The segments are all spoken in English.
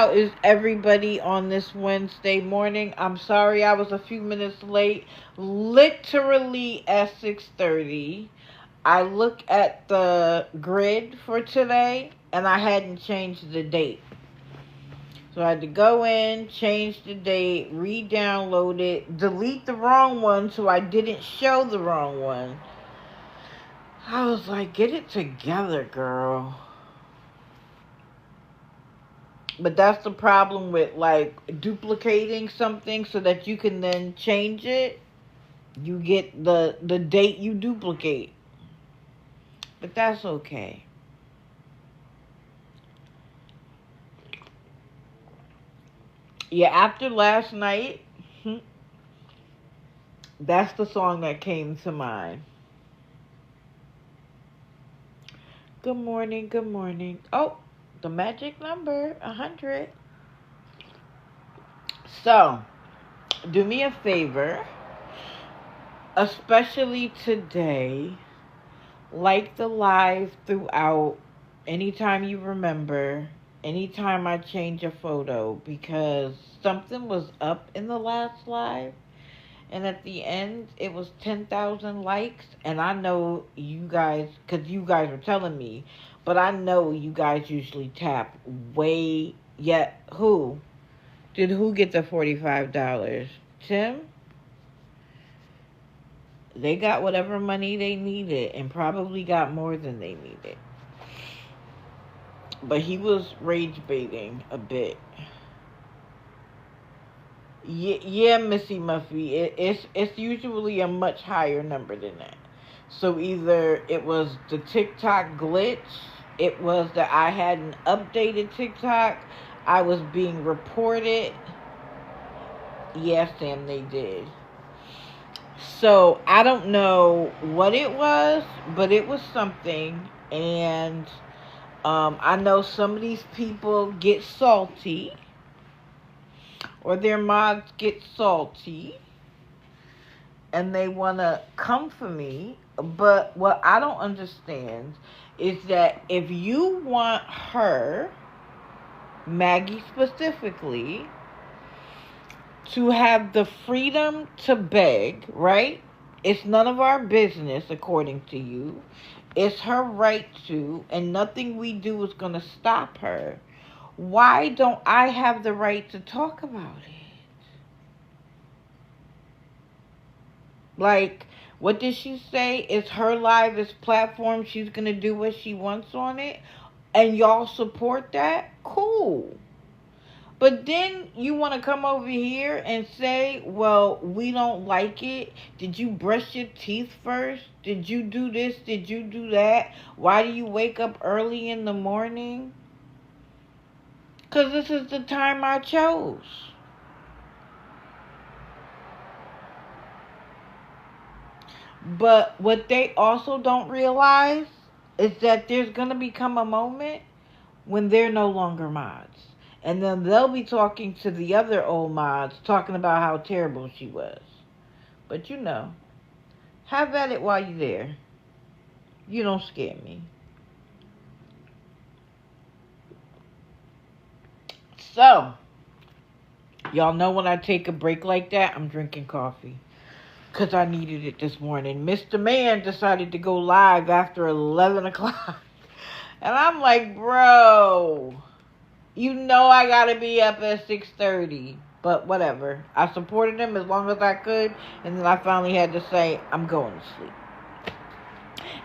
How is everybody on this Wednesday morning? I'm sorry I was a few minutes late. Literally at 6:30. I look at the grid for today and I hadn't changed the date. So I had to go in, change the date, re-download it, delete the wrong one so I didn't show the wrong one. I was like, get it together, girl. But that's the problem with like duplicating something so that you can then change it. You get the date you duplicate. But that's okay. Yeah, after last night, that's the song that came to mind. Good morning, good morning. Oh, the magic number, 100. So, do me a favor, especially today, like the live throughout, anytime you remember, anytime I change a photo, because something was up in the last live, and at the end, it was 10,000 likes, and I know you guys, because you guys were telling me, but I know you guys usually tap way, yet, who? Did who get the $45? Tim? They got whatever money they needed and probably got more than they needed. But he was rage baiting a bit. Yeah, Missy Muffy. It's usually a much higher number than that. So either it was the TikTok glitch, it was that I hadn't updated TikTok, I was being reported. Yes, Sam, they did. So I don't know what it was, but it was something. And I know some of these people get salty, or their mods get salty, and they want to come for me. But what I don't understand is that if you want her, Maggie specifically, to have the freedom to beg, right? It's none of our business, according to you. It's her right to, and nothing we do is going to stop her. Why don't I have the right to talk about it? Like, what did she say? It's her live, it's platform. She's going to do what she wants on it. And y'all support that? Cool. But then you want to come over here and say, well, we don't like it. Did you brush your teeth first? Did you do this? Did you do that? Why do you wake up early in the morning? Because this is the time I chose. But what they also don't realize is that there's going to become a moment when they're no longer mods. And then they'll be talking to the other old mods, talking about how terrible she was. But you know, have at it while you're there. You don't scare me. So, y'all know when I take a break like that, I'm drinking coffee. Because I needed it this morning. Mr. Man decided to go live after 11 o'clock. And I'm like, bro, you know I gotta be up at 6:30. But whatever. I supported him as long as I could. And then I finally had to say, I'm going to sleep.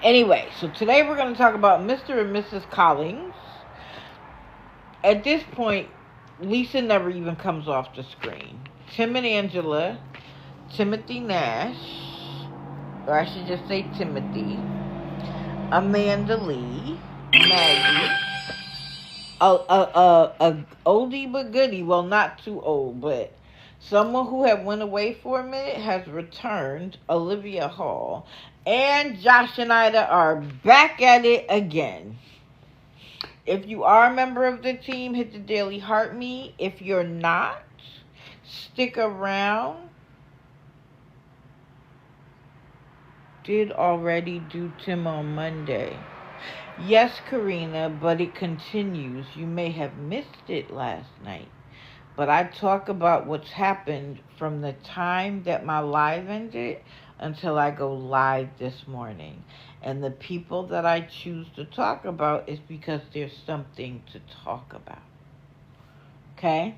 Anyway, so today we're going to talk about Mr. and Mrs. Collins. At this point, Lisa never even comes off the screen. Tim and Angela, Timothy Nash, or I should just say Timothy, Amanda Lee, Maggie, a oldie but goodie, well, not too old, but someone who had went away for a minute has returned, Olivia Hall, and Josh and Ida are back at it again. If you are a member of the team, hit the daily heart me. If you're not, stick around. Did already do Tim on Monday. Yes, Karina, but it continues. You may have missed it last night. But I talk about what's happened from the time that my live ended until I go live this morning. And the people that I choose to talk about is because there's something to talk about. Okay?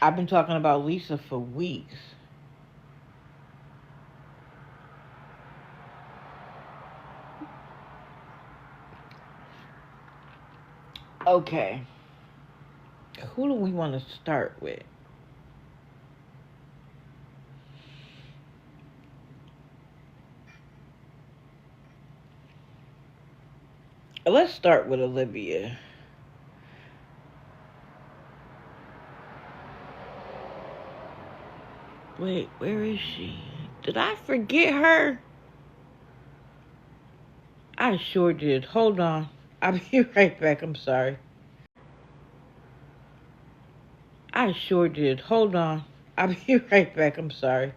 I've been talking about Lisa for weeks. Okay. Who do we want to start with? Let's start with Olivia. Wait, where is she? Did I forget her? I sure did. Hold on. I'll be right back. I'm sorry. I sure did. Hold on. I'll be right back. I'm sorry.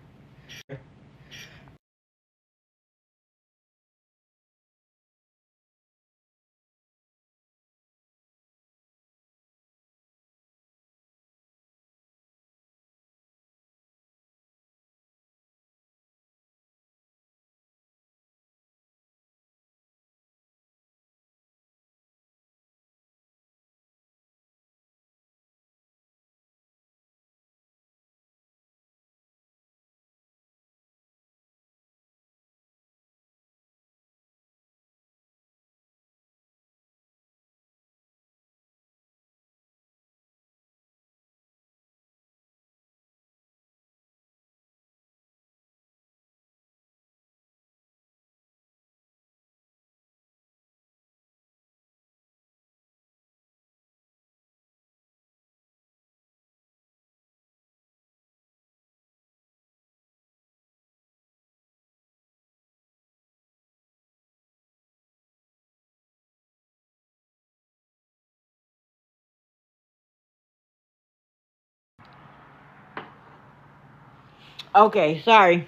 Okay, sorry.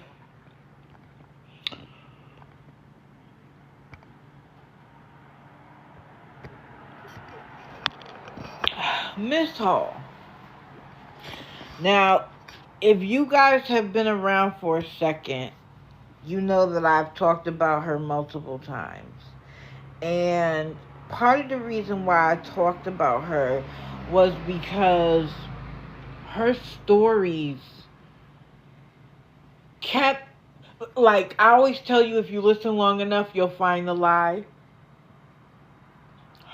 Miss Hall. Now, if you guys have been around for a second, you know that I've talked about her multiple times. And part of the reason why I talked about her was because her stories kept, like, I always tell you, if you listen long enough, you'll find the lie.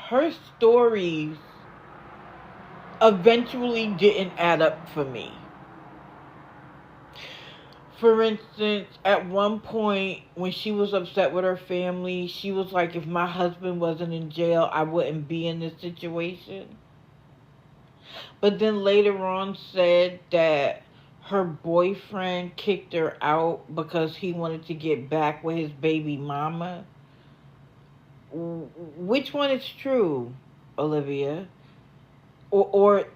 Her stories eventually didn't add up for me. For instance, at one point when she was upset with her family, she was like, if my husband wasn't in jail, I wouldn't be in this situation. But then later on said that her boyfriend kicked her out because he wanted to get back with his baby mama. Which one is true, Olivia?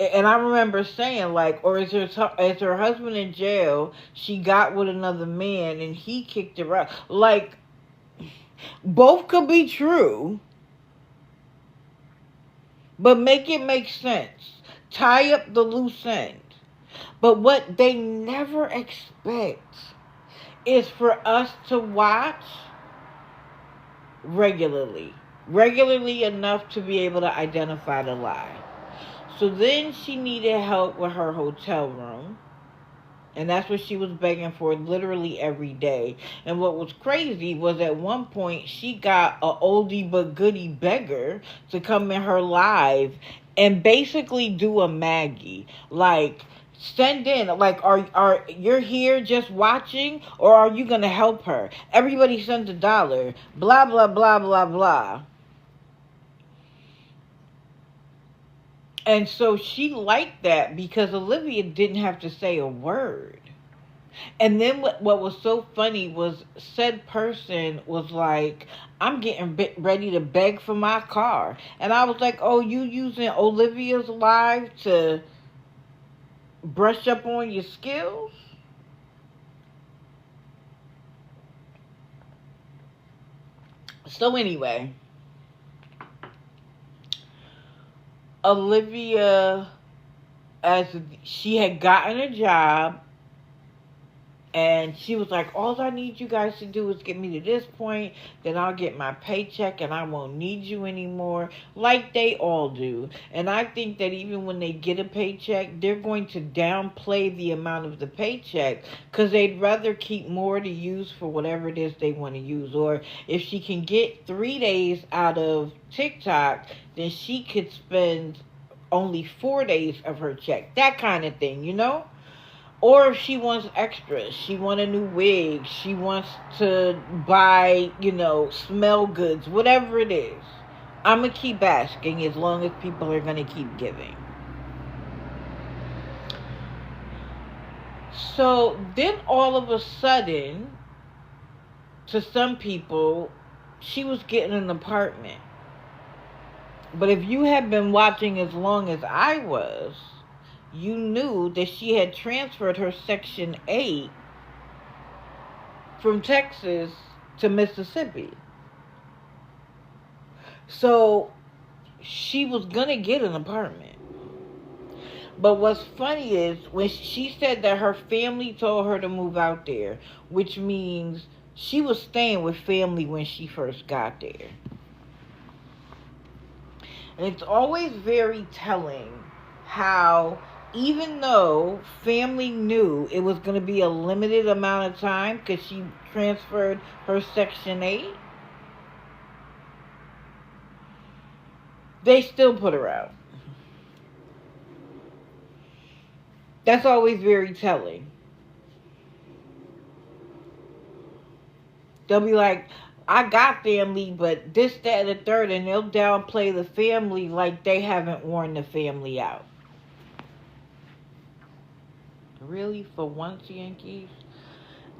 And I remember saying, like, or is her husband in jail? She got with another man and he kicked her out. Like, both could be true, but make it make sense. Tie up the loose end. But what they never expect is for us to watch regularly enough to be able to identify the lie. So then she needed help with her hotel room. And that's what she was begging for literally every day. And what was crazy was at one point she got a oldie but goodie beggar to come in her live and basically do a Maggie. Like, send in, like, are you're here just watching, or are you gonna help her? Everybody sends $1. Blah blah blah blah blah. And so she liked that because Olivia didn't have to say a word. And then what was so funny was said person was like, I'm getting ready to beg for my car. And I was like, oh, you using Olivia's live to brush up on your skills? So anyway, Olivia, as she had gotten a job, and she was like, all I need you guys to do is get me to this point, then I'll get my paycheck and I won't need you anymore, like they all do. And I think that even when they get a paycheck, they're going to downplay the amount of the paycheck because they'd rather keep more to use for whatever it is they want to use. Or if she can get 3 days out of TikTok, then she could spend only 4 days of her check. That kind of thing, you know? Or if she wants extras, she wants a new wig, she wants to buy, smell goods, whatever it is. I'm going to keep asking as long as people are going to keep giving. So then all of a sudden, to some people, she was getting an apartment. But if you had been watching as long as I was, you knew that she had transferred her Section 8 from Texas to Mississippi. So she was going to get an apartment. But what's funny is when she said that her family told her to move out there, which means she was staying with family when she first got there. And it's always very telling how, even though family knew it was going to be a limited amount of time because she transferred her Section 8, they still put her out. That's always very telling. They'll be like, I got family, but this, that, and the third, and they'll downplay the family like they haven't worn the family out. Really? For once, Yankees?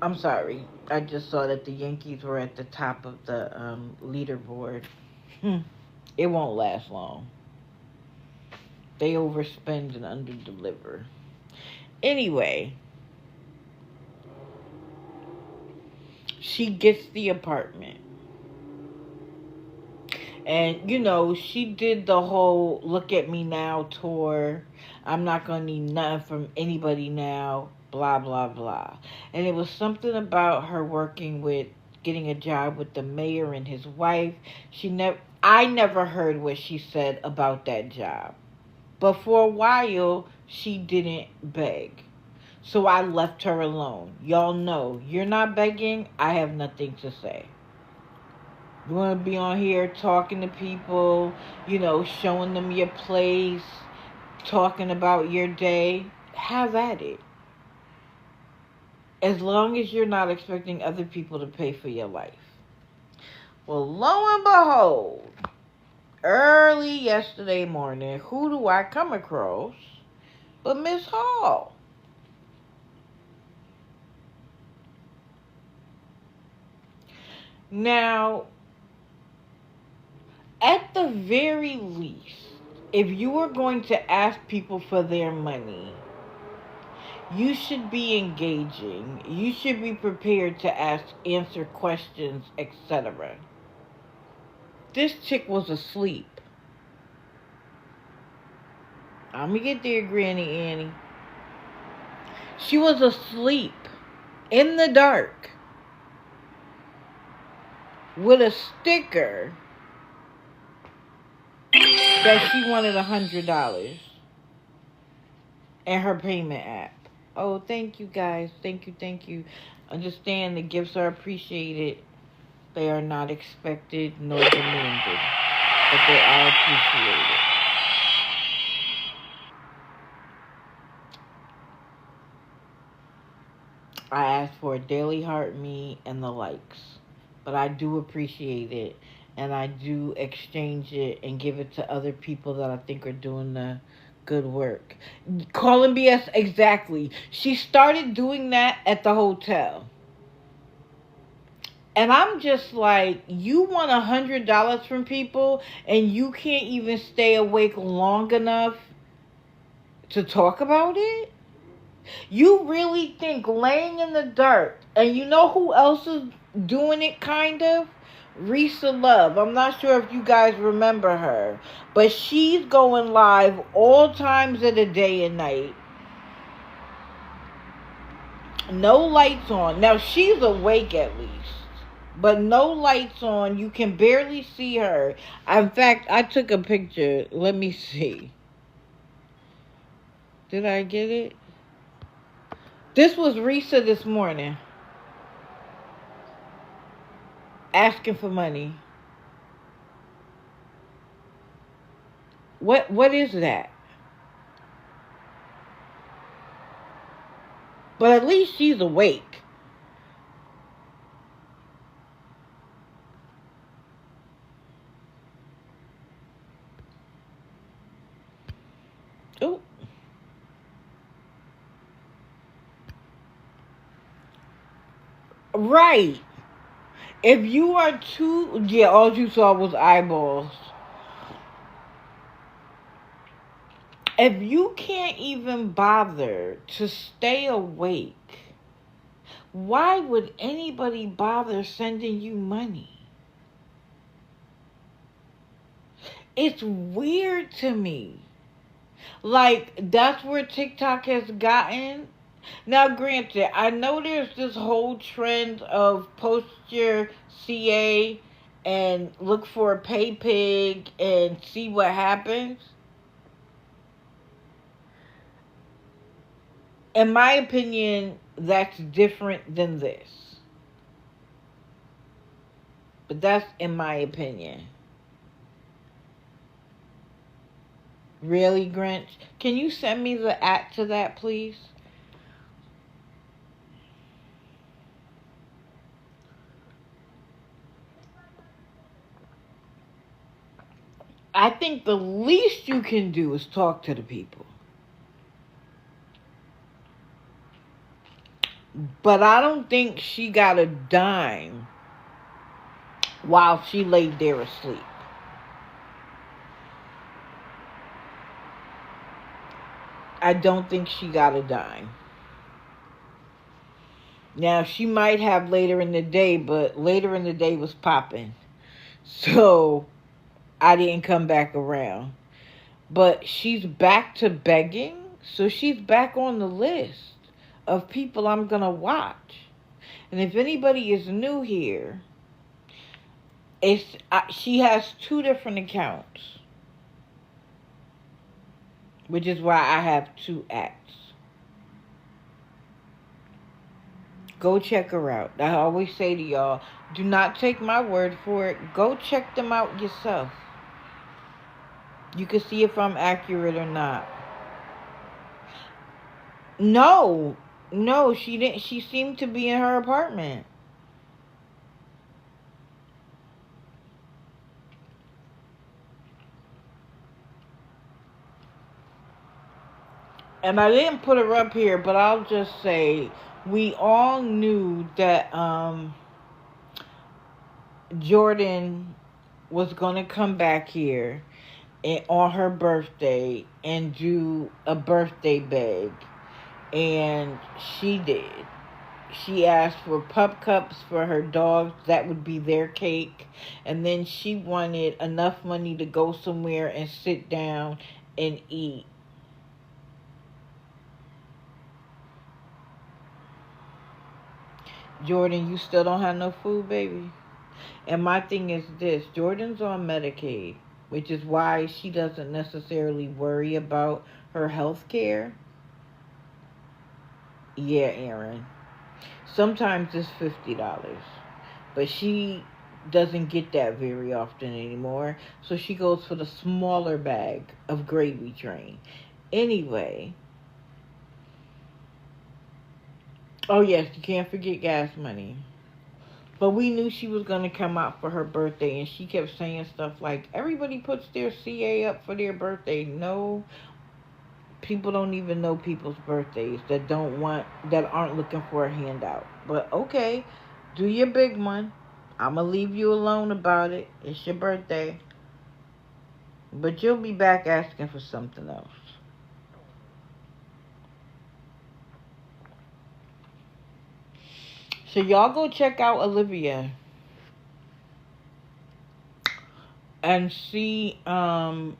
I'm sorry. I just saw that the Yankees were at the top of the leaderboard. It won't last long. They overspend and underdeliver. Anyway, she gets the apartment. And, she did the whole look at me now tour. I'm not going to need nothing from anybody now. Blah, blah, blah. And it was something about her getting a job with the mayor and his wife. I never heard what she said about that job. But for a while, she didn't beg. So I left her alone. Y'all know, you're not begging, I have nothing to say. You want to be on here talking to people, showing them your place, talking about your day, have at it. As long as you're not expecting other people to pay for your life. Well, lo and behold, early yesterday morning, who do I come across but Miss Hall? Now, at the very least, if you are going to ask people for their money, you should be engaging. You should be prepared to answer questions, etc. This chick was asleep. I'm going to get there, Granny Annie. She was asleep in the dark with a sticker that she wanted $100 in her payment app. Oh, thank you guys. Thank you. Understand the gifts are appreciated. They are not expected nor demanded, but they are appreciated. I asked for a daily heart me and the likes, but I do appreciate it, and I do exchange it and give it to other people that I think are doing the good work. Calling BS, exactly. She started doing that at the hotel. And I'm just like, you want $100 from people and you can't even stay awake long enough to talk about it? You really think laying in the dirt, and you know who else is doing it kind of? Risa Love. I'm not sure if you guys remember her, but she's going live all times of the day and night. No lights on. Now she's awake at least. But no lights on. You can barely see her. In fact, I took a picture. Let me see. Did I get it? This was Risa this morning. Asking for money. What is that? But at least she's awake. Oh. Right. If you are too... Yeah, all you saw was eyeballs. If you can't even bother to stay awake, why would anybody bother sending you money? It's weird to me. Like, that's where TikTok has gotten. Now, granted, I know there's this whole trend of post your CA and look for a pay pig and see what happens. In my opinion, that's different than this. But that's in my opinion. Really, Grinch? Can you send me the act to that, please? I think the least you can do is talk to the people. But I don't think she got a dime while she laid there asleep. I don't think she got a dime. Now, she might have later in the day, but later in the day was popping. So, I didn't come back around. But she's back to begging, so she's back on the list of people I'm going to watch. And if anybody is new here, she has 2 different accounts, which is why I have 2 acts. Go check her out. I always say to y'all, do not take my word for it. Go check them out yourself. You can see if I'm accurate or not. No, she didn't. She seemed to be in her apartment. And I didn't put her up here, but I'll just say we all knew that Jordan was going to come back here on her birthday and do a birthday bag. And she did. She asked for pup cups for her dogs. That would be their cake. And then she wanted enough money to go somewhere and sit down and eat. Jordan, you still don't have no food, baby? And my thing is this. Jordan's on Medicaid, which is why she doesn't necessarily worry about her health care. Yeah, Aaron. Sometimes it's $50. But she doesn't get that very often anymore. So she goes for the smaller bag of Gravy Train. Anyway. Oh, yes, you can't forget gas money. But we knew she was going to come out for her birthday. And she kept saying stuff like, everybody puts their CA up for their birthday. No, people don't even know people's birthdays that aren't looking for a handout. But okay, do your big one. I'm going to leave you alone about it. It's your birthday. But you'll be back asking for something else. So y'all go check out Olivia. and she, because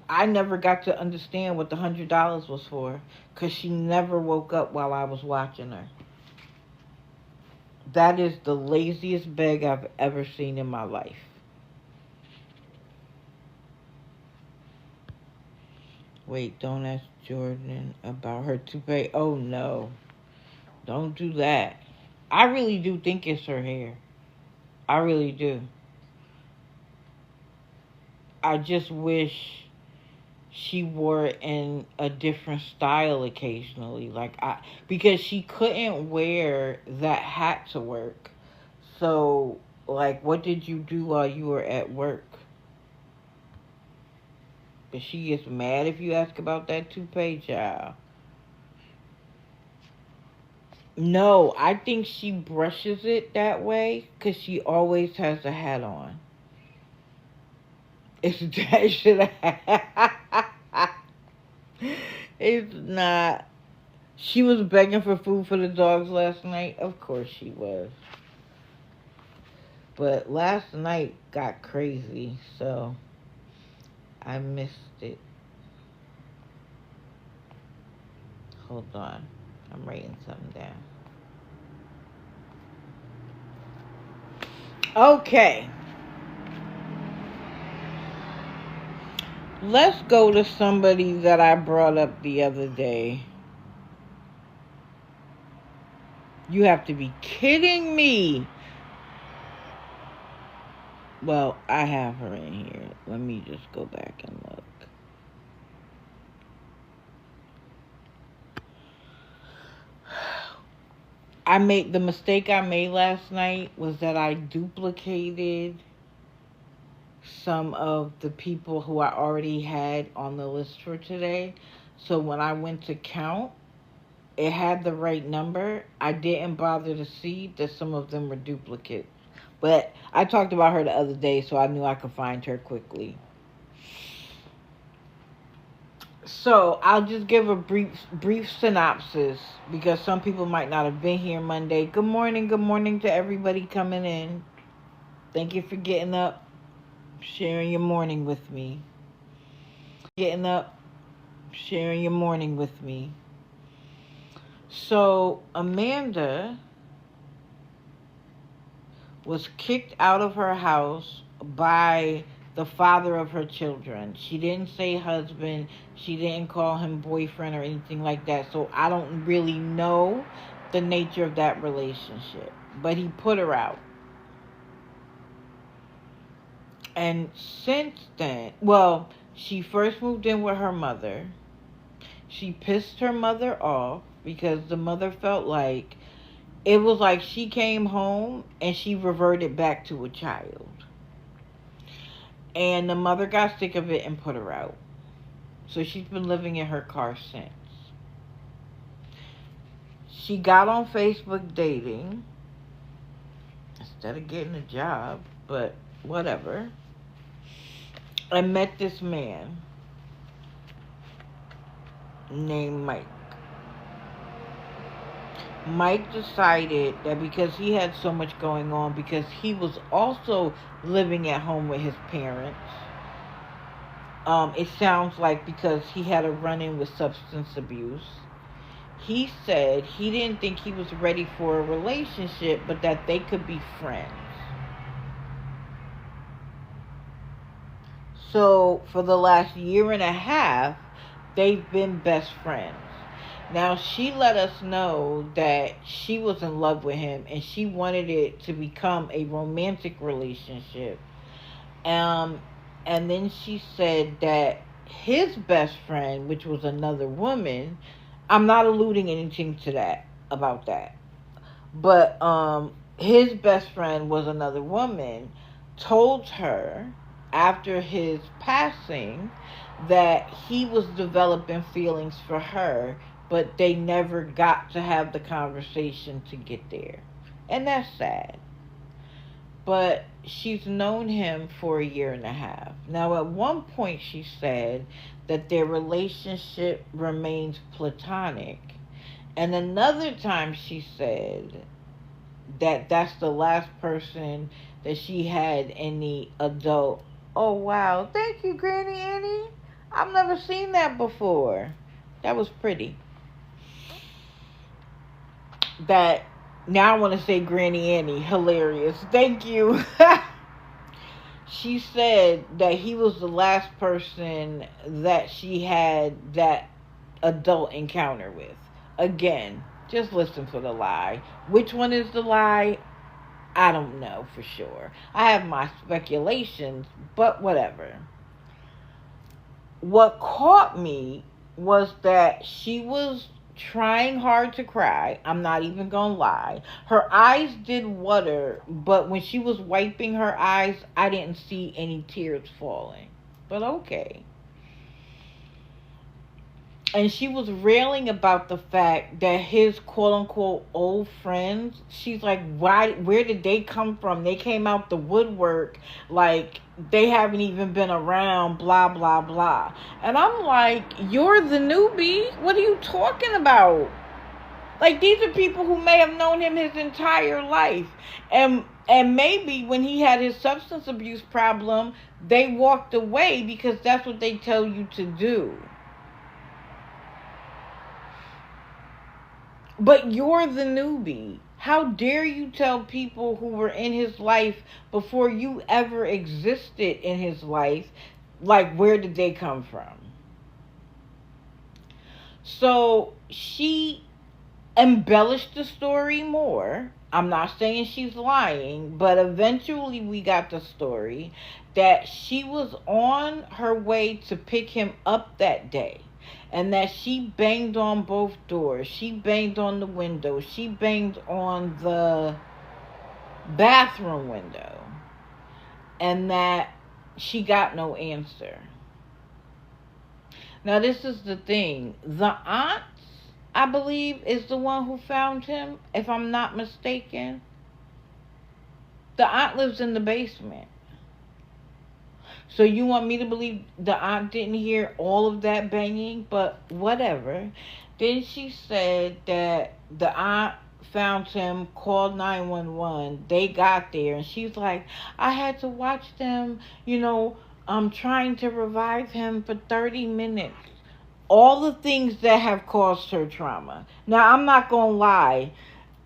I never got to understand what the $100 was for, because she never woke up while I was watching her. That is the laziest beg I've ever seen in my life. Wait, don't ask Jordan about her toupee. Oh no, don't do that. I really do think it's her hair. I really do. I just wish she wore it in a different style occasionally. Because she couldn't wear that hat to work. So, like, what did you do while you were at work? But she gets mad if you ask about that toupee, child. No, I think she brushes it that way because she always has a hat on. It's that shit. It's not. She was begging for food for the dogs last night. Of course she was. But last night got crazy, so I missed it. Hold on. I'm writing something down. Okay. Let's go to somebody that I brought up the other day. You have to be kidding me. Well, I have her in here. Let me just go back and look. The mistake I made last night was that I duplicated some of the people who I already had on the list for today. So when I went to count, it had the right number. I didn't bother to see that some of them were duplicates. But I talked about her the other day, so I knew I could find her quickly. So I'll just give a brief synopsis because some people might not have been here Monday. Good morning to everybody coming in. Thank you for getting up, sharing your morning with me. Getting up, sharing your morning with me. So Amanda was kicked out of her house by the father of her children. She didn't say husband. She didn't call him boyfriend or anything like that. So I don't really know the nature of that relationship. But he put her out. And since then, well, she first moved in with her mother. She pissed her mother off because the mother felt like it was like she came home and she reverted back to a child. And the mother got sick of it and put her out. So she's been living in her car since. She got on Facebook dating instead of getting a job, but whatever. I met this man named Mike. Mike decided that because he had so much going on, because he was also living at home with his parents, it sounds like because he had a run-in with substance abuse, he said he didn't think he was ready for a relationship, but that they could be friends. So for the last year and a half, they've been best friends. Now, she let us know that she was in love with him and she wanted it to become a romantic relationship. And then she said that his best friend, which was another woman, I'm not alluding anything to that, about that. But his best friend was another woman, told her after his passing that he was developing feelings for her, but they never got to have the conversation to get there. And that's sad. But she's known him for a year and a half. Now, at one point she said that their relationship remains platonic. And another time she said that that's the last person that she had any adult. Oh wow, thank you, Granny Annie. I've never seen that before. That was pretty. That now I want to say Granny Annie. Hilarious. Thank you. She said that he was the last person that she had that adult encounter with. Again, just listen for the lie. Which one is the lie? I don't know for sure. I have my speculations, but whatever. What caught me was that she was trying hard to cry. I'm not even gonna lie. Her eyes did water, but when she was wiping her eyes, I didn't see any tears falling. But okay. And she was railing about the fact that his quote unquote old friends, she's like, why, where did they come from? They came out the woodwork, like they haven't even been around, blah blah blah. And I'm like, you're the newbie, what are you talking about? Like, these are people who may have known him his entire life, and maybe when he had his substance abuse problem, they walked away because that's what they tell you to do. But you're the newbie. How dare you tell people who were in his life before you ever existed in his life, like, where did they come from? So she embellished the story more. I'm not saying she's lying, but eventually we got the story that she was on her way to pick him up that day, and that she banged on both doors. She banged on the window. She banged on the bathroom window, and that she got no answer. Now, this is the thing. The aunt, I believe, is the one who found him, if I'm not mistaken. The aunt lives in the basement. So you want me to believe the aunt didn't hear all of that banging? But whatever. Then she said that the aunt found him, called 911. They got there, and she's like, I had to watch them, trying to revive him for 30 minutes. All the things that have caused her trauma. Now, I'm not going to lie.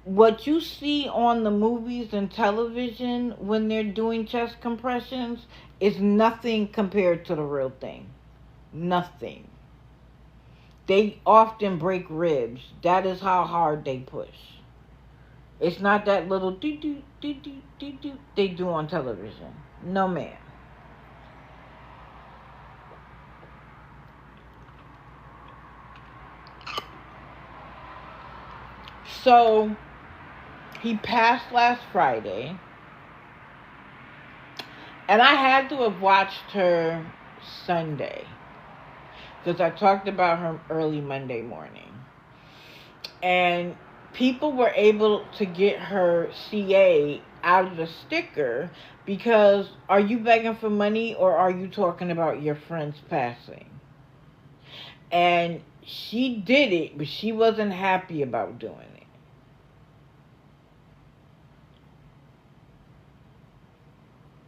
What you see on the movies and television when they're doing chest compressions is nothing compared to the real thing. Nothing. They often break ribs. That is how hard they push. It's not that little doo-doo they do on television. No, ma'am. So, he passed last Friday. And I had to have watched her Sunday, because I talked about her early Monday morning. And people were able to get her CA out of the sticker because, are you begging for money or are you talking about your friend's passing? And she did it, but she wasn't happy about doing it.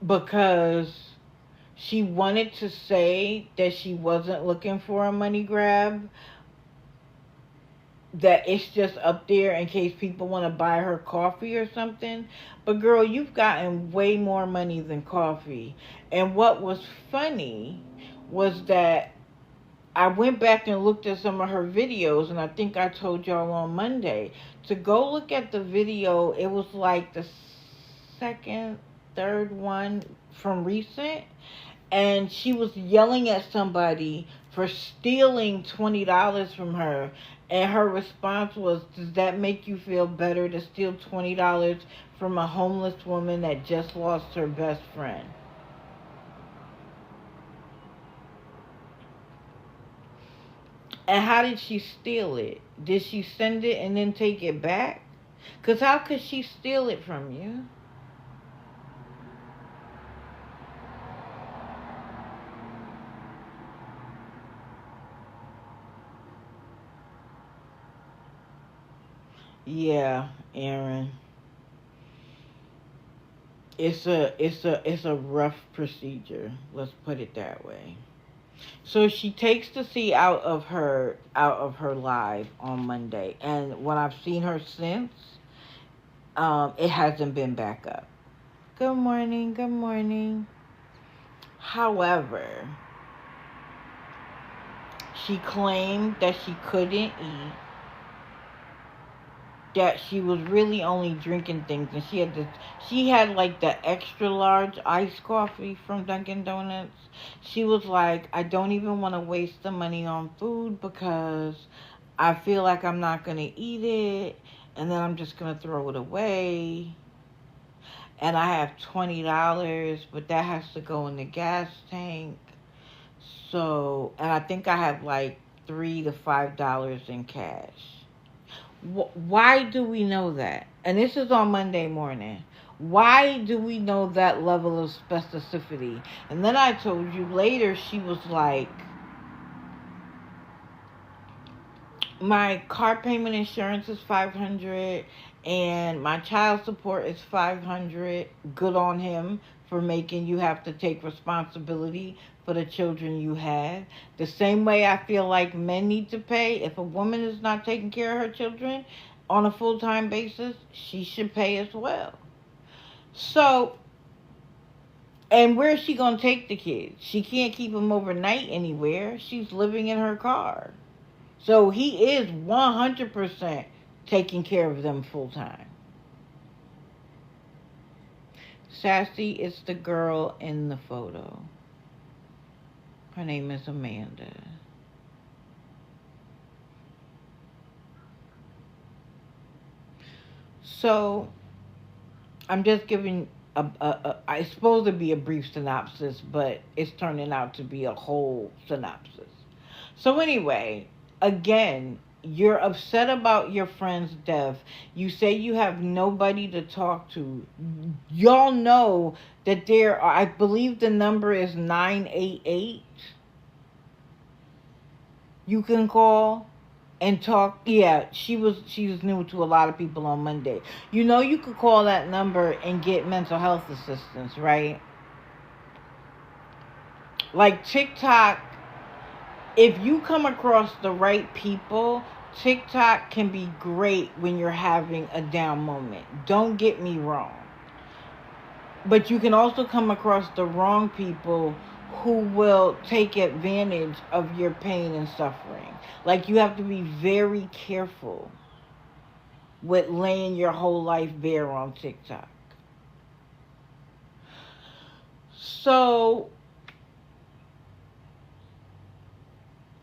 Because she wanted to say that she wasn't looking for a money grab, that it's just up there in case people want to buy her coffee or something. But girl, you've gotten way more money than coffee. And what was funny was that I went back and looked at some of her videos, and I think I told y'all on Monday to go look at the video. It was like the second, third one from recent, and she was yelling at somebody for stealing $20 from her, and her response was, does that make you feel better to steal $20 from a homeless woman that just lost her best friend? And how did she steal it? Did she send it and then take it back? Because how could she steal it from you? Yeah, Aaron. It's a rough procedure. Let's put it that way. So she takes the C out of her live on Monday, and when I've seen her since, it hasn't been back up. Good morning, good morning. However, she claimed that she couldn't eat, that she was really only drinking things, and she had like the extra large iced coffee from Dunkin' Donuts. She was like, I don't even want to waste the money on food because I feel like I'm not going to eat it, and then I'm just going to throw it away. And I have $20, but that has to go in the gas tank. So, and I think I have like $3 to $5 in cash. Why do we know that? And this is on Monday morning. Why do we know that level of specificity? And then I told you later, she was like, my car payment insurance is $500 and my child support is $500. Good on him for making you have to take responsibility for the children you have. The same way I feel like men need to pay. If a woman is not taking care of her children on a full-time basis, she should pay as well. So, and where is she going to take the kids? She can't keep them overnight anywhere. She's living in her car. So he is 100% taking care of them full time. Sassy is the girl in the photo. Her name is Amanda. So I'm just giving it's supposed to be a brief synopsis, but it's turning out to be a whole synopsis. So anyway, again, you're upset about your friend's death. You say you have nobody to talk to. Y'all know that there are, I believe the number is 988. You can call and talk. Yeah, she was new to a lot of people on Monday. You know you could call that number and get mental health assistance, right? Like TikTok, if you come across the right people, TikTok can be great when you're having a down moment. Don't get me wrong. But you can also come across the wrong people who will take advantage of your pain and suffering. Like, you have to be very careful with laying your whole life bare on TikTok. So,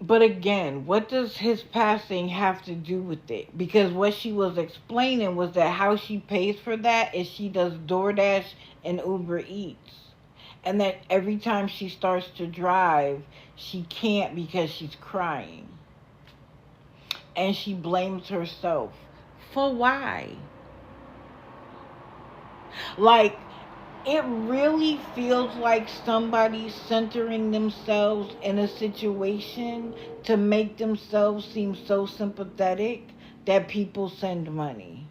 but again, what does his passing have to do with it? Because what she was explaining was that how she pays for that is she does DoorDash and Uber Eats. And that every time she starts to drive, she can't because she's crying. And she blames herself. For why? Like, it really feels like somebody's centering themselves in a situation to make themselves seem so sympathetic that people send money.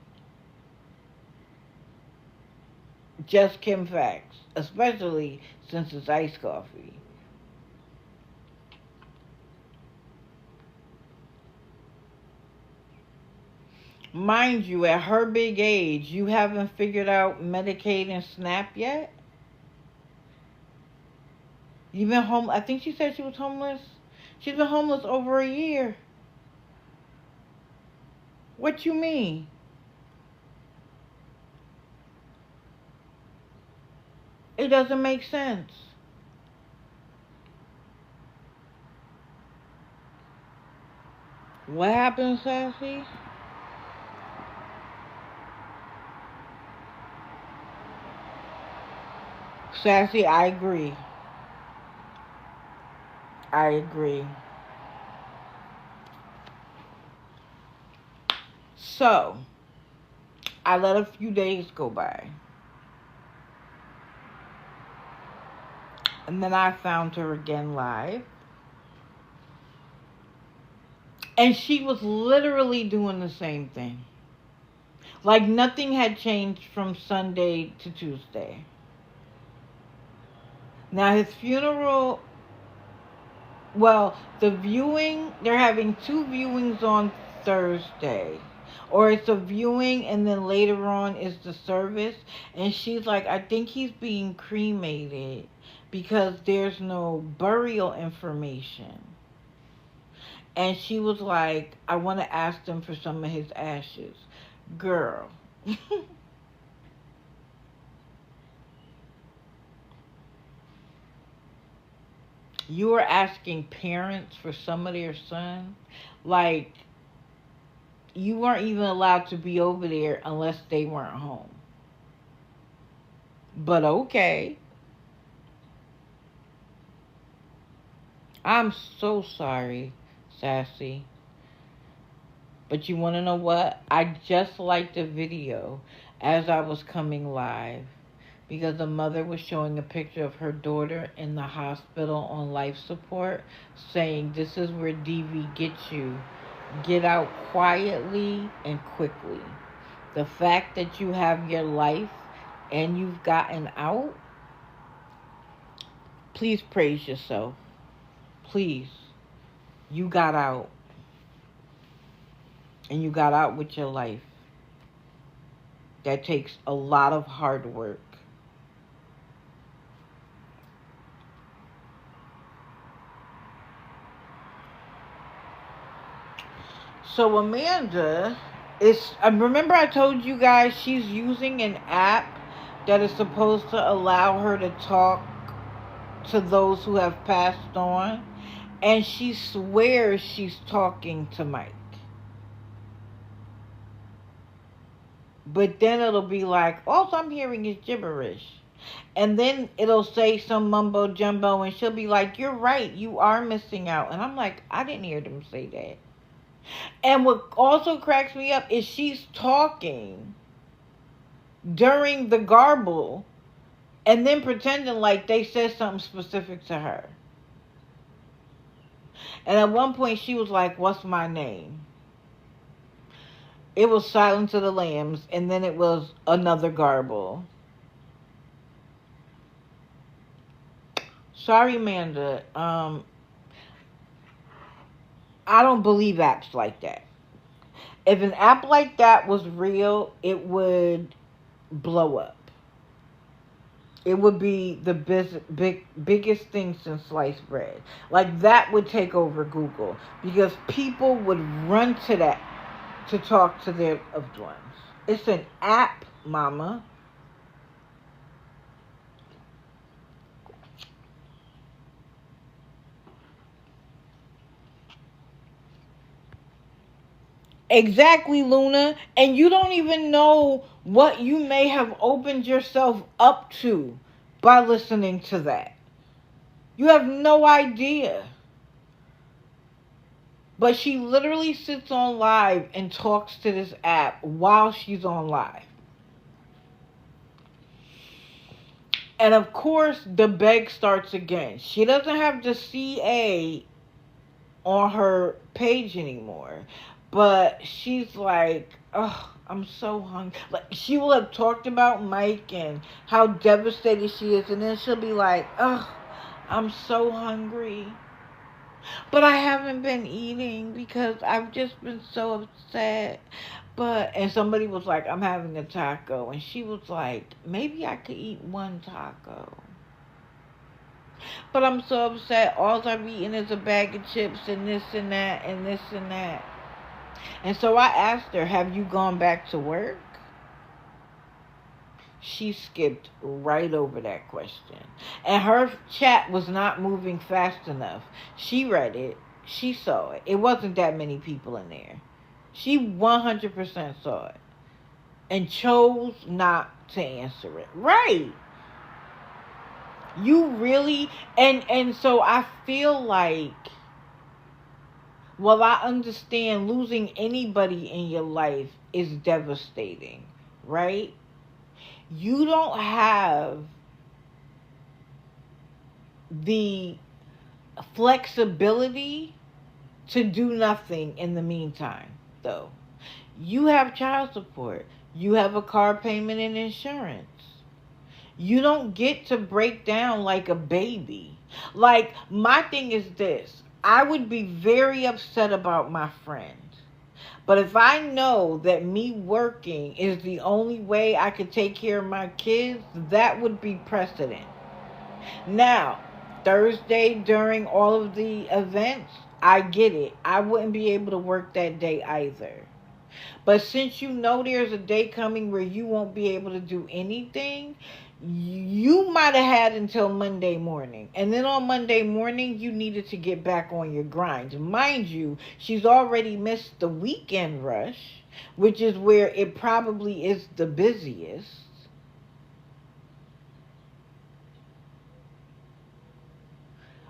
Just Kim facts, especially since it's iced coffee. Mind you, at her big age, you haven't figured out Medicaid and SNAP yet? You've been home. I think she said she was homeless. She's been homeless over a year. What you mean? It doesn't make sense. What happened, Sassy? Sassy, I agree. I agree. So, I let a few days go by. And then I found her again live. And she was literally doing the same thing. Like nothing had changed from Sunday to Tuesday. Now his funeral, well, the viewing, they're having two viewings on Thursday. Or it's a viewing and then later on is the service. And she's like, I think he's being cremated because there's no burial information. And she was like, I want to ask them for some of his ashes. Girl. You are asking parents for some of their son? Like, you weren't even allowed to be over there unless they weren't home. But okay. I'm so sorry, Sassy. But you want to know what? I just liked the video as I was coming live because the mother was showing a picture of her daughter in the hospital on life support saying, this is where DV gets you. Get out quietly and quickly. The fact that you have your life and you've gotten out, please praise yourself. Please. You got out. And you got out with your life. That takes a lot of hard work. So Amanda remember I told you guys she's using an app that is supposed to allow her to talk to those who have passed on. And she swears she's talking to Mike. But then it'll be like, all I'm hearing is gibberish. And then it'll say some mumbo jumbo and she'll be like, you're right, you are missing out. And I'm like, I didn't hear them say that. And what also cracks me up is she's talking during the garble and then pretending like they said something specific to her. And at one point she was like, what's my name? It was Silence of the Lambs, and then it was another garble. Sorry, Amanda. I don't believe apps like that. If an app like that was real, it would blow up. It would be the biggest thing since sliced bread. Like, that would take over Google. Because people would run to that to talk to their loved ones. It's an app, mama. Exactly, Luna. And you don't even know what you may have opened yourself up to by listening to that. You have no idea. But she literally sits on live and talks to this app while she's on live. And of course, the beg starts again. She doesn't have the CA on her page anymore. But she's like, oh, I'm so hungry. Like, she will have talked about Mike and how devastated she is. And then she'll be like, oh, I'm so hungry. But I haven't been eating because I've just been so upset. And somebody was like, I'm having a taco. And she was like, maybe I could eat one taco. But I'm so upset. All I'm eating is a bag of chips and this and that and this and that. And so I asked her, have you gone back to work? She skipped right over that question. And her chat was not moving fast enough. She read it. She saw it. It wasn't that many people in there. She 100% saw it. And chose not to answer it. Right. You really... And so I feel like... Well, I understand losing anybody in your life is devastating. Right? You don't have the flexibility to do nothing in the meantime, though. You have child support. You have a car payment and insurance. You don't get to break down like a baby. Like, my thing is this. I would be very upset about my friend. But if I know that me working is the only way I could take care of my kids, that would be precedent. Now, Thursday during all of the events, I get it. I wouldn't be able to work that day either. But since you know there's a day coming where you won't be able to do anything, you might have had until Monday morning. And then on Monday morning, you needed to get back on your grind. Mind you, she's already missed the weekend rush, which is where it probably is the busiest.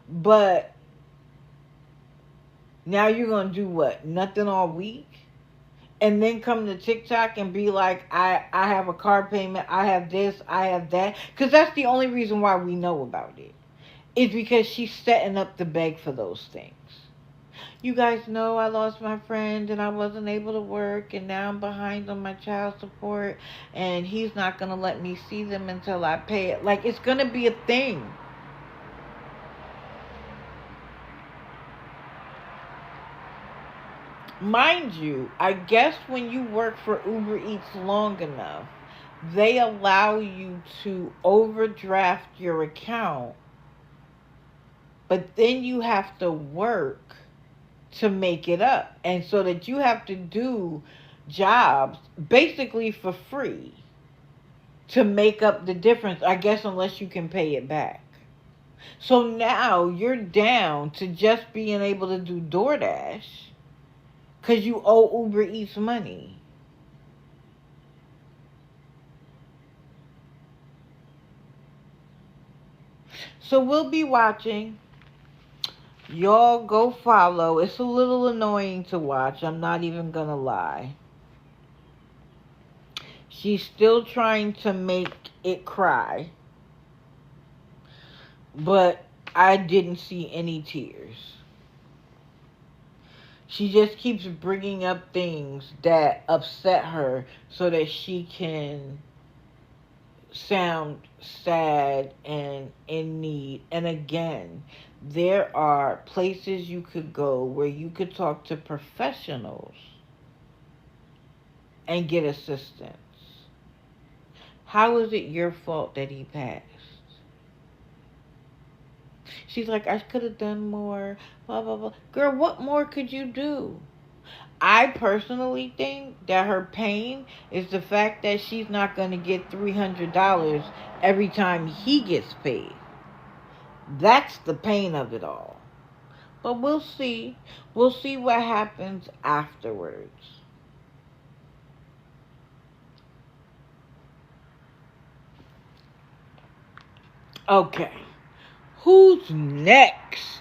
But now you're going to do what? Nothing all week? And then come to TikTok and be like, I have a car payment, I have this, I have that. Because that's the only reason why we know about it. It's because she's setting up to beg for those things. You guys know I lost my friend and I wasn't able to work, and now I'm behind on my child support, and he's not going to let me see them until I pay it. Like, it's going to be a thing. Mind you, I guess when you work for Uber Eats long enough, they allow you to overdraft your account, but then you have to work to make it up. And so that you have to do jobs basically for free to make up the difference, I guess, unless you can pay it back. So now you're down to just being able to do DoorDash because you owe Uber Eats money. So we'll be watching. Y'all go follow. It's a little annoying to watch. I'm not even gonna lie. She's still trying to make it cry. But I didn't see any tears. She just keeps bringing up things that upset her so that she can sound sad and in need. And again, there are places you could go where you could talk to professionals and get assistance. How is it your fault that he passed? She's like, I could have done more, blah, blah, blah. Girl, what more could you do? I personally think that her pain is the fact that she's not going to get $300 every time he gets paid. That's the pain of it all. But we'll see. We'll see what happens afterwards. Okay. Who's next?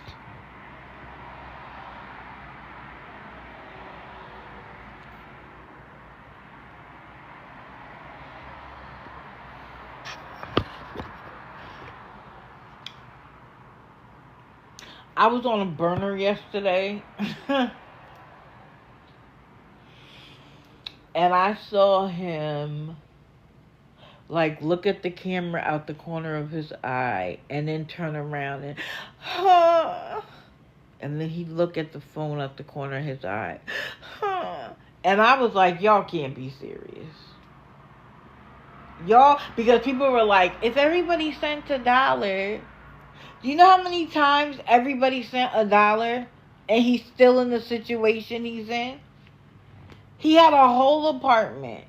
I was on a burner yesterday. And I saw him like look at the camera out the corner of his eye and then turn around and and then he'd look at the phone out the corner of his eye. And I was like, y'all can't be serious. Y'all, because people were like, if everybody sent $1, do you know how many times everybody sent $1 and he's still in the situation he's in? He had a whole apartment,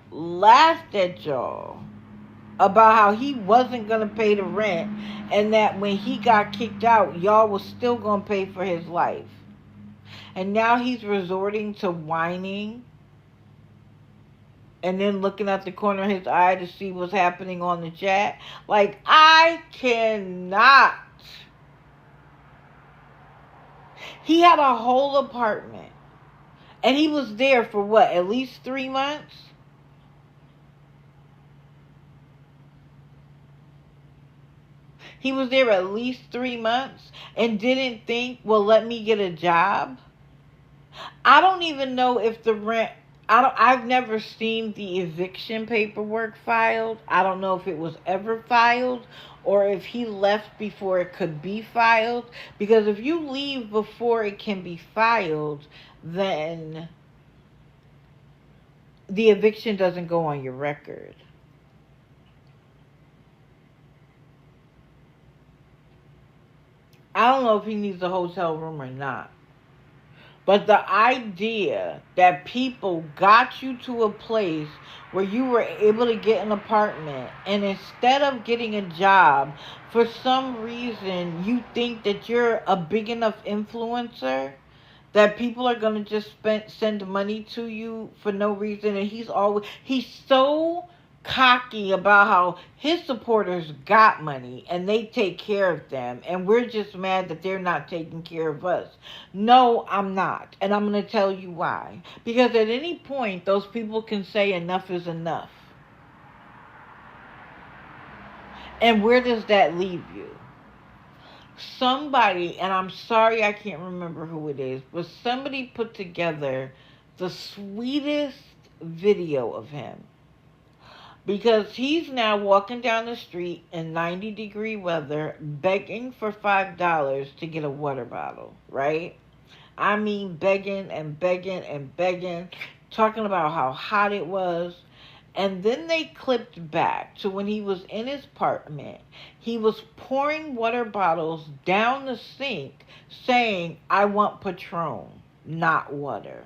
laughed at y'all about how he wasn't going to pay the rent, and that when he got kicked out, y'all was still going to pay for his life. And now he's resorting to whining and then looking at the corner of his eye to see what's happening on the chat. Like, I cannot. He had a whole apartment. And he was there for what, at least 3 months? He was there at least 3 months and didn't think, well, let me get a job. I don't even know if the rent I've never seen the eviction paperwork filed. I don't know if it was ever filed or if he left before it could be filed. Because if you leave before it can be filed, then the eviction doesn't go on your record. I don't know if he needs a hotel room or not. But the idea that people got you to a place where you were able to get an apartment, and instead of getting a job, for some reason you think that you're a big enough influencer that people are going to just send money to you for no reason. And he's so cocky about how his supporters got money and they take care of them, and we're just mad that they're not taking care of us. No, I'm not, and I'm going to tell you why. Because at any point those people can say enough is enough. And where does that leave you? Somebody, and I'm sorry I can't remember who it is, but somebody put together the sweetest video of him. Because he's now walking down the street in 90-degree weather begging for $5 to get a water bottle, right? I mean, begging and begging and begging, talking about how hot it was. And then they clipped back to when he was in his apartment. He was pouring water bottles down the sink saying, I want Patron, not water.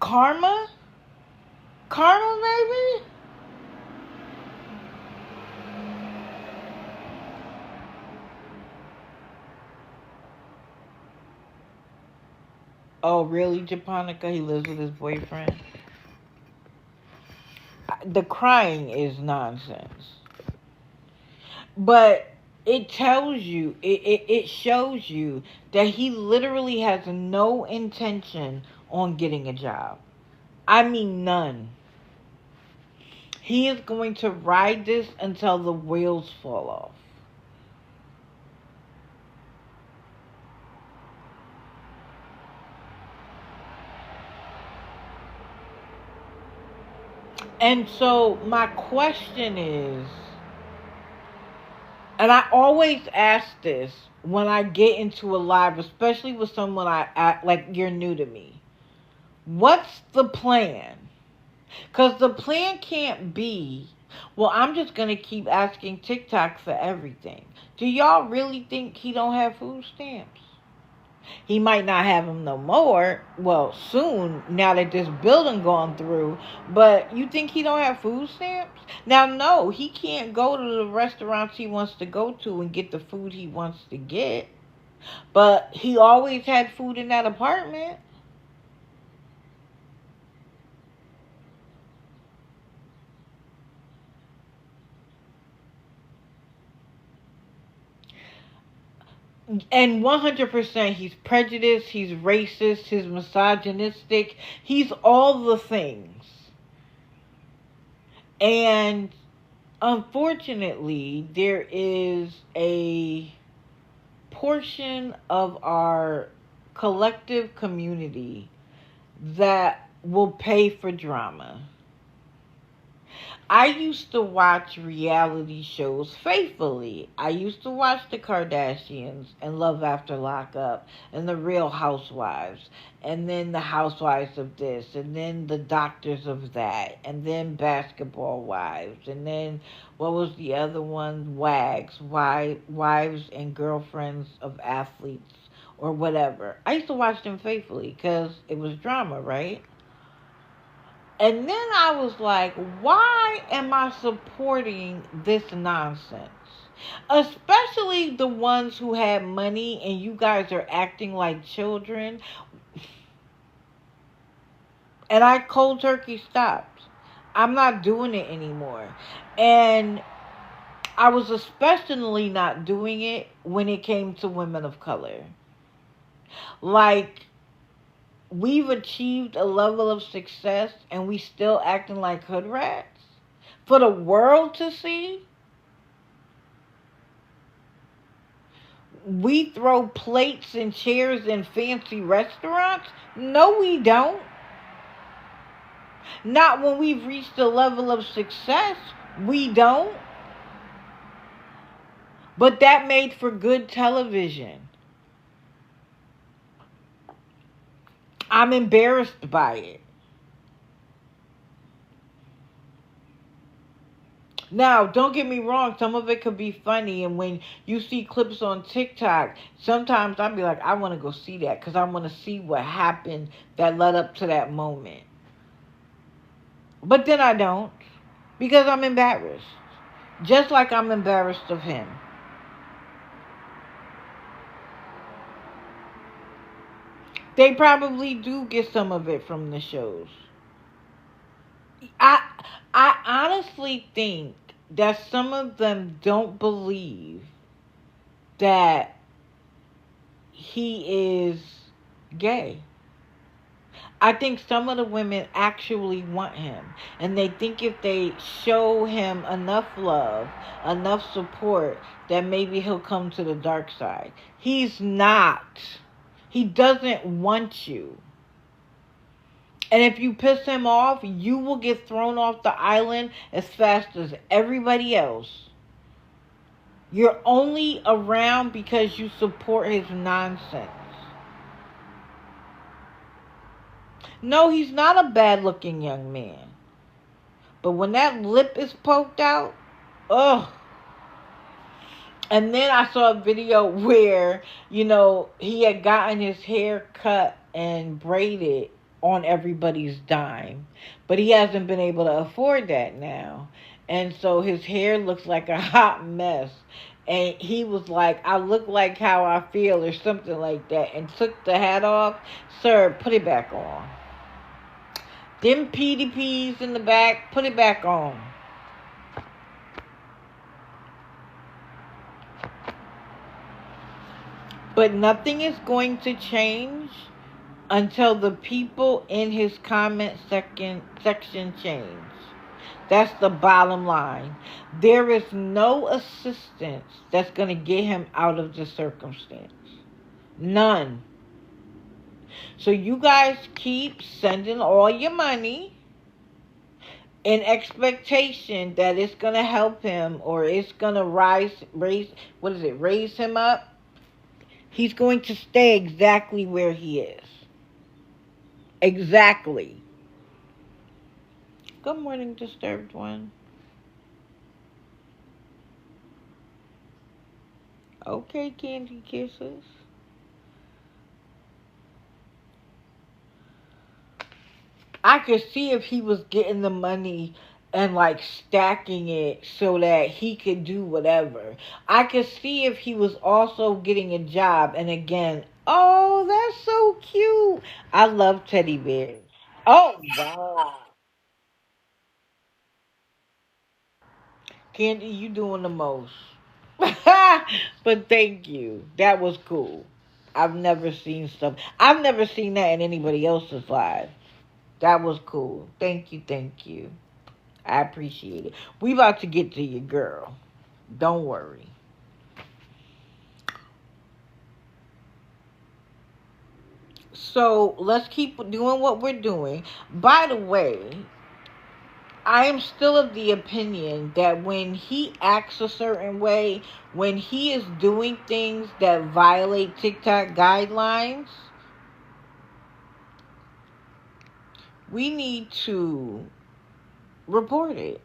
Karma? Karma, maybe? Oh, really, Japonica? He lives with his boyfriend? The crying is nonsense. But it tells you, it shows you that he literally has no intention on getting a job. I mean, none. He is going to ride this until the wheels fall off. And so my question is, and I always ask this when I get into a live, especially with someone I like, you're new to me. What's the plan? Because the plan can't be, well, I'm just going to keep asking TikTok for everything. Do y'all really think he don't have food stamps? He might not have them no more. Well, soon, now that this building gone through. But you think he don't have food stamps? Now, no, he can't go to the restaurants he wants to go to and get the food he wants to get. But he always had food in that apartment. And 100% he's prejudiced, he's racist, he's misogynistic, he's all the things. And unfortunately, there is a portion of our collective community that will pay for drama. I used to watch reality shows faithfully. I used to watch the Kardashians and Love After Lockup and the Real Housewives, and then the Housewives of this, and then the Doctors of that, and then Basketball Wives, and then what was the other one? Wags, wives and girlfriends of athletes or whatever. I used to watch them faithfully because it was drama, right? And then I was like, why am I supporting this nonsense? Especially the ones who had money and you guys are acting like children. And I cold turkey stopped. I'm not doing it anymore. And I was especially not doing it when it came to women of color. Like, we've achieved a level of success and we still acting like hood rats for the world to see. we throw plates and chairs in fancy restaurants? No, we don't. Not when we've reached a level of success. We don't. But that made for good television. I'm embarrassed by it. Now, don't get me wrong, some of it could be funny, and when you see clips on TikTok, sometimes I'll be like, I want to go see that because I want to see what happened that led up to that moment. But then I don't because I'm embarrassed. Just like I'm embarrassed of him. They probably do get some of it from the shows. I I honestly think that some of them don't believe that he is gay. I think some of the women actually want him. And they think if they show him enough love, enough support, that maybe he'll come to the dark side. He's not. He doesn't want you. And if you piss him off, you will get thrown off the island as fast as everybody else. You're only around because you support his nonsense. No, he's not a bad-looking young man. But when that lip is poked out, ugh. And then I saw a video where, he had gotten his hair cut and braided on everybody's dime. But he hasn't been able to afford that now. And so his hair looks like a hot mess. And he was like, I look like how I feel or something like that. And took the hat off. Sir, put it back on. Them PDPs in the back, put it back on. But nothing is going to change until the people in his comment section change. That's the bottom line. There is no assistance that's going to get him out of the circumstance. None. So you guys keep sending all your money in expectation that it's going to help him or it's going to raise him up. He's going to stay exactly where he is. Exactly. Good morning, disturbed one. Okay, candy kisses. I could see if he was getting the money and stacking it so that he could do whatever. I could see if he was also getting a job. And again, oh, that's so cute. I love teddy bears. Oh, wow. Candy, you doing the most. But thank you. That was cool. I've never seen that in anybody else's life. That was cool. Thank you, thank you. I appreciate it. We about to get to you, girl. Don't worry. So let's keep doing what we're doing. By the way, I am still of the opinion that when he acts a certain way, when he is doing things that violate TikTok guidelines, we need to report it.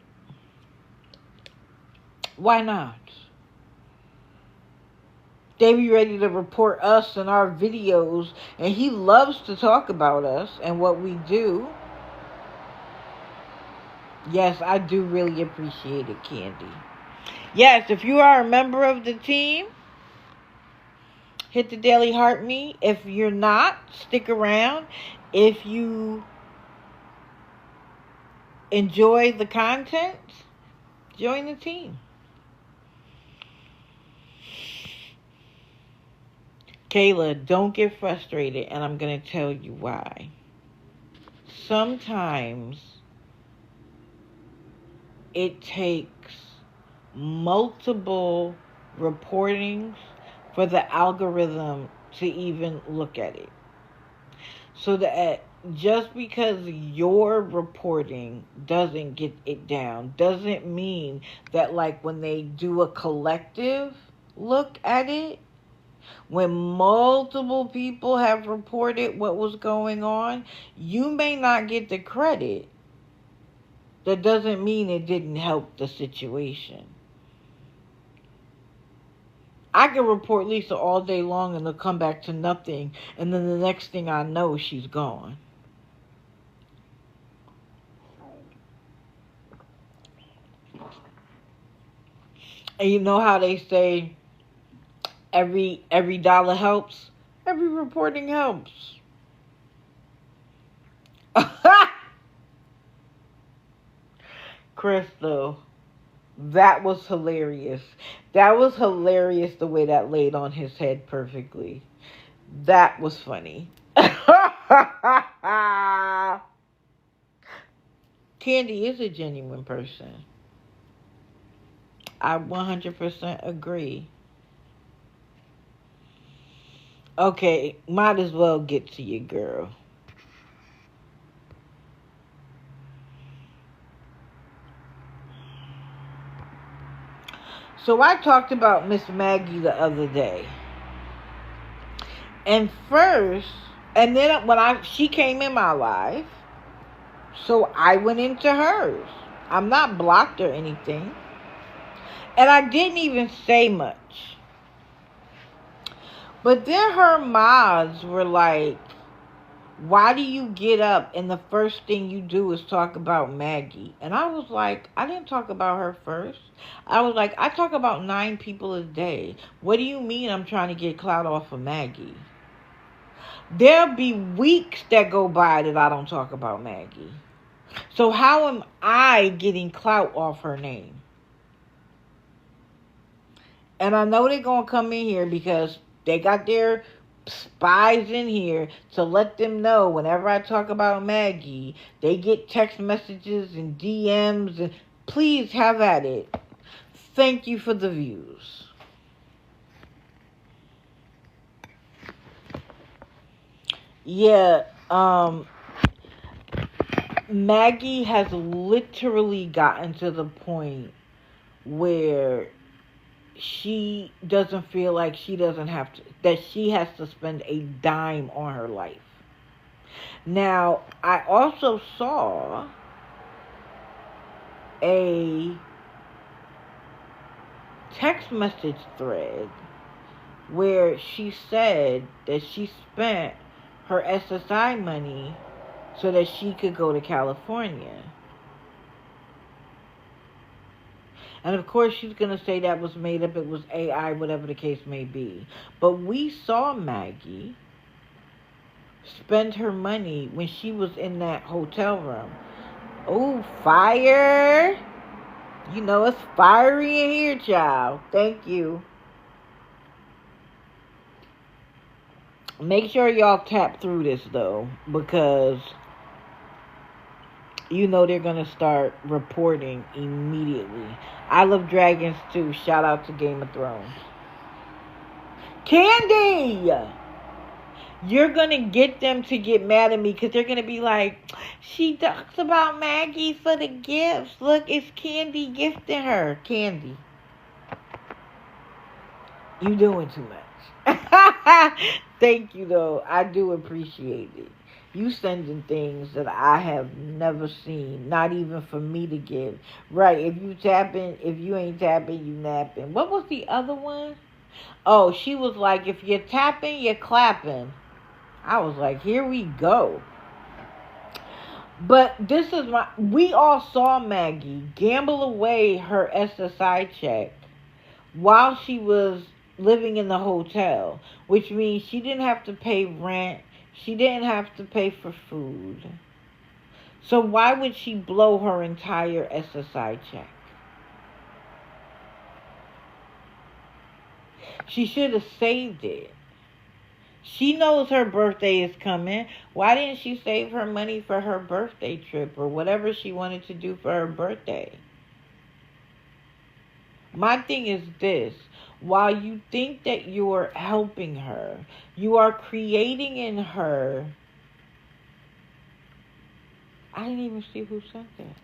Why not? They be ready to report us and our videos, and he loves to talk about us and what we do. Yes, I do really appreciate it, Candy. Yes, if you are a member of the team, hit the Daily Heart Me. If you're not, stick around. If you enjoy the content, join the team. Kayla, don't get frustrated, and I'm going to tell you why. Sometimes it takes multiple reportings for the algorithm to even look at it. So that just because your reporting doesn't get it down doesn't mean that, like, when they do a collective look at it, when multiple people have reported what was going on, you may not get the credit. That doesn't mean it didn't help the situation. I can report Lisa all day long and it'll come back to nothing, and then the next thing I know, she's gone. And you know how they say every dollar helps? Every reporting helps. Crystal, that was hilarious. That was hilarious the way that laid on his head perfectly. That was funny. Candy is a genuine person. I 100% agree. Okay, might as well get to you, girl. So I talked about Miss Maggie the other day. And first, and then when she came in my life, so I went into hers. I'm not blocked or anything. And I didn't even say much. But then her mods were like, why do you get up and the first thing you do is talk about Maggie? And I was like, I didn't talk about her first. I was like, I talk about 9 people a day. What do you mean I'm trying to get clout off of Maggie? There'll be weeks that go by that I don't talk about Maggie. So how am I getting clout off her name? And I know they're going to come in here because they got their spies in here to let them know whenever I talk about Maggie, they get text messages and DMs. And please have at it. Thank you for the views. Yeah, Maggie has literally gotten to the point where she doesn't feel like she doesn't have to, that she has to spend a dime on her life. Now, I also saw a text message thread where she said that she spent her SSI money so that she could go to California. And of course she's going to say that was made up, it was AI, whatever the case may be. But we saw Maggie spend her money when she was in that hotel room. Oh, fire. You know it's fiery in here, child. Thank you. Make sure y'all tap through this, though, because you know they're going to start reporting immediately. I love dragons, too. Shout out to Game of Thrones. Candy! You're going to get them to get mad at me because they're going to be like, she talks about Maggie for the gifts. Look, it's Candy gifting her. Candy. You doing too much. Thank you, though. I do appreciate it. You sending things that I have never seen, not even for me to give. Right, if you tapping, if you ain't tapping, you napping. What was the other one? Oh, she was like, if you're tapping, you're clapping. I was like, here we go. But this is we all saw Maggie gamble away her SSI check while she was living in the hotel, which means she didn't have to pay rent. She didn't have to pay for food. So why would she blow her entire SSI check? She should have saved it. She knows her birthday is coming. Why didn't she save her money for her birthday trip or whatever she wanted to do for her birthday? My thing is this. while you think that you're helping her, you are creating in her. I didn't even see who sent that.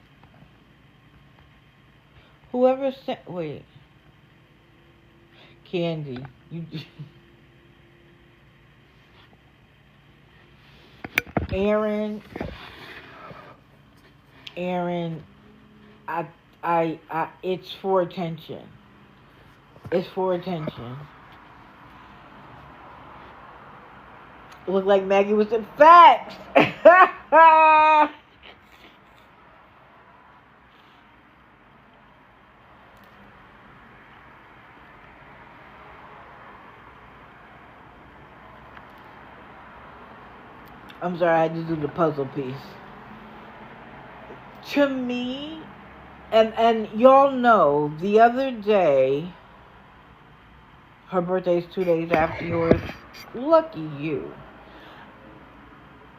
Whoever sent, wait, Candy, you, Aaron, Aaron, it's for attention. It's for attention. Looked like Maggie was in facts. I'm sorry, I had to do the puzzle piece. To me, and y'all know, the other day, her birthday's 2 days after yours. Lucky you.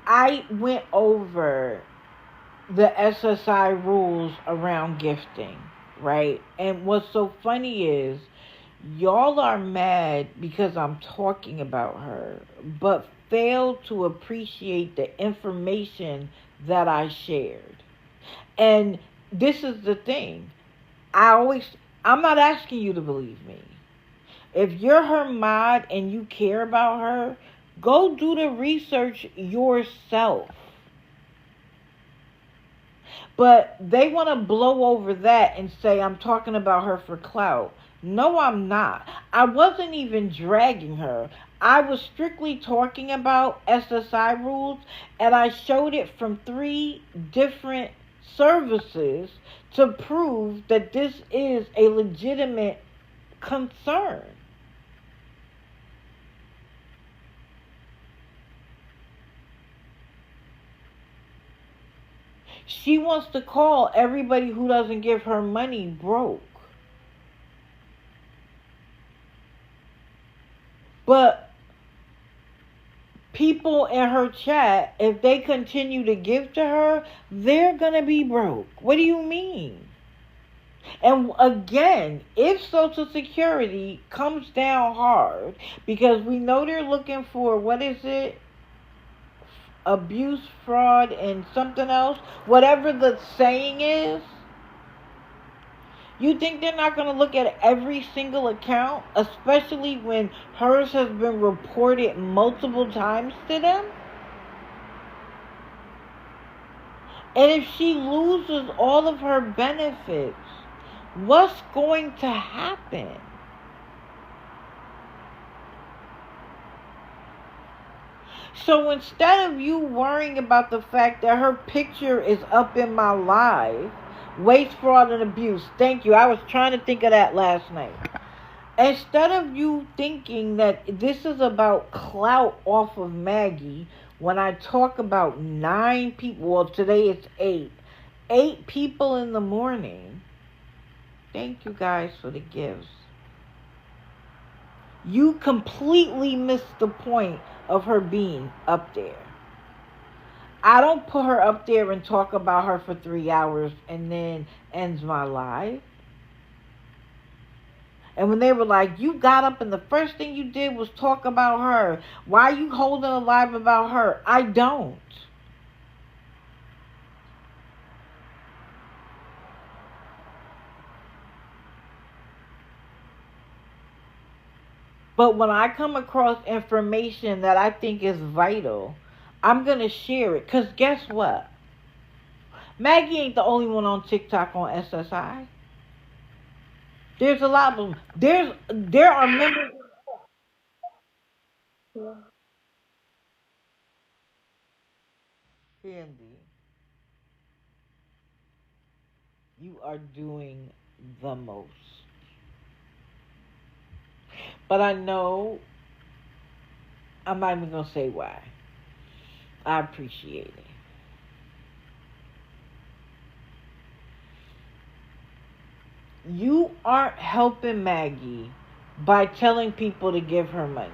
I went over the SSI rules around gifting, right? And what's so funny is, y'all are mad because I'm talking about her, but fail to appreciate the information that I shared. And this is the thing. I'm not asking you to believe me. If you're her mod and you care about her, go do the research yourself. But they want to blow over that and say I'm talking about her for clout. No, I'm not. I wasn't even dragging her. I was strictly talking about SSI rules, and I showed it from 3 different services to prove that this is a legitimate concern. She wants to call everybody who doesn't give her money broke. But people in her chat, if they continue to give to her, they're going to be broke. What do you mean? And again, if Social Security comes down hard, because we know they're looking for, what is it? Abuse, fraud, and something else. Whatever the saying is. You think they're not going to look at every single account, especially when hers has been reported multiple times to them? And if she loses all of her benefits, what's going to happen? So instead of you worrying about the fact that her picture is up in my live, waste, fraud, and abuse. Thank you. I was trying to think of that last night. Instead of you thinking that this is about clout off of Maggie, when I talk about 9 people, well, today it's 8. 8 people in the morning. Thank you guys for the gifts. You completely missed the point of her being up there. I don't put her up there and talk about her for 3 hours and then ends my live. And when they were like, you got up and the first thing you did was talk about her. Why are you holding a live about her? I don't. But when I come across information that I think is vital, I'm going to share it. Because guess what? Maggie ain't the only one on TikTok on SSI. There's a lot of them. There are members. Candy, you are doing the most. But I know, I'm not even going to say why. I appreciate it. You aren't helping Maggie by telling people to give her money.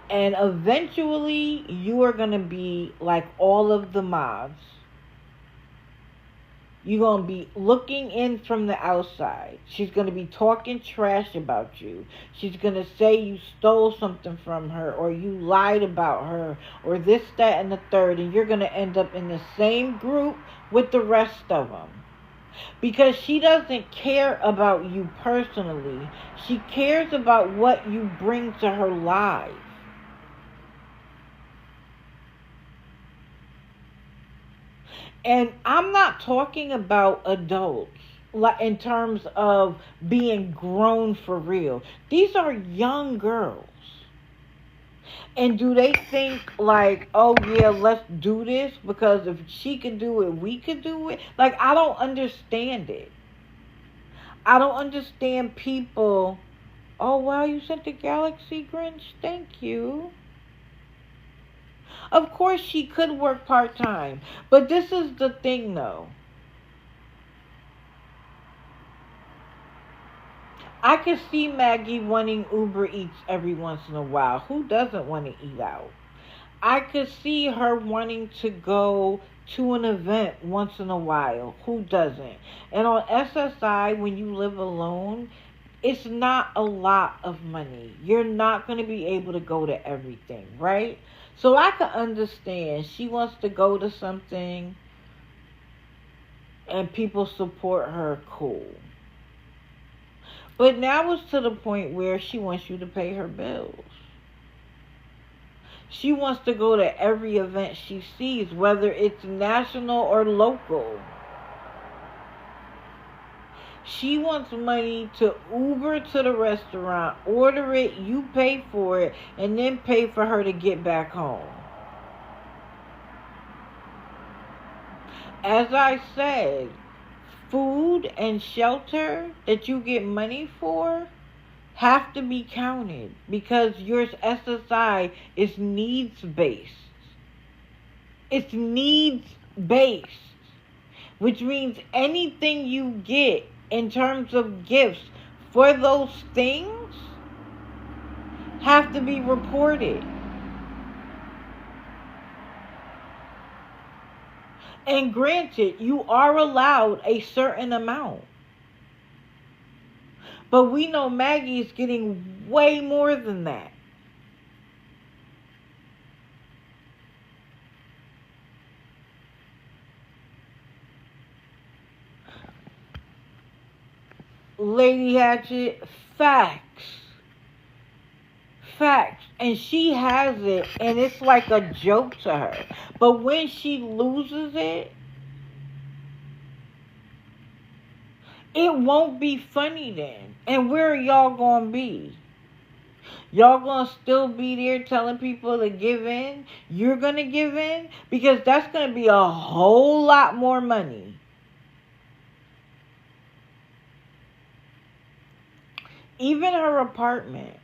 And eventually, you are going to be like all of the mods. You're going to be looking in from the outside. She's going to be talking trash about you. She's going to say you stole something from her, or you lied about her, or this, that, and the third. And you're going to end up in the same group with the rest of them. Because she doesn't care about you personally. She cares about what you bring to her life. And I'm not talking about adults, like in terms of being grown for real. These are young girls. And do they think like, oh yeah, let's do this because if she can do it, we could do it? Like, I don't understand it. I don't understand people. Oh wow, you sent the Galaxy Grinch? Thank you. Of course she could work part-time. But this is the thing though. I could see Maggie wanting Uber Eats every once in a while. Who doesn't want to eat out? I could see her wanting to go to an event once in a while. Who doesn't? And on SSI, when you live alone, it's not a lot of money. You're not going to be able to go to everything, right? So I can understand she wants to go to something and people support her, cool. But now it's to the point where she wants you to pay her bills. She wants to go to every event she sees, whether it's national or local. She wants money to Uber to the restaurant, order it, you pay for it, and then pay for her to get back home. As I said, food and shelter that you get money for have to be counted because your SSI is needs-based. It's needs-based, which means anything you get in terms of gifts for those things have to be reported. And granted, you are allowed a certain amount. But we know Maggie is getting way more than that. Lady Hatchet, facts. Facts. And she has it, and it's like a joke to her. But when she loses it, it won't be funny then. And where are y'all going to be? Y'all going to still be there telling people to give in? You're going to give in? Because that's going to be a whole lot more money. Even her apartment.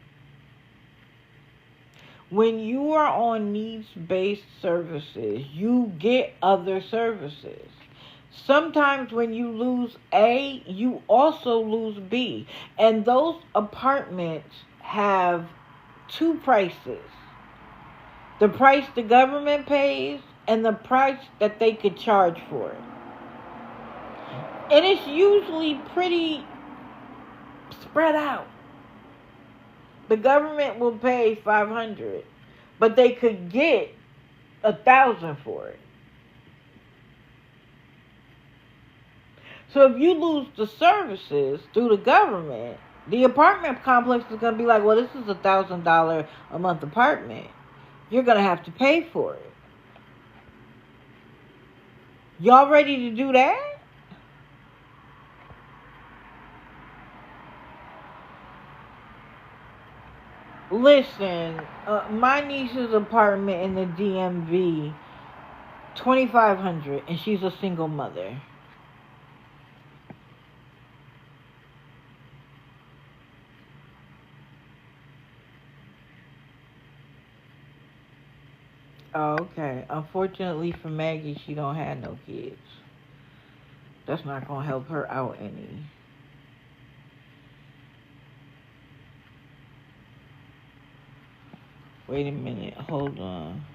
When you are on needs-based services, you get other services. Sometimes when you lose A, you also lose B. And those apartments have two prices. The price the government pays and the price that they could charge for it. And it's usually pretty spread out. The government will pay $500, but they could get $1,000 for it. So if you lose the services through the government, the apartment complex is going to be like, well, this is $1,000 a month apartment. You're going to have to pay for it. Y'all ready to do that? Listen, my niece's apartment in the DMV, $2,500, and she's a single mother. Oh, okay. Unfortunately for Maggie, she don't have no kids. That's not gonna help her out any. Wait a minute. Hold on.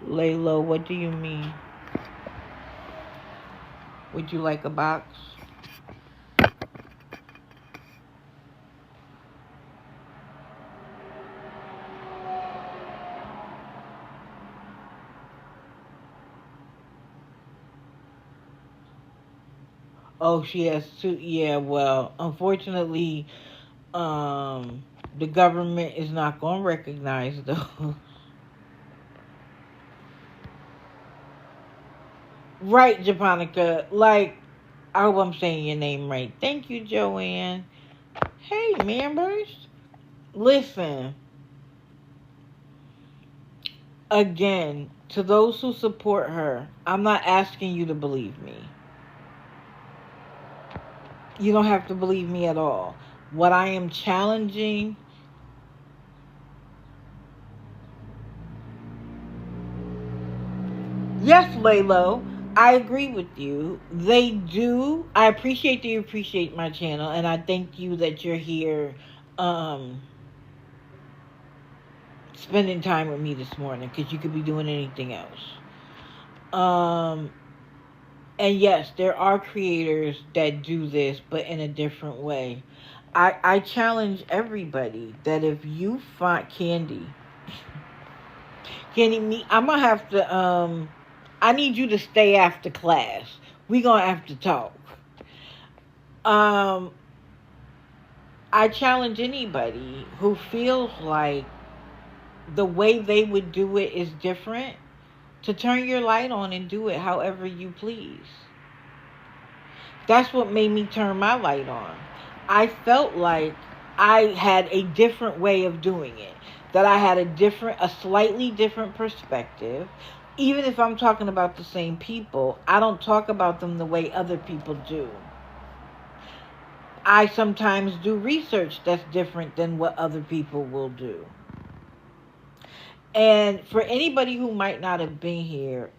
Lay low. What do you mean? Would you like a box? Oh, she has two. Yeah, well, unfortunately, the government is not going to recognize those. Right, Japonica. Like, I hope I'm saying your name right. Thank you, Joanne. Hey, members. Listen, again, to those who support her, I'm not asking you to believe me. You don't have to believe me at all. What I am challenging, yes, Laylo, I agree with you. They do. I appreciate that you appreciate my channel, and I thank you that you're here spending time with me this morning, because you could be doing anything else. And yes, there are creators that do this, but in a different way. I challenge everybody that if you find Candy, me, I'm gonna have to I need you to stay after class. We gonna have to talk. I challenge anybody who feels like the way they would do it is different to turn your light on and do it however you please. That's what made me turn my light on. I felt like I had a different way of doing it. That I had a slightly different perspective. Even if I'm talking about the same people, I don't talk about them the way other people do. I sometimes do research that's different than what other people will do. And for anybody who might not have been here,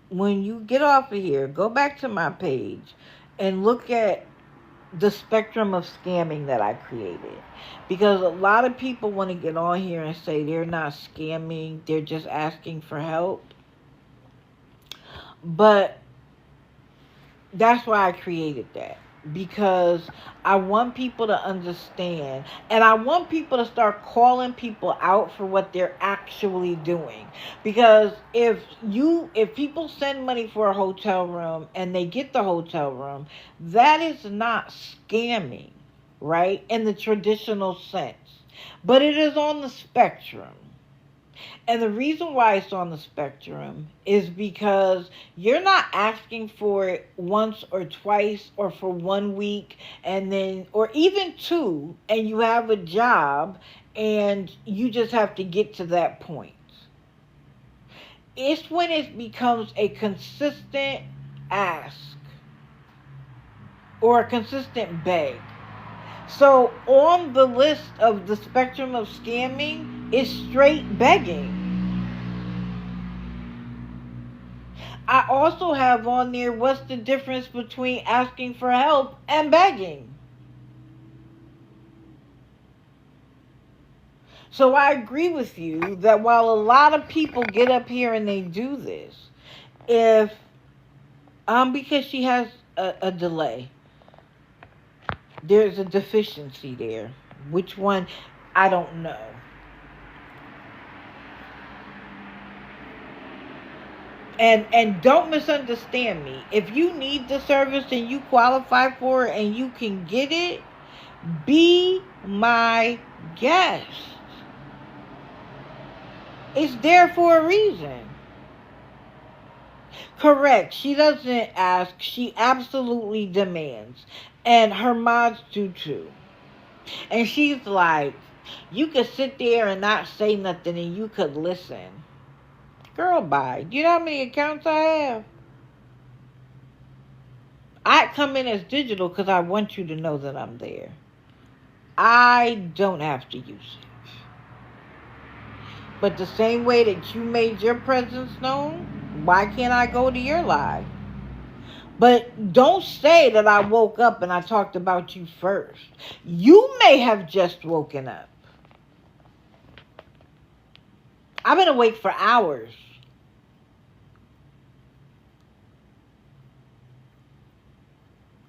when you get off of here, go back to my page and look at the spectrum of scamming that I created. Because a lot of people want to get on here and say they're not scamming, they're just asking for help. But that's why I created that. Because I want people to understand, and I want people to start calling people out for what they're actually doing. Because if people send money for a hotel room and they get the hotel room, that is not scamming, right? In the traditional sense. But it is on the spectrum. And the reason why it's on the spectrum is because you're not asking for it once or twice or for 1 week and then, or even 2, and you have a job and you just have to get to that point. It's when it becomes a consistent ask or a consistent beg. So on the list of the spectrum of scamming is straight begging. I also have on there what's the difference between asking for help and begging. So I agree with you that while a lot of people get up here and they do this, if because she has a delay, there's a deficiency there. Which one, I don't know. And don't misunderstand me. If you need the service and you qualify for it and you can get it, be my guest. It's there for a reason. Correct. She doesn't ask. She absolutely demands. And her mods do too. And she's like, you could sit there and not say nothing and you could listen. Girl, bye. Do you know how many accounts I have? I come in as digital because I want you to know that I'm there. I don't have to use it. But the same way that you made your presence known, why can't I go to your live? But don't say that I woke up and I talked about you first. You may have just woken up. I've been awake for hours.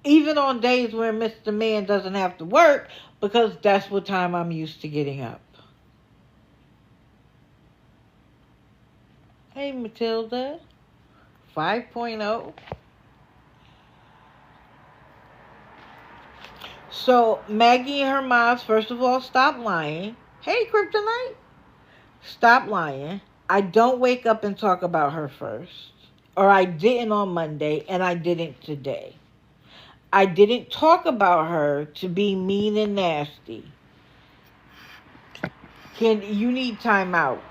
Even on days where Mr. Man doesn't have to work, because that's what time I'm used to getting up. Hey, Matilda. 5.0. So, Maggie and her moms, first of all, stop lying. Hey, Kryptonite. Stop lying. I don't wake up and talk about her first. Or I didn't on Monday, and I didn't today. I didn't talk about her to be mean and nasty. You need time out.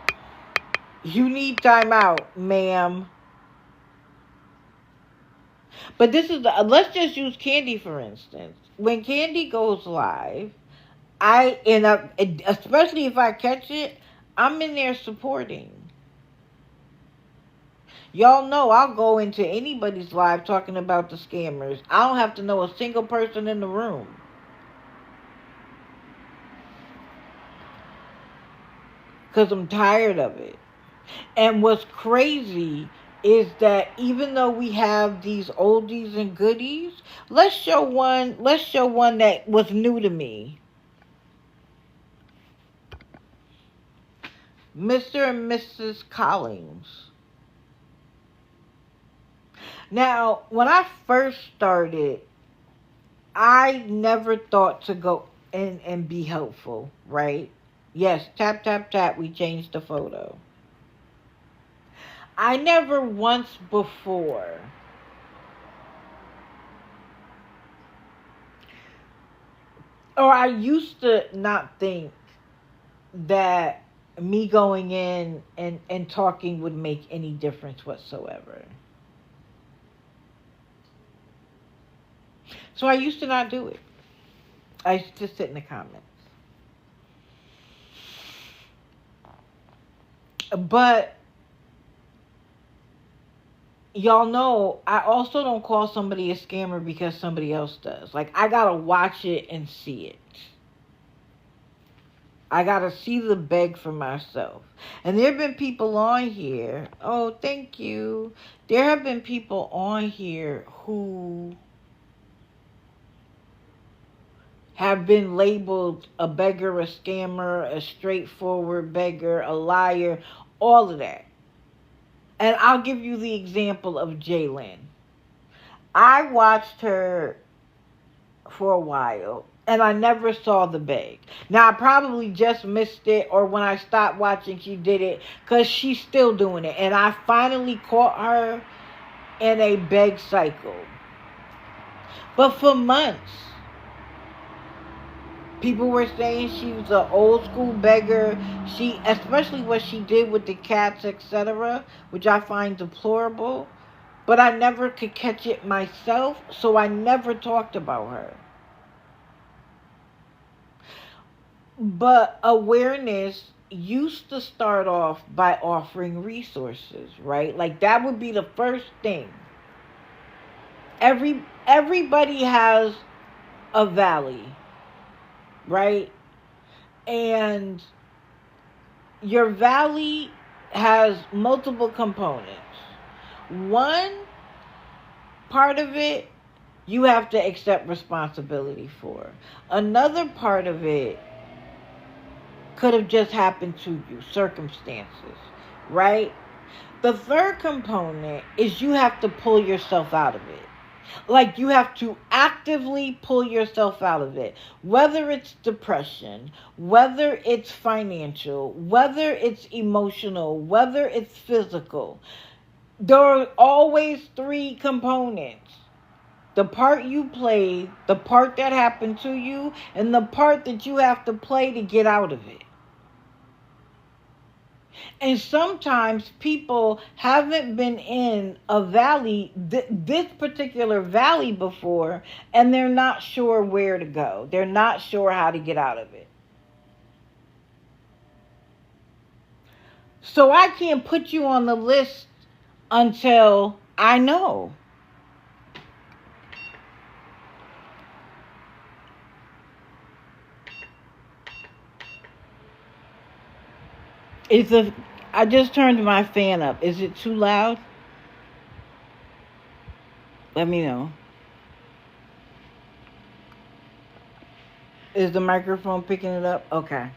You need time out, ma'am. But this is let's just use Candy for instance. When Candy goes live, especially if I catch it, I'm in there supporting. Y'all know I'll go into anybody's live talking about the scammers. I don't have to know a single person in the room. Because I'm tired of it. And what's crazy is that even though we have these oldies and goodies, let's show one that was new to me. Mr. and Mrs. Collins. Now, when I first started, I never thought to go in and be helpful, right? Yes, tap, tap, tap, we changed the photo. I never once before or I used to not think that me going in and talking would make any difference whatsoever. So I used to not do it. I used to sit in the comments. But y'all know I also don't call somebody a scammer because somebody else does. Like, I gotta watch it and see it. I gotta see the beg for myself. And there have been people on here. Oh, thank you. There have been people on here who have been labeled a beggar, a scammer, a straightforward beggar, a liar, all of that. And I'll give you the example of Jalen. I watched her for a while, and I never saw the beg. Now, I probably just missed it, or when I stopped watching, she did it, because she's still doing it. And I finally caught her in a beg cycle. But for months, people were saying she was an old school beggar. Especially what she did with the cats, etc., which I find deplorable. But I never could catch it myself, so I never talked about her. But awareness used to start off by offering resources, right? Like, that would be the first thing. Everybody has a valley, right? And your valley has multiple components. One part of it you have to accept responsibility for. Another part of it could have just happened to you, circumstances, right? The third component is you have to pull yourself out of it. Like, you have to actively pull yourself out of it. Whether it's depression, whether it's financial, whether it's emotional, whether it's physical. There are always three components. The part you played, the part that happened to you, and the part that you have to play to get out of it. And sometimes people haven't been in a valley, this particular valley before, and they're not sure where to go. They're not sure how to get out of it. So I can't put you on the list until I know. I just turned my fan up. Is it too loud? Let me know. Is the microphone picking it up? Okay.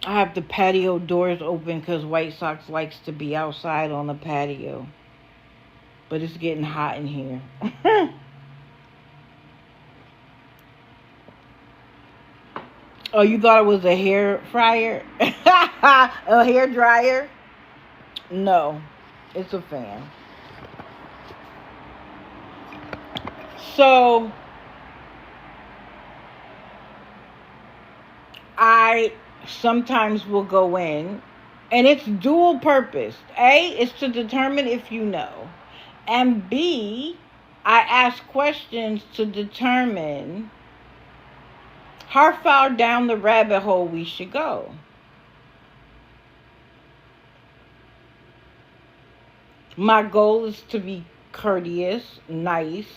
I have the patio doors open because White Sox likes to be outside on the patio. But it's getting hot in here. Oh, you thought it was a hair fryer? A hair dryer? No, it's a fan. So, I sometimes will go in, and it's dual purpose. A, is to determine if you know. And B, I ask questions to determine how far down the rabbit hole we should go. My goal is to be courteous, nice,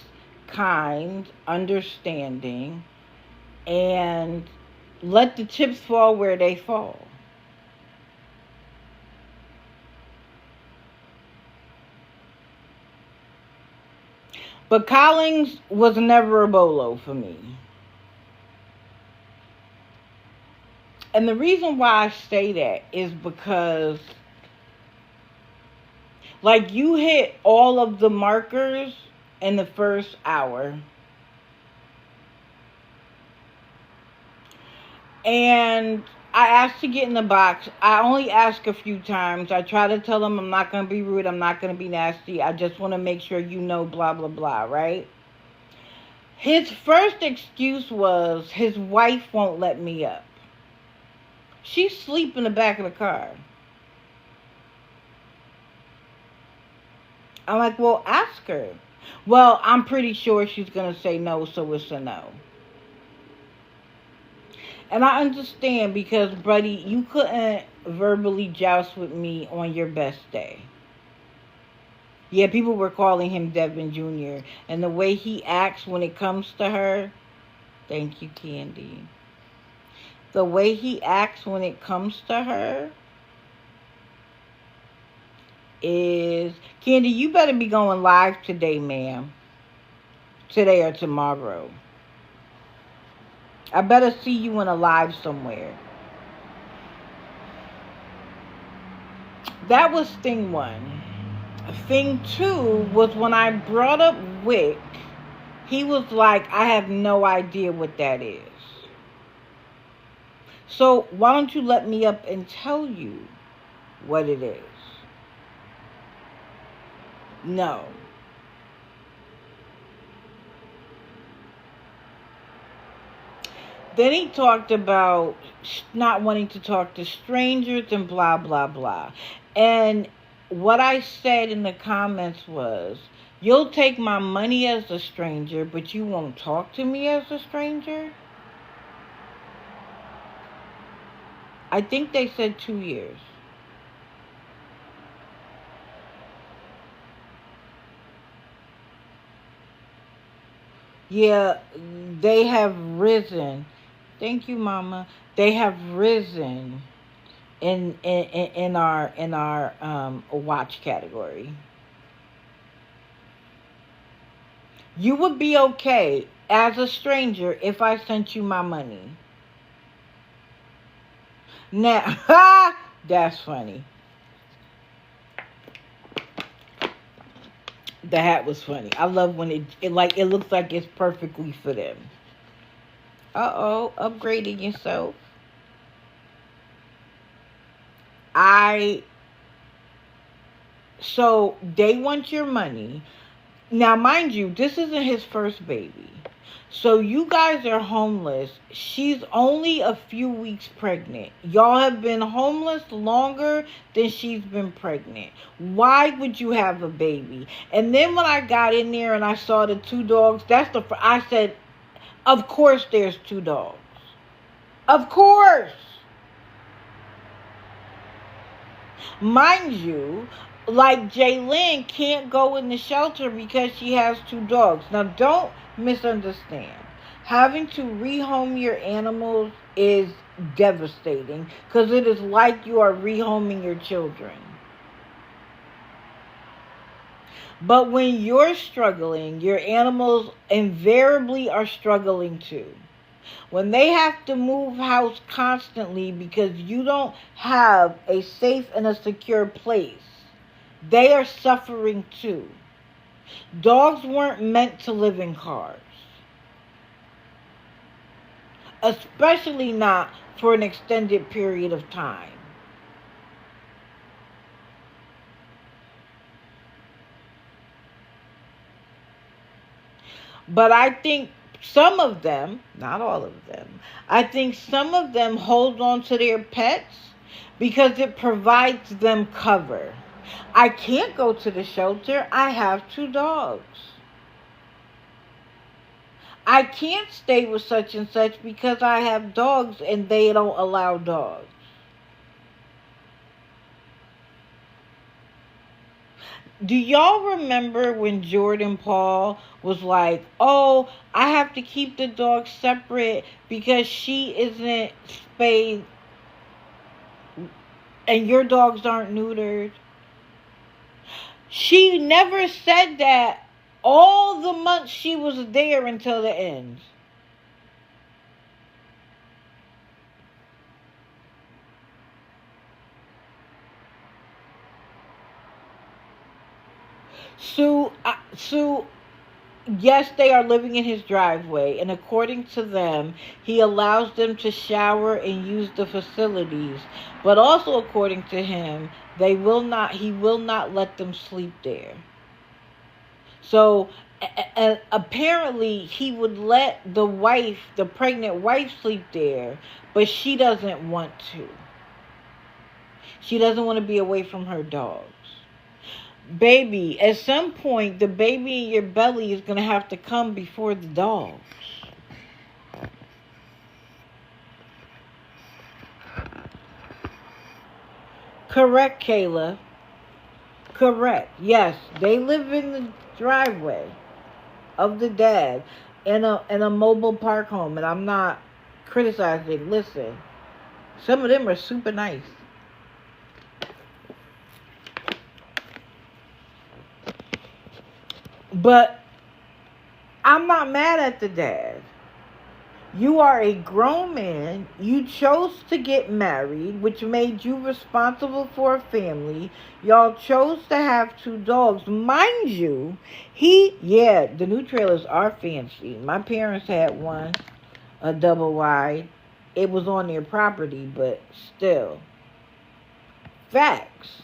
kind, understanding, and let the chips fall where they fall. But Collins was never a bolo for me. And the reason why I say that is because, like, you hit all of the markers in the first hour. And I asked to get in the box. I only ask a few times. I try to tell him I'm not going to be rude. I'm not going to be nasty. I just want to make sure you know, blah, blah, blah, right? His first excuse was his wife won't let me up. She's asleep in the back of the car. I'm like, well, ask her. Well, I'm pretty sure she's going to say no, so it's a no. And I understand because, buddy, you couldn't verbally joust with me on your best day. Yeah, people were calling him Devin Jr. And the way he acts when it comes to her, thank you, Candy. The way he acts when it comes to her is, Candy, you better be going live today, ma'am. Today or tomorrow. I better see you in a live somewhere. That was thing one. Thing two was when I brought up Wick, he was like, I have no idea what that is. So why don't you let me up and tell you what it is? No. Then he talked about not wanting to talk to strangers and blah, blah, blah. And what I said in the comments was, you'll take my money as a stranger, but you won't talk to me as a stranger? I think they said 2 years. Yeah, they have risen. Thank you, Mama. They have risen in our watch category. You would be okay as a stranger if I sent you my money. Now, that's funny. The hat was funny. I love when it looks like it's perfectly for them. Uh-oh, upgrading yourself. So they want your money. Now, mind you, this isn't his first baby. So you guys are homeless. She's only a few weeks pregnant. Y'all have been homeless longer than she's been pregnant. Why would you have a baby? And then when I got in there and I saw the 2 dogs, I said, of course there's 2 dogs. Of course. Mind you, like Jaylyn can't go in the shelter because she has 2 dogs. Now, don't misunderstand. Having to rehome your animals is devastating because it is like you are rehoming your children. But when you're struggling, your animals invariably are struggling too. When they have to move house constantly because you don't have a safe and a secure place, they are suffering too. Dogs weren't meant to live in cars, especially not for an extended period of time. But I think some of them, not all of them, I think some of them hold on to their pets because it provides them cover. I can't go to the shelter. I have two dogs. I can't stay with such and such because I have dogs and they don't allow dogs. Do y'all remember when Jordan Paul was like, "Oh, I have to keep the dog separate because she isn't spayed and your dogs aren't neutered"? She never said that all the months she was there until the end. Sue, yes, they are living in his driveway, and according to them, he allows them to shower and use the facilities. But also, according to him, he will not let them sleep there. So, apparently, he would let the pregnant wife, sleep there, but she doesn't want to. She doesn't want to be away from her dogs. Baby, at some point, the baby in your belly is going to have to come before the dogs. Correct, Kayla. Correct. Yes, they live in the driveway of the dad in a mobile park home, and I'm not criticizing. Listen, some of them are super nice. But I'm not mad at the dad. You are a grown man. You chose to get married, which made you responsible for a family. Y'all chose to have two dogs. Mind you, the new trailers are fancy. My parents had one, a double wide. It was on their property, but still. Facts.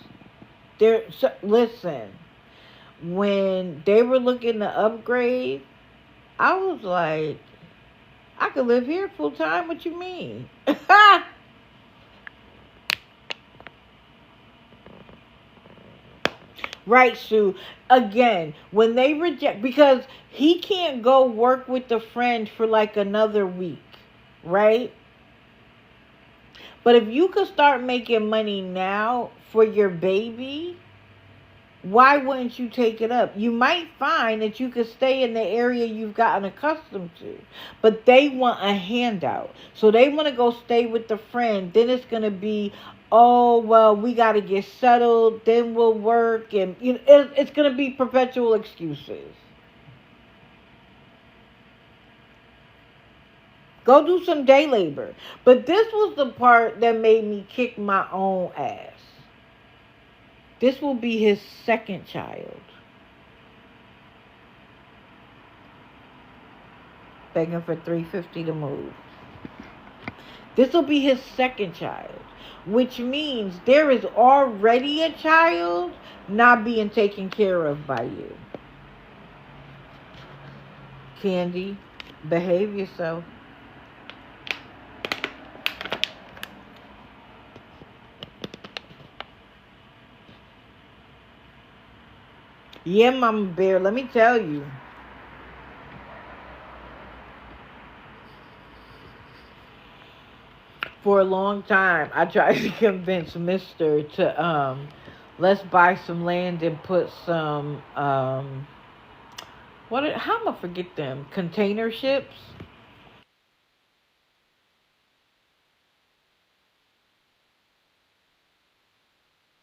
Listen, when they were looking to upgrade, I was like, I could live here full time. What you mean? Right, Sue. Again, when they reject, because he can't go work with the friend for like another week, right? But if you could start making money now for your baby, why wouldn't you take it up? You might find that you could stay in the area you've gotten accustomed to, but they want a handout. So they want to go stay with the friend. Then it's going to be, oh, well, we got to get settled. Then we'll work. And it's going to be perpetual excuses. Go do some day labor. But this was the part that made me kick my own ass. This will be his second child. Begging for $350 to move. This will be his second child, which means there is already a child not being taken care of by you. Candy, behave yourself. Yeah, Mama Bear, let me tell you. For a long time, I tried to convince Mister to let's buy some land and put some how am I forget them? Container ships?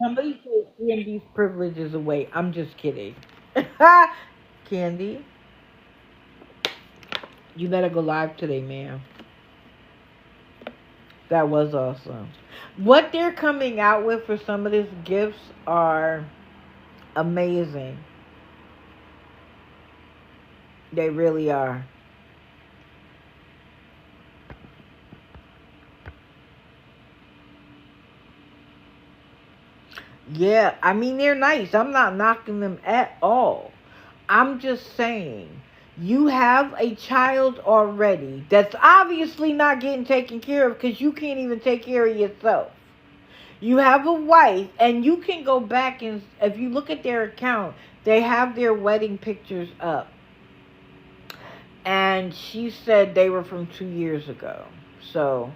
Somebody take Candy's privileges away. I'm just kidding. Candy, you better go live today, ma'am. That was awesome. What they're coming out with for some of these gifts are amazing. They really are. Yeah, I mean, they're nice. I'm not knocking them at all. I'm just saying, you have a child already that's obviously not getting taken care of because you can't even take care of yourself. You have a wife, and you can go back and, if you look at their account, they have their wedding pictures up. And she said they were from 2 years ago. So,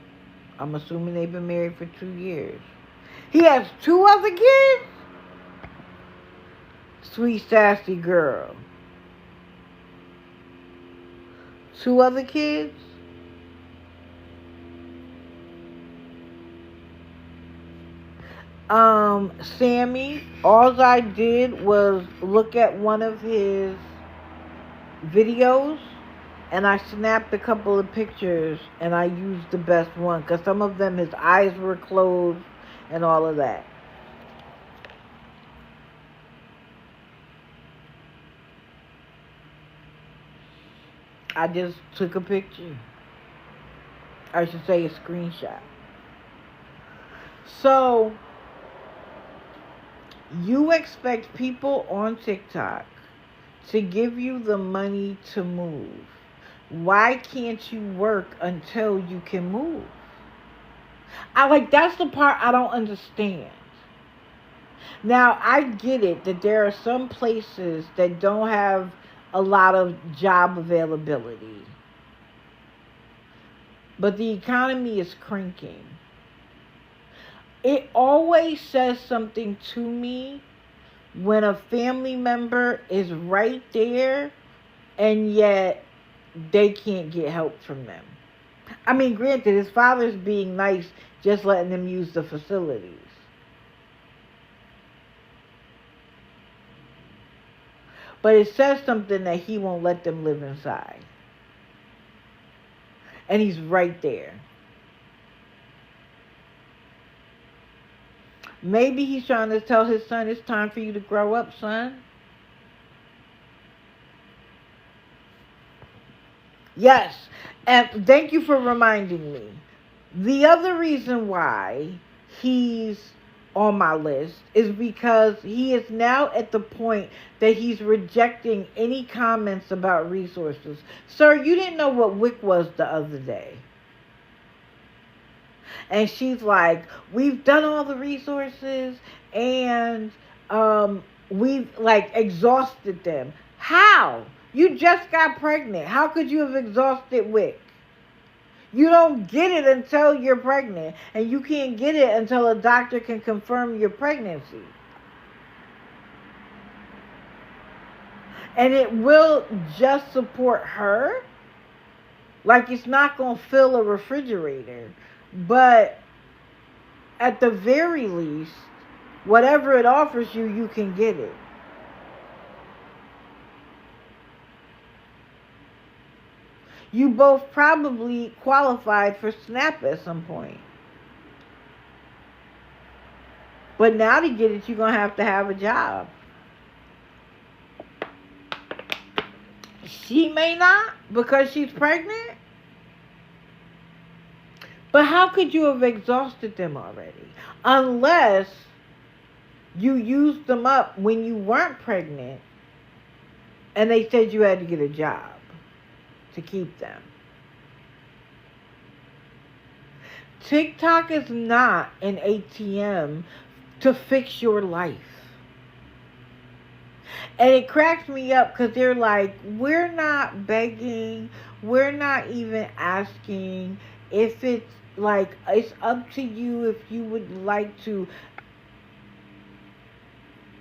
I'm assuming they've been married for 2 years. He has 2 other kids? Sweet, sassy girl. 2 other kids? Sammy, all I did was look at one of his videos, and I snapped a couple of pictures, and I used the best one, because some of them, his eyes were closed, and all of that. I just took a picture. I should say a screenshot. So, you expect people on TikTok to give you the money to move. Why can't you work until you can move? That's the part I don't understand. Now, I get it that there are some places that don't have a lot of job availability. But the economy is cranking. It always says something to me when a family member is right there and yet they can't get help from them. I mean, granted, his father's being nice, just letting them use the facilities. But it says something that he won't let them live inside. And he's right there. Maybe he's trying to tell his son, it's time for you to grow up, son. Yes. And thank you for reminding me. The other reason why he's on my list is because he is now at the point that he's rejecting any comments about resources. Sir, you didn't know what WIC was the other day. And she's like, we've done all the resources and we've exhausted them. How? You just got pregnant. How could you have exhausted WIC? You don't get it until you're pregnant, and you can't get it until a doctor can confirm your pregnancy. And it will just support her. It's not going to fill a refrigerator. But at the very least, whatever it offers you, you can get it. You both probably qualified for SNAP at some point. But now to get it, you're going to have a job. She may not because she's pregnant. But how could you have exhausted them already? Unless you used them up when you weren't pregnant and they said you had to get a job to keep them. TikTok is not an ATM to fix your life. And it cracks me up because they're like, we're not begging, we're not even asking if it's it's up to you if you would like to.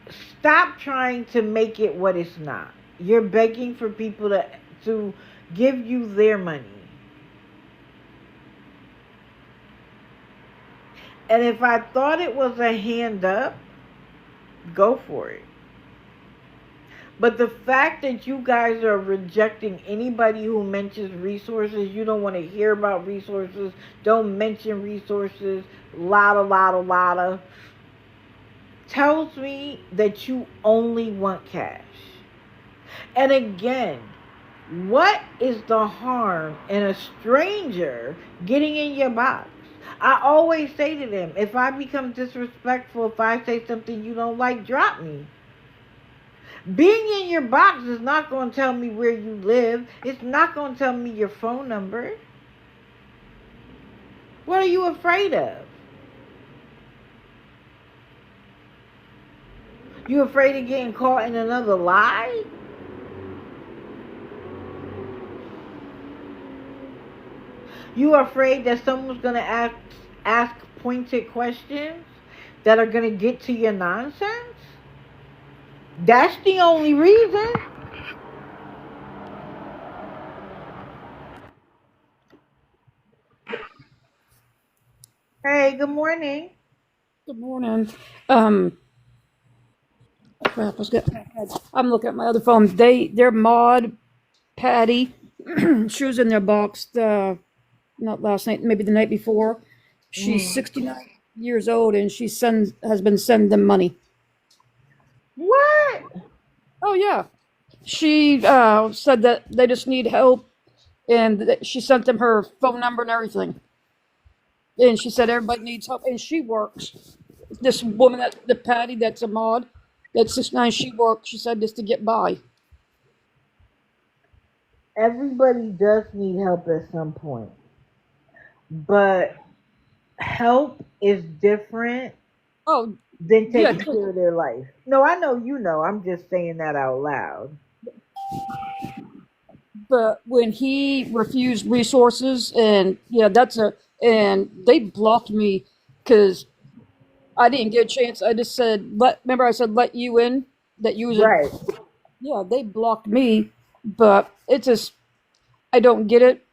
Stop trying to make it what it's not. You're begging for people to give you their money. And if I thought it was a hand up, go for it. But the fact that you guys are rejecting anybody who mentions resources, you don't want to hear about resources, don't mention resources, lotta, tells me that you only want cash. And again, what is the harm in a stranger getting in your box? I always say to them, if I become disrespectful, if I say something you don't like, drop me. Being in your box is not going to tell me where you live. It's not going to tell me your phone number. What are you afraid of? You afraid of getting caught in another lie? You afraid that someone's going to ask pointed questions that are going to get to your nonsense? That's the only reason. Hey, good morning. Good morning. Um, Crap, I'm looking at my other phone. Their mod, Patty, she was in their box, not last night, maybe the night before. She's Mm. 69 years old and has been sending them money. What? Oh, yeah. She said that they just need help and that she sent them her phone number and everything. And she said everybody needs help and she works. This woman, the Patty, that's a mod, that's 69, she works, she said, just to get by. Everybody does need help at some point, but help is different Oh, than yeah, taking care of their life. No, I know you know. I'm just saying that out loud. but when he refused resources, and yeah, and they blocked me because I didn't get a chance. I just said, remember I said, let you in, that you was a, Right. yeah, they blocked me, but it's just, I don't get it.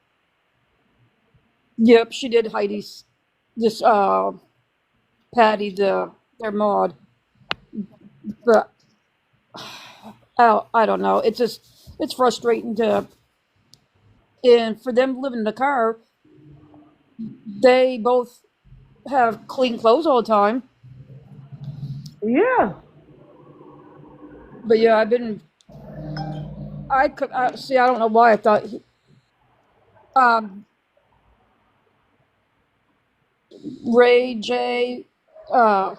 Yep, she did Heidi's, this, Patty, their mod, but I don't know. It's just, it's frustrating and for them living in the car, they both have clean clothes all the time. Yeah. But yeah, I could see. I don't know why I thought. Um, Ray J. Uh,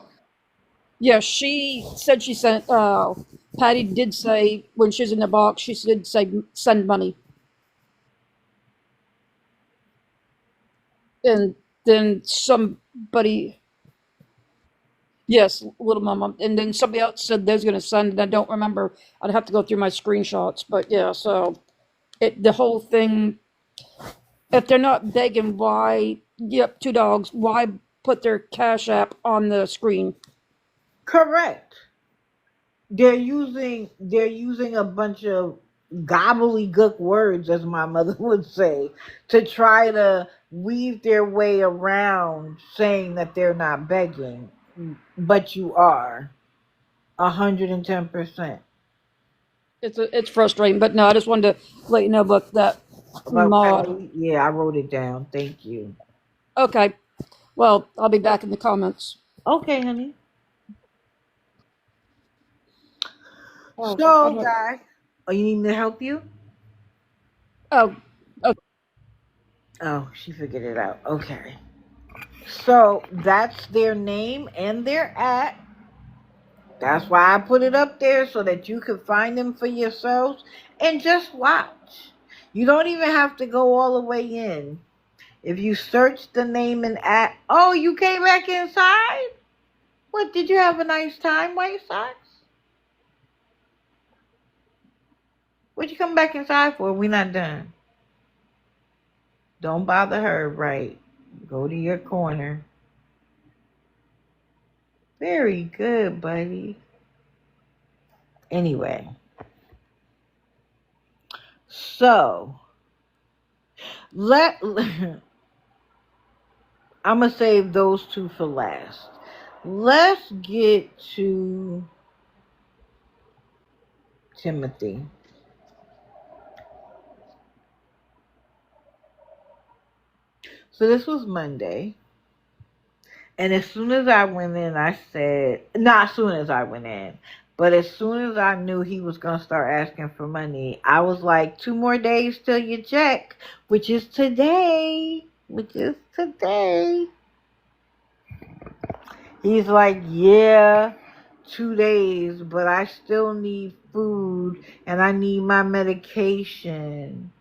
yeah, she said she sent. Patty did say when she's in the box, she did say send money, and then somebody. Yes, little mama, and then somebody else said they're going to send, and I don't remember. I'd have to go through my screenshots, but yeah. So the whole thing. If they're not begging, why? Yep, two dogs. Why put their cash app on the screen? Correct. They're using a bunch of gobbledygook words, as my mother would say, to try to weave their way around saying that they're not begging, but you are 110%. It's frustrating, but no, I just wanted to let you know about that About mod. Patty, yeah, I wrote it down. Thank you. Okay, well, I'll be back in the comments. Okay, honey. Oh, I So, don't. guys, oh, you need me to help you? Oh, okay. Oh, she figured it out. Okay. So that's their name and their at. That's why I put it up there so that you can find them for yourselves and just watch. You don't even have to go all the way in. If you search the name and at, oh, you came back inside? What, did you have a nice time, White Sox? What you come back inside for? We not done. Don't bother her, right? Go to your corner. Very good, buddy. Anyway, so let I'm gonna save those two for last. Let's get to Timothy. So this was Monday. And as soon as I went in, I said, not as soon as I went in, but as soon as I knew he was going to start asking for money, I was like, 2 more days till you check, which is today. Which is today. He's like, yeah, 2 days, but I still need food and I need my medication.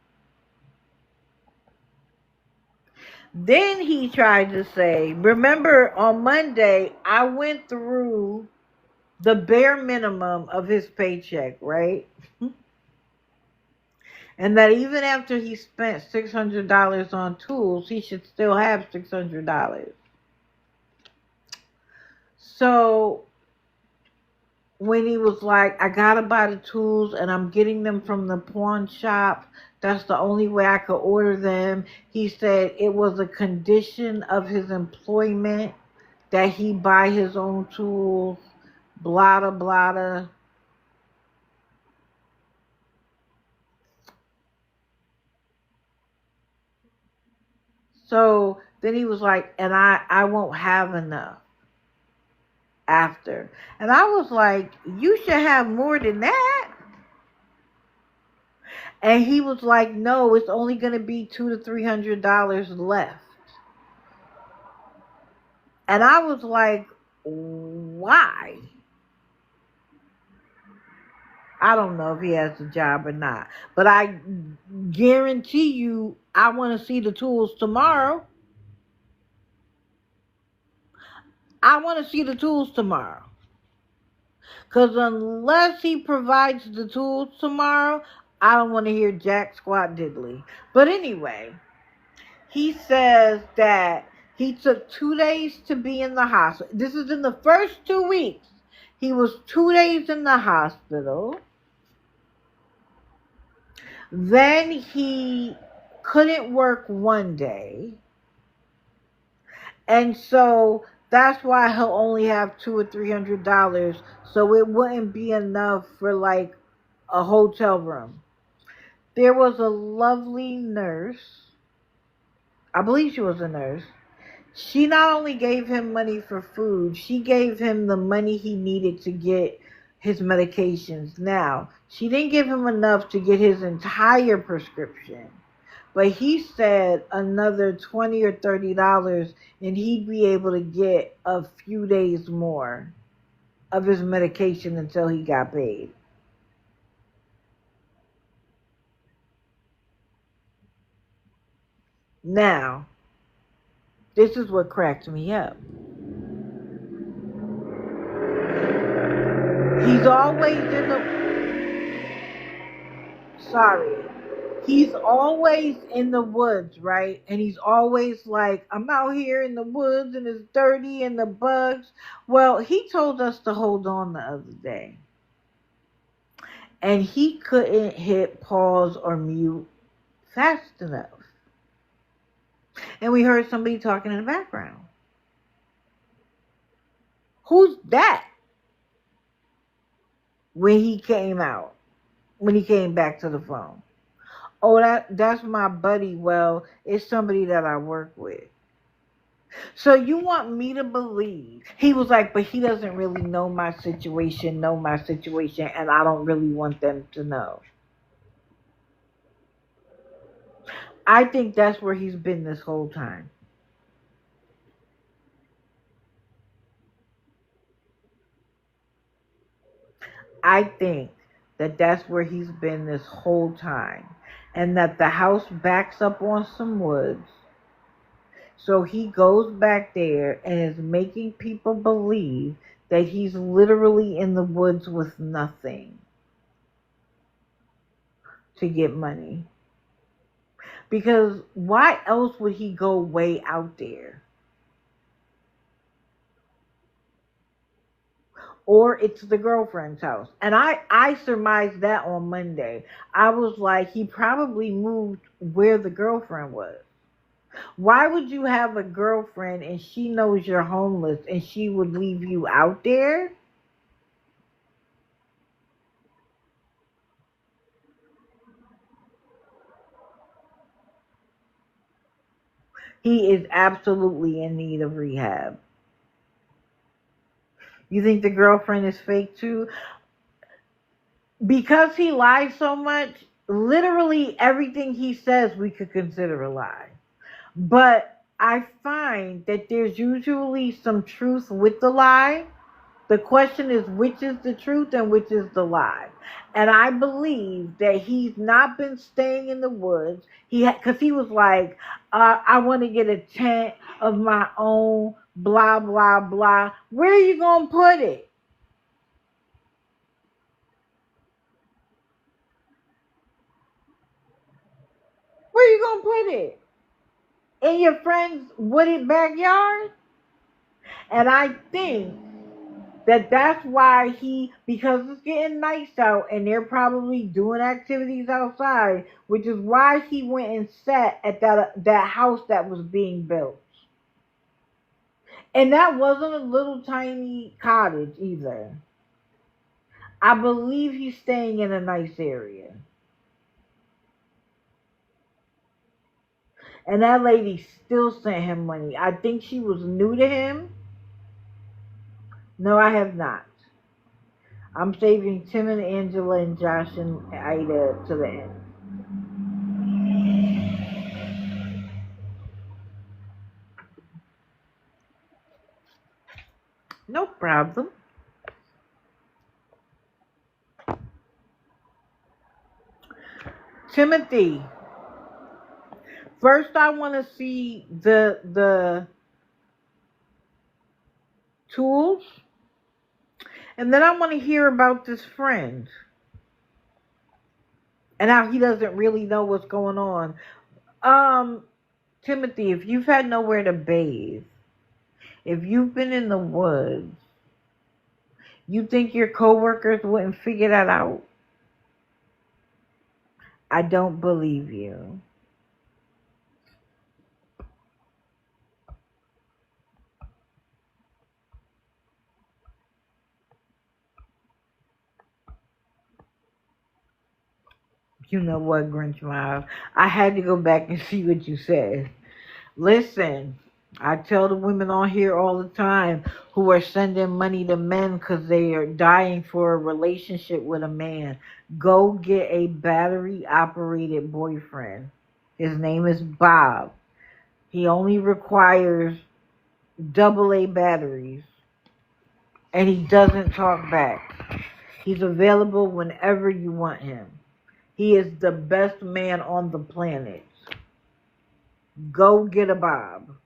Then he tried to say, remember on Monday, I went through the bare minimum of his paycheck, right? And that even after he spent $600 on tools, he should still have $600. So when he was like, I gotta buy the tools and I'm getting them from the pawn shop, that's the only way I could order them. He said it was a condition of his employment that he buy his own tools, blah, blah, blah. So then he was like, and I won't have enough after. And I was like, you should have more than that. And he was like, no, it's only going to be $200 to $300 left. And I was like, why? I don't know if he has a job or not. But I guarantee you, I want to see the tools tomorrow. I want to see the tools tomorrow. Because unless he provides the tools tomorrow, I don't want to hear jack squat diddly. But anyway, he says that he took 2 days to be in the hospital. This is in the first 2 weeks. He was 2 days in the hospital. Then he couldn't work 1 day. And so that's why he'll only have $200 or $300. So it wouldn't be enough for like a hotel room. There was a lovely nurse. I believe she was a nurse. She not only gave him money for food, she gave him the money he needed to get his medications. Now, she didn't give him enough to get his entire prescription, but he said another $20 or $30 and he'd be able to get a few days more of his medication until he got paid. Now, this is what cracked me up. He's always in the... Sorry. He's always in the woods, right? And he's always like, I'm out here in the woods and it's dirty and the bugs. Well, he told us to hold on the other day. And he couldn't hit pause or mute fast enough. And we heard somebody talking in the background. Who's that? When he came back to the phone. Oh, that's my buddy. Well, it's somebody that I work with. So you want me to believe? He was like, but he doesn't really know my situation, and I don't really want them to know. I think that's where he's been this whole time. I think that that's where he's been this whole time. And that the house backs up on some woods. So he goes back there and is making people believe that he's literally in the woods with nothing to get money. Because why else would he go way out there? Or it's the girlfriend's house. And I surmised that on Monday. I was like, he probably moved where the girlfriend was. Why would you have a girlfriend and she knows you're homeless and she would leave you out there? He is absolutely in need of rehab. You think the girlfriend is fake too? Because he lies so much, literally everything he says we could consider a lie. But I find that there's usually some truth with the lie. The question is which is the truth and which is the lie. And I believe that he's not been staying in the woods. Because he was like, I want to get a tent of my own, blah, blah, blah. Where are you going to put it? Where are you going to put it? In your friend's wooded backyard? And I think that's why because it's getting nice out and they're probably doing activities outside, which is why he went and sat at that house that was being built. And that wasn't a little tiny cottage either. I believe he's staying in a nice area. And that lady still sent him money. I think she was new to him. No, I have not. I'm saving Tim and Angela and Josh and Ida to the end. No problem. Timothy. First I want to see the tools, and then I want to hear about this friend and how he doesn't really know what's going on. Timothy, if you've had nowhere to bathe, if you've been in the woods, you think your coworkers wouldn't figure that out? I don't believe you. You know what, Grinch Miles? I had to go back and see what you said. Listen, I tell the women on here all the time who are sending money to men because they are dying for a relationship with a man. Go get a battery operated boyfriend. His name is Bob. He only requires AA batteries. And he doesn't talk back. He's available whenever you want him. He is the best man on the planet. Go get a Bob.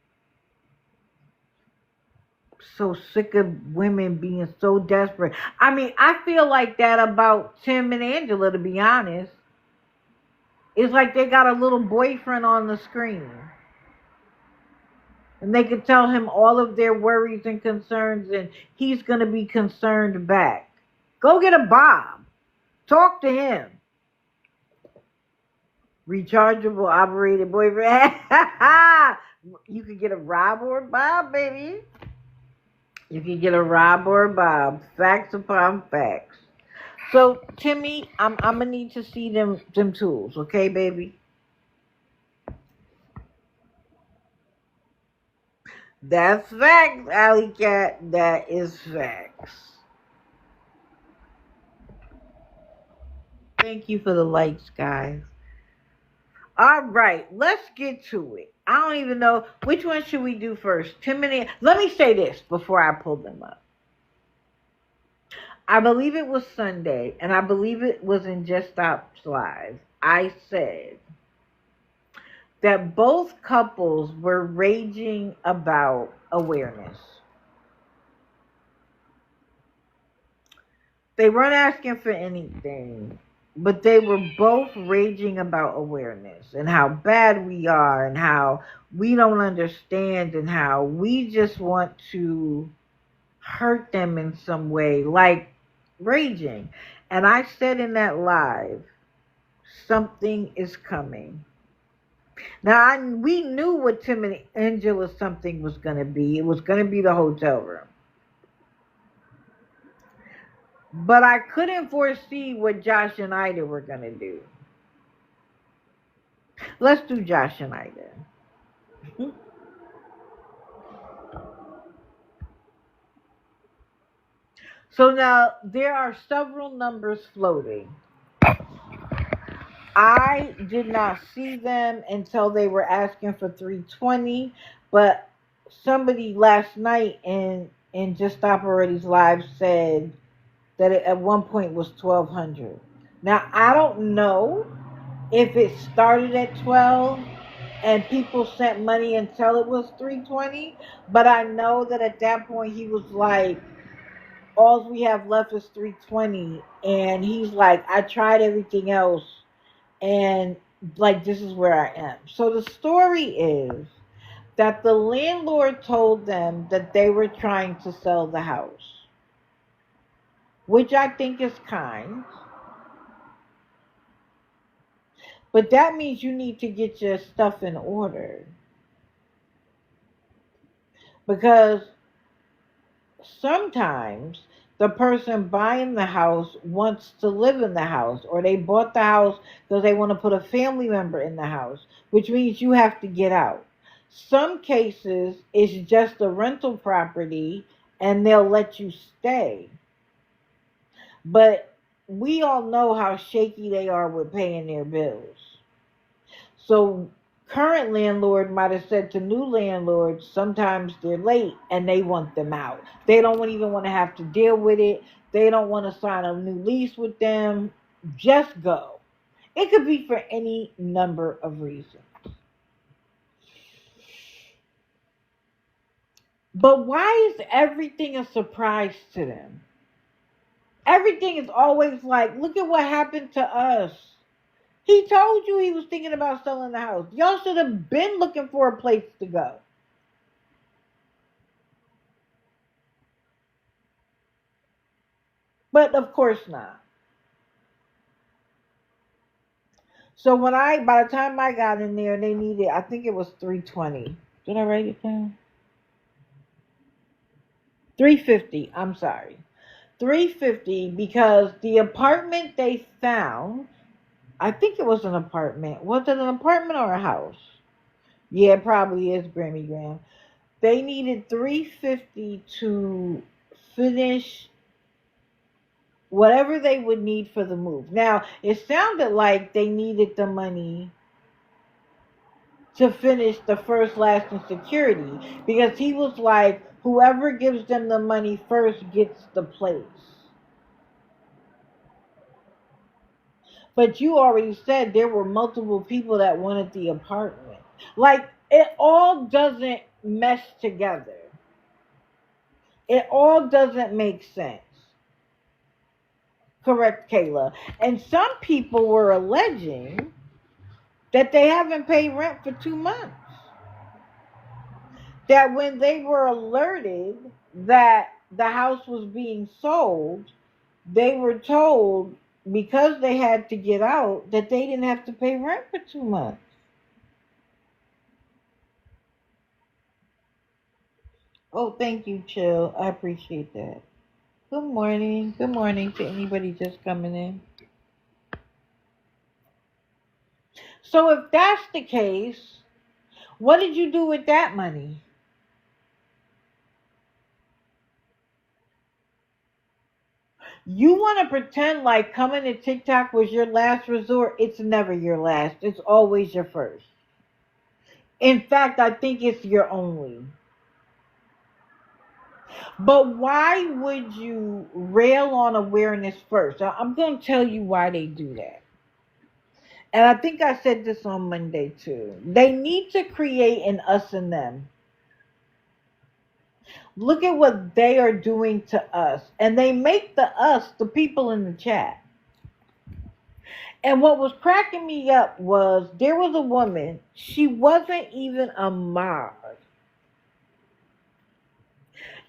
So sick of women being so desperate. I mean, I feel like that about Tim and Angela, to be honest. It's like they got a little boyfriend on the screen. And they could tell him all of their worries and concerns, and he's going to be concerned back. Go get a Bob. Talk to him. Rechargeable operated boyfriend. You could get a Rob or a Bob, baby. You can get a Rob or a Bob. Facts upon facts. So, Timmy, I'm gonna need to see them tools, okay, baby? That's facts, Alley Cat. That is facts. Thank you for the likes, guys. All right, let's get to it. I don't even know which one should we do first. Tim and let me say this before I pull them up. I believe it was Sunday, and I believe it was in Just Stop Live. I said that both couples were raging about awareness. They weren't asking for anything, but they were both raging about awareness and how bad we are and how we don't understand and how we just want to hurt them in some way, like raging. And I said in that live, something is coming. Now, we knew what Tim and Angela's something was going to be. It was going to be the hotel room. But I couldn't foresee what Josh and Ida were going to do. Let's do Josh and Ida. So now there are several numbers floating. I did not see them until they were asking for 320, but somebody last night in Just Stop Already's live said that it at one point was 1200. Now I don't know if it started at 12 and people sent money until it was 320, but I know that at that point he was like, all we have left is 320, and he's like, I tried everything else, and like this is where I am. So the story is that the landlord told them that they were trying to sell the house, which I think is kind, but that means you need to get your stuff in order, because sometimes the person buying the house wants to live in the house, or they bought the house because they want to put a family member in the house, which means you have to get out. Some cases it's just a rental property and they'll let you stay, but we all know how shaky they are with paying their bills. So current landlord might have said to new landlords, sometimes they're late and they want them out. They don't even want to have to deal with it. They don't want to sign a new lease with them. Just go. It could be for any number of reasons. But why is everything a surprise to them? Everything is always like, look at what happened to us. He told you he was thinking about selling the house. Y'all should have been looking for a place to go. But of course not. So by the time I got in there, they needed, I think it was 320. Did I write it down? 350. I'm sorry. 350, because the apartment they found, I think it was an apartment. Was it an apartment or a house? Yeah, it probably is, Grammy Graham. They needed 350 to finish whatever they would need for the move. Now, it sounded like they needed the money to finish the first, last, and security, because he was like, whoever gives them the money first gets the place. But you already said there were multiple people that wanted the apartment. Like, it all doesn't mesh together. It all doesn't make sense. Correct, Kayla. And some people were alleging that they haven't paid rent for 2 months. That when they were alerted that the house was being sold, they were told, because they had to get out, that they didn't have to pay rent for 2 months. Oh, thank you, Chill. I appreciate that. Good morning. Good morning to anybody just coming in. So if that's the case, what did you do with that money? You want to pretend like coming to TikTok was your last resort. It's never your last. It's always your first. In fact, I think it's your only. But why would you rail on awareness first? I'm going to tell you why they do that. And I think I said this on Monday too. They need to create an us and them. Look at what they are doing to us. And they make the us the people in the chat. And what was cracking me up was there was a woman, she wasn't even a mod.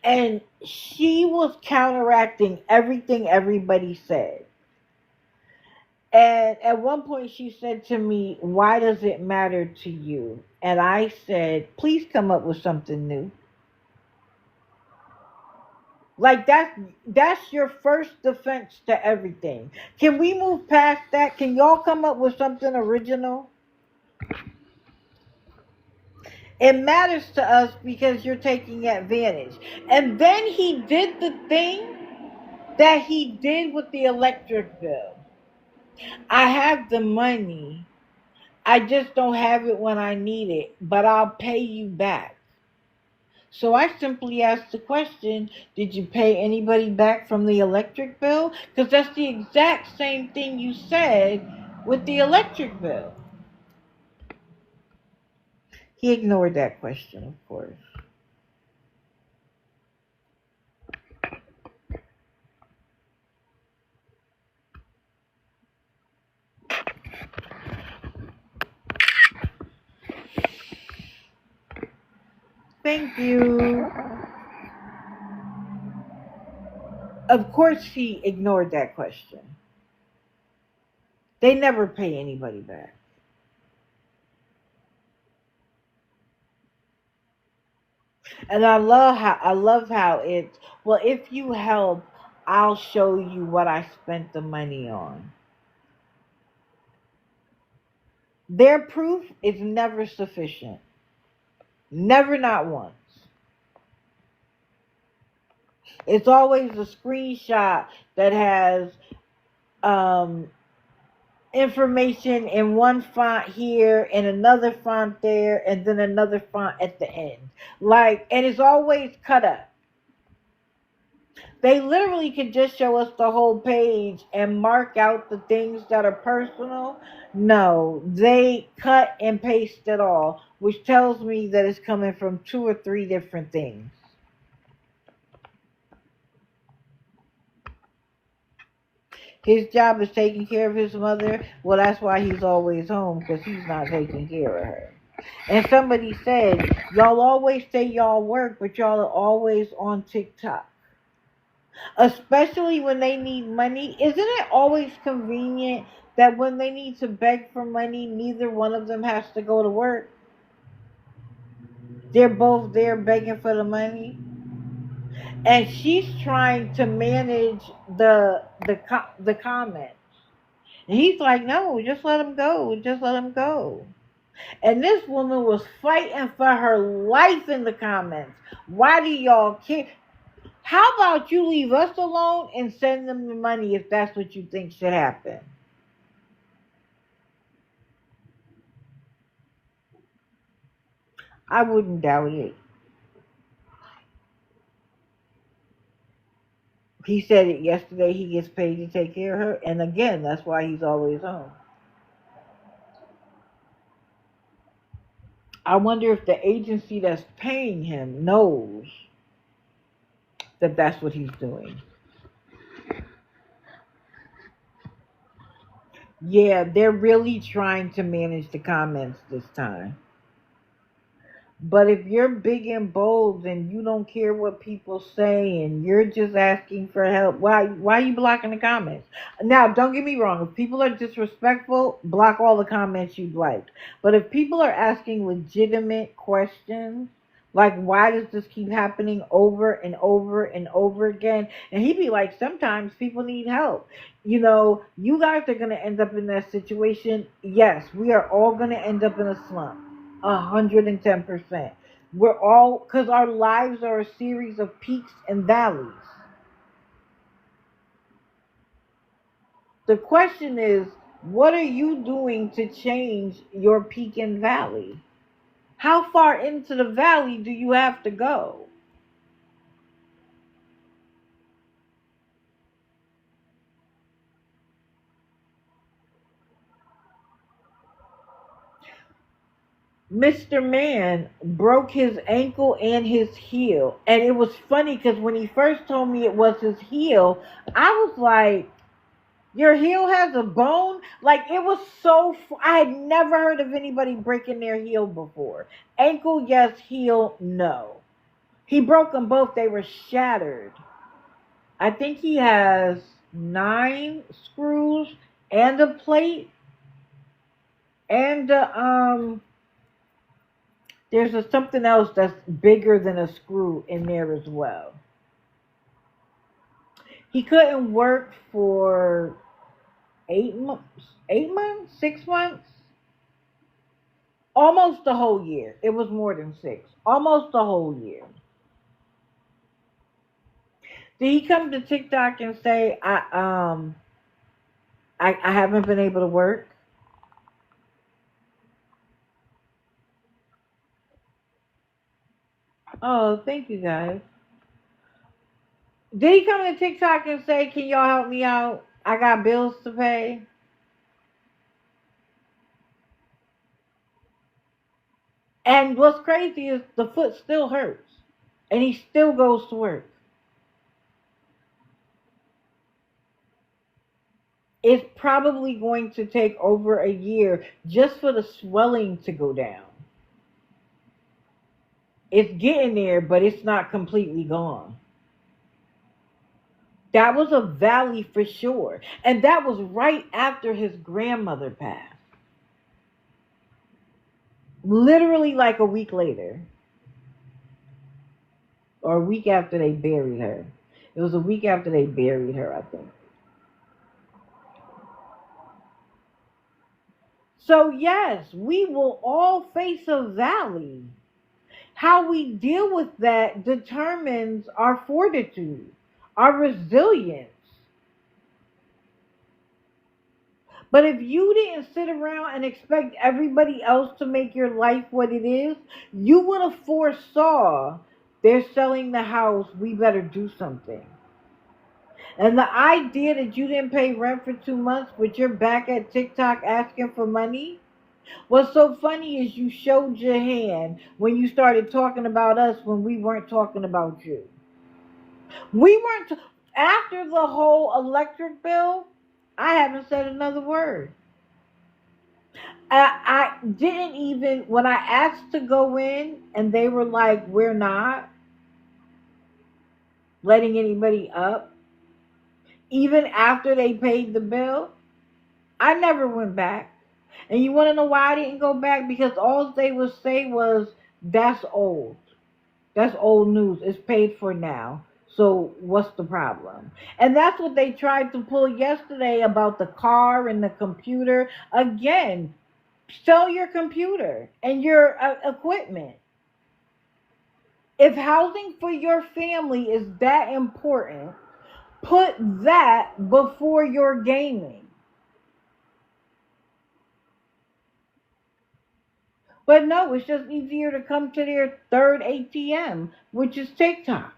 And she was counteracting everything everybody said. And at one point she said to me, why does it matter to you? And I said, please come up with something new. Like that's your first defense to everything. Can we move past that? Can y'all come up with something original? It matters to us because you're taking advantage. And then he did the thing That he did with the electric bill. I have the money. I just don't have it when I need it, but I'll pay you back. So I simply asked the question, did you pay anybody back from the electric bill? Because that's the exact same thing you said with the electric bill. He ignored that question, of course. Thank you. Of course, he ignored that question. They never pay anybody back. And I love how it's, well, if you help, I'll show you what I spent the money on. Their proof is never sufficient. Never, not once. It's always a screenshot that has um, information in one font here and another font there and then another font at the end. Like, and it's always cut up. They literally could just show us the whole page and mark out the things that are personal. No, they cut and paste it all, which tells me that it's coming from two or three different things. His job is taking care of his mother. Well, that's why he's always home, because he's not taking care of her. And somebody said, y'all always say y'all work, but y'all are always on TikTok. Especially when they need money. Isn't it always convenient that when they need to beg for money, neither one of them has to go to work? They're both there begging for the money. And she's trying to manage the comments. And he's like, no, just let him go. Just let him go. And this woman was fighting for her life in the comments. Why do y'all care? How about you leave us alone and send them the money if that's what you think should happen? I wouldn't doubt it. He said it yesterday. He gets paid to take care of her. And again, that's why he's always home. I wonder if the agency that's paying him knows that that's what he's doing. Yeah, they're really trying to manage the comments this time. But if you're big and bold and you don't care what people say and you're just asking for help, why are you blocking the comments? Now, don't get me wrong. If people are disrespectful, block all the comments you'd like. But if people are asking legitimate questions, like why does this keep happening over and over and over again? And he'd be like, sometimes people need help. You guys are going to end up in that situation. Yes, we are all going to end up in a slump. 110%. We're all, because our lives are a series of peaks and valleys. The question is, what are you doing to change your peak and valley? How far into the valley do you have to go? Mr. Man broke his ankle and his heel. And it was funny because when he first told me it was his heel, I was like, your heel has a bone? Like, it was so, I had never heard of anybody breaking their heel before. Ankle, yes. Heel, no. He broke them both. They were shattered. I think he has 9 screws and a plate and there's something else that's bigger than a screw in there as well. He couldn't work for 8 months, 8 months, 6 months, almost the whole year. It was more than 6, almost the whole year. Did he come to TikTok and say I haven't been able to work? Oh, thank you guys. Did he come to TikTok and say, "Can y'all help me out? I got bills to pay"? And what's crazy is the foot still hurts, and he still goes to work. It's probably going to take over a year just for the swelling to go down. It's getting there, but it's not completely gone. That was a valley for sure. And that was right after his grandmother passed. Literally like a week later. Or a week after they buried her. It was a week after they buried her, I think. So, yes, we will all face a valley. How we deal with that determines our fortitude, our resilience. But if you didn't sit around and expect everybody else to make your life what it is, you would have foresaw they're selling the house, we better do something. And the idea that you didn't pay rent for 2 months, but you're back at TikTok asking for money. What's so funny is you showed your hand when you started talking about us when we weren't talking about you. We weren't, after the whole electric bill, I haven't said another word. I didn't even, when I asked to go in and they were like, we're not letting anybody up, even after they paid the bill, I never went back. And you want to know why I didn't go back? Because all they would say was, that's old. That's old news. It's paid for now. So what's the problem? And that's what they tried to pull yesterday about the car and the computer. Again, sell your computer and your equipment. If housing for your family is that important, put that before your gaming. But no, it's just easier to come to their third ATM, which is TikTok.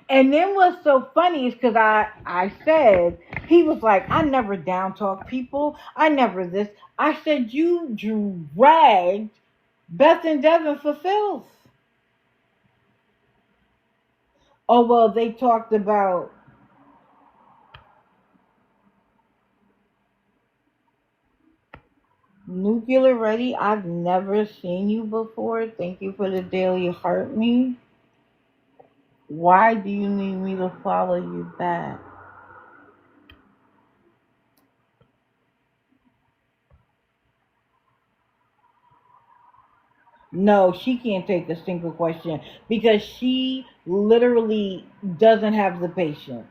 And then what's so funny is because I said, he was like, I never down talk people. I never this. I said, you dragged Beth and Devin for filth. Oh, well, they talked about nuclear ready. I've never seen you before. Thank you for the daily heart me. Why do you need me to follow you back? No, she can't take a single question because she literally doesn't have the patience.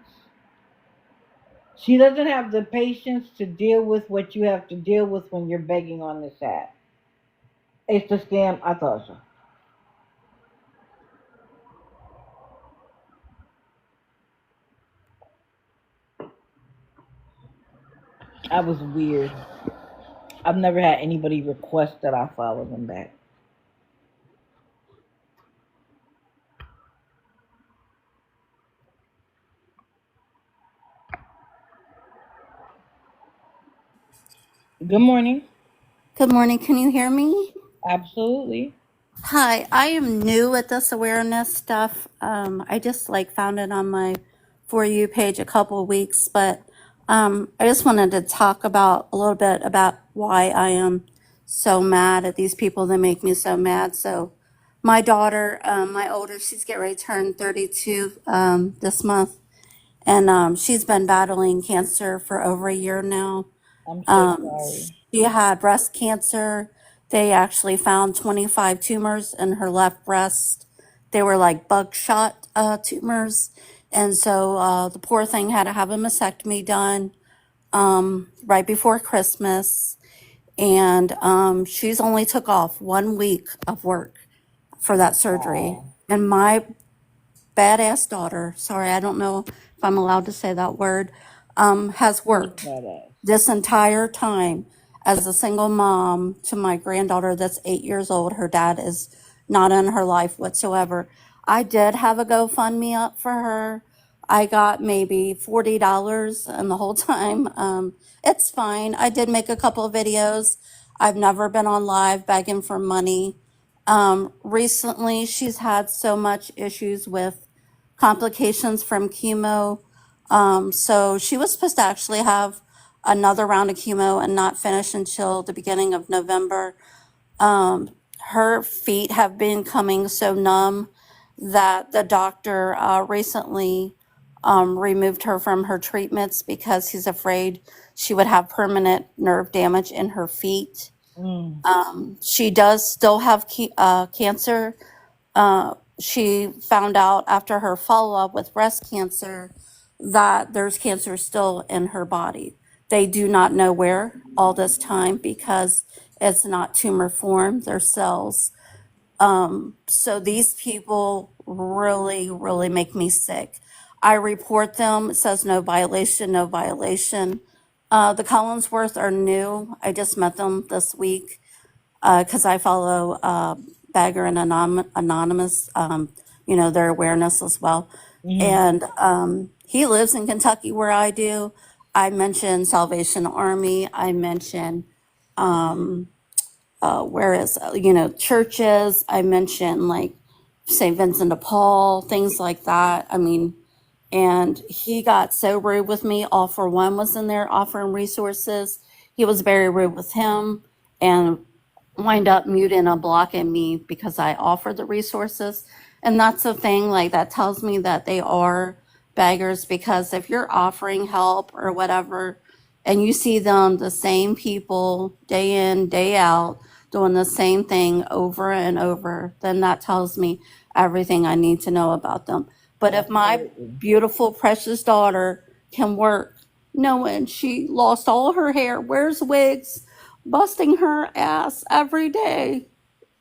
She doesn't have the patience to deal with what you have to deal with when you're begging on this app. It's a scam. I thought so. I was weird. I've never had anybody request that I follow them back. Good morning. Good morning. Can you hear me? Absolutely. Hi, I am new at this awareness stuff. I just found it on my For You page a couple of weeks, but I just wanted to talk about a little bit about why I am so mad at these people that make me so mad. So, my daughter, my older, she's getting ready to turn 32 this month, and she's been battling cancer for over a year now. I'm so sorry. She had breast cancer. They actually found 25 tumors in her left breast. They were like buckshot tumors. And so the poor thing had to have a mastectomy done right before Christmas. and she's only took off 1 week of work for that surgery. Wow. And my badass daughter, sorry, I don't know if I'm allowed to say that word, has She's worked badass. this entire time as a single mom to my granddaughter that's 8 years old. Her dad is not in her life whatsoever. I did have a GoFundMe up for her. I got maybe $40, and the whole time, it's fine. I did make a couple of videos. I've never been on live begging for money. Recently, she's had so much issues with complications from chemo. So she was supposed to actually have another round of chemo and not finish until the beginning of November. Her feet have been coming so numb that the doctor recently removed her from her treatments because he's afraid she would have permanent nerve damage in her feet. Mm. She does still have cancer. She found out after her follow-up with breast cancer that there's cancer still in her body. They do not know where all this time because it's not tumor formed, they're cells. So these people really, really make me sick. I report them. It says no violation, no violation. The Collinsworth are new. I just met them this week because I follow Bagger and Anonymous, their awareness as well. Mm-hmm. And he lives in Kentucky where I do. I mentioned Salvation Army. I mentioned churches. I mentioned like St. Vincent de Paul, things like that. I mean, and he got so rude with me. All for One was in there offering resources. He was very rude with him and wind up muting and blocking me because I offered the resources. And that's the thing, like that tells me that they are beggars, because if you're offering help or whatever and you see them, the same people day in, day out, doing the same thing over and over, then that tells me everything I need to know about them. But if my Absolutely. beautiful, precious daughter can work, knowing she lost all her hair, wears wigs, busting her ass every day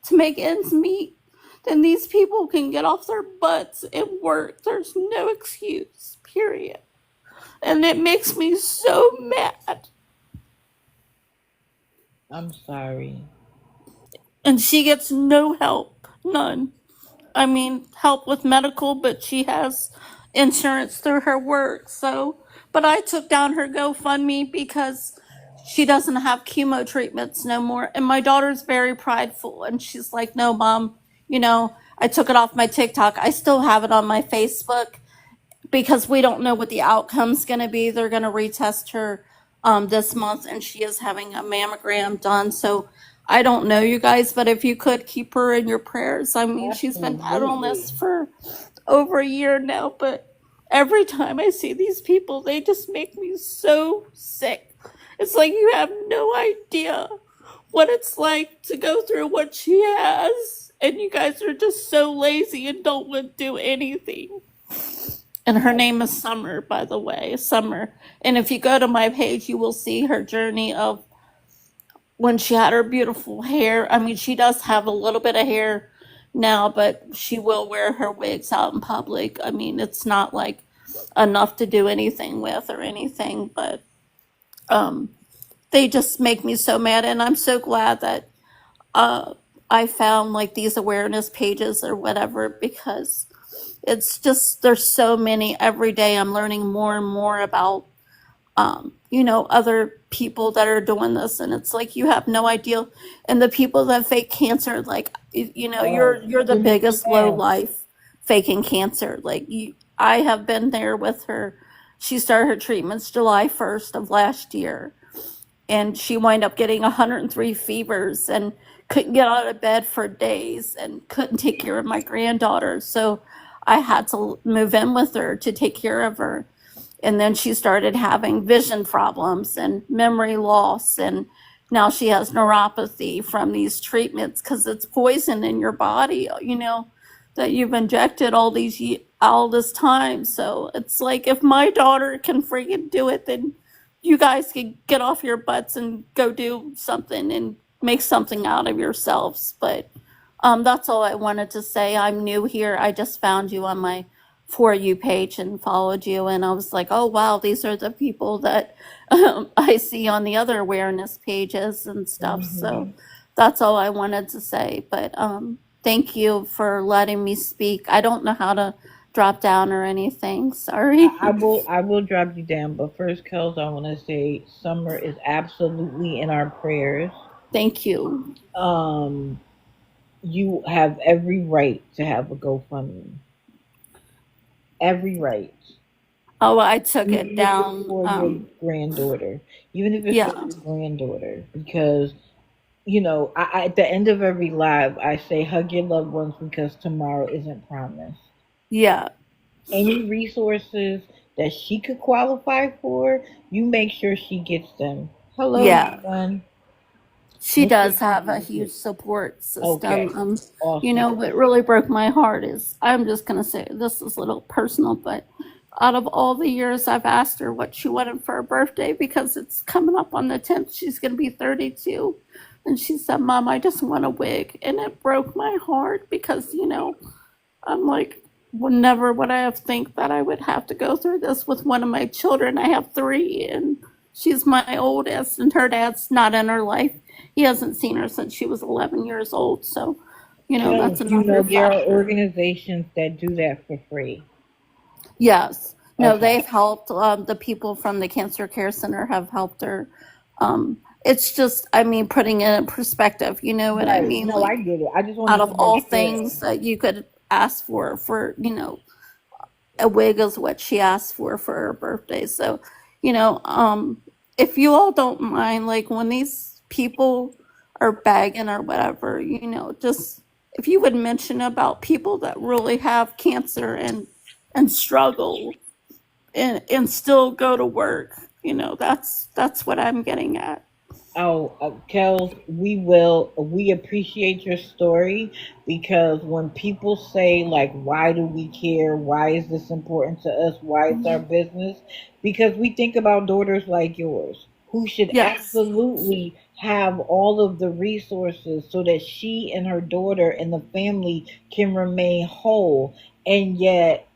to make ends meet, then these people can get off their butts and work. There's no excuse, period. And it makes me so mad. I'm sorry. And she gets no help, none. I mean, help with medical, but she has insurance through her work. So, but I took down her GoFundMe because she doesn't have chemo treatments no more. And my daughter's very prideful, and she's like, "No, mom, I took it off my TikTok. I still have it on my Facebook because we don't know what the outcome's going to be. They're going to retest her this month, and she is having a mammogram done. So I don't know, you guys, but if you could keep her in your prayers. I mean, she's been out on this Absolutely. for over a year now, but every time I see these people, they just make me so sick. It's like you have no idea what it's like to go through what she has, and you guys are just so lazy and don't want to do anything. And her name is Summer, by the way, Summer. And if you go to my page, you will see her journey of when she had her beautiful hair. I mean, she does have a little bit of hair now, but she will wear her wigs out in public. I mean, it's not like enough to do anything with or anything, but they just make me so mad. And I'm so glad that I found like these awareness pages or whatever, because it's just, there's so many every day. I'm learning more and more about other people that are doing this, and it's like you have no idea. And the people that fake cancer, like Oh, you're the biggest low yeah. life faking cancer. I have been there with her. She started her treatments July 1st of last year, and she wound up getting 103 fevers and couldn't get out of bed for days and couldn't take care of my granddaughter. So I had to move in with her to take care of her. And then she started having vision problems and memory loss. And now she has neuropathy from these treatments because it's poison in your body, that you've injected all this time. So it's like, if my daughter can freaking do it, then you guys could get off your butts and go do something and make something out of yourselves. But that's all I wanted to say. I'm new here. I just found you on my For You page and followed you. And I was like, oh, wow, these are the people that I see on the other awareness pages and stuff. So Hmm. that's all I wanted to say. But thank you for letting me speak. I don't know how to drop down or anything. Sorry. I will drop you down, but first, Kels, I want to say Summer is absolutely in our prayers. Thank you. Um, you have every right to have a GoFundMe. Every right. Oh, I took it Even if it's down. for your granddaughter. Even if it's for Yeah, your granddaughter. Because, at the end of every live, I say hug your loved ones because tomorrow isn't promised. yeah, Any resources that she could qualify for, you make sure she gets them. Hello, yeah. son. She Make sure does she have a gets huge it. support system. Okay. Awesome. What really broke my heart is I'm just gonna say this is a little personal, but out of all the years I've asked her what she wanted for her birthday because it's coming up on the 10th, she's gonna be 32. And she said, Mom, I just want a wig. And it broke my heart because, I'm like, well, never would I have think that I would have to go through this with one of my children. I have three, and she's my oldest, and her dad's not in her life. He hasn't seen her since she was 11 years old. So, Kels, that's another there are factor. organizations that do that for free. Yes. No, Okay. they've helped. The people from the Cancer Care Center have helped her. It's just, putting it in perspective, you know what I Right. mean? No, I Like, get it. I just out wanted of to make all sure. things that you could ask for, a wig is what she asked for her birthday. So, you know, um, if you all don't mind, like when these people are begging or whatever, just if you would mention about people that really have cancer and struggle and still go to work, that's what I'm getting at. Oh, Kels, we appreciate your story because when people say, like, why do we care? Why is this important to us? Why it's our business? Because we think about daughters like yours who should Yes. absolutely have all of the resources so that she and her daughter and the family can remain whole. And yet,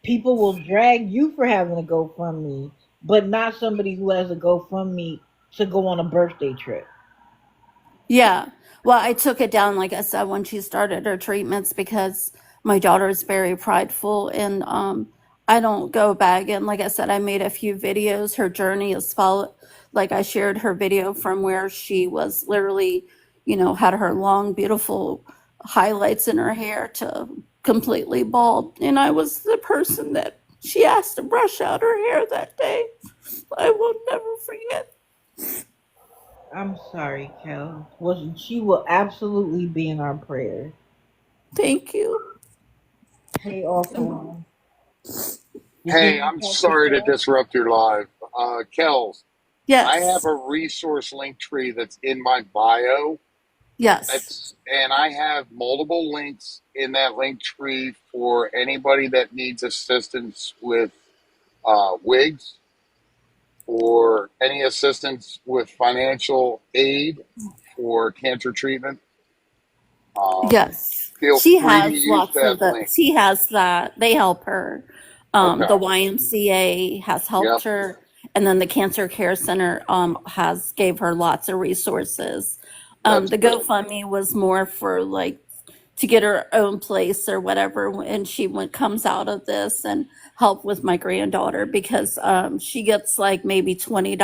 people will drag you for having a GoFundMe, but not somebody who has a GoFundMe to go on a birthday trip. Yeah. Well, I took it down, like I said, when she started her treatments because my daughter is very prideful and I don't go back. And like I said, I made a few videos. Her journey is follow like I shared her video from where she was literally, had her long, beautiful highlights in her hair to completely bald. And I was the person that she asked to brush out her hair that day. I will never forget. I'm sorry, Kel. Well, she will absolutely be in our prayers. Thank you. Hey, awful one. Did you Hey, want I'm to talk to sorry to Kel? disrupt your live. Kels, I have Yes. a resource link tree that's in my bio. Yes. And I have multiple links in that link tree for anybody that needs assistance with wigs or any assistance with financial aid for cancer treatment. Um, Yes. Feel She free to has use lots of that the, link. she has that. They help her. The Okay. YMCA has helped Yep. her. And then the Cancer Care Center has gave her lots of resources. That's The good. GoFundMe was more for like to get her own place or whatever and she went comes out of this and help with my granddaughter because she gets like maybe $20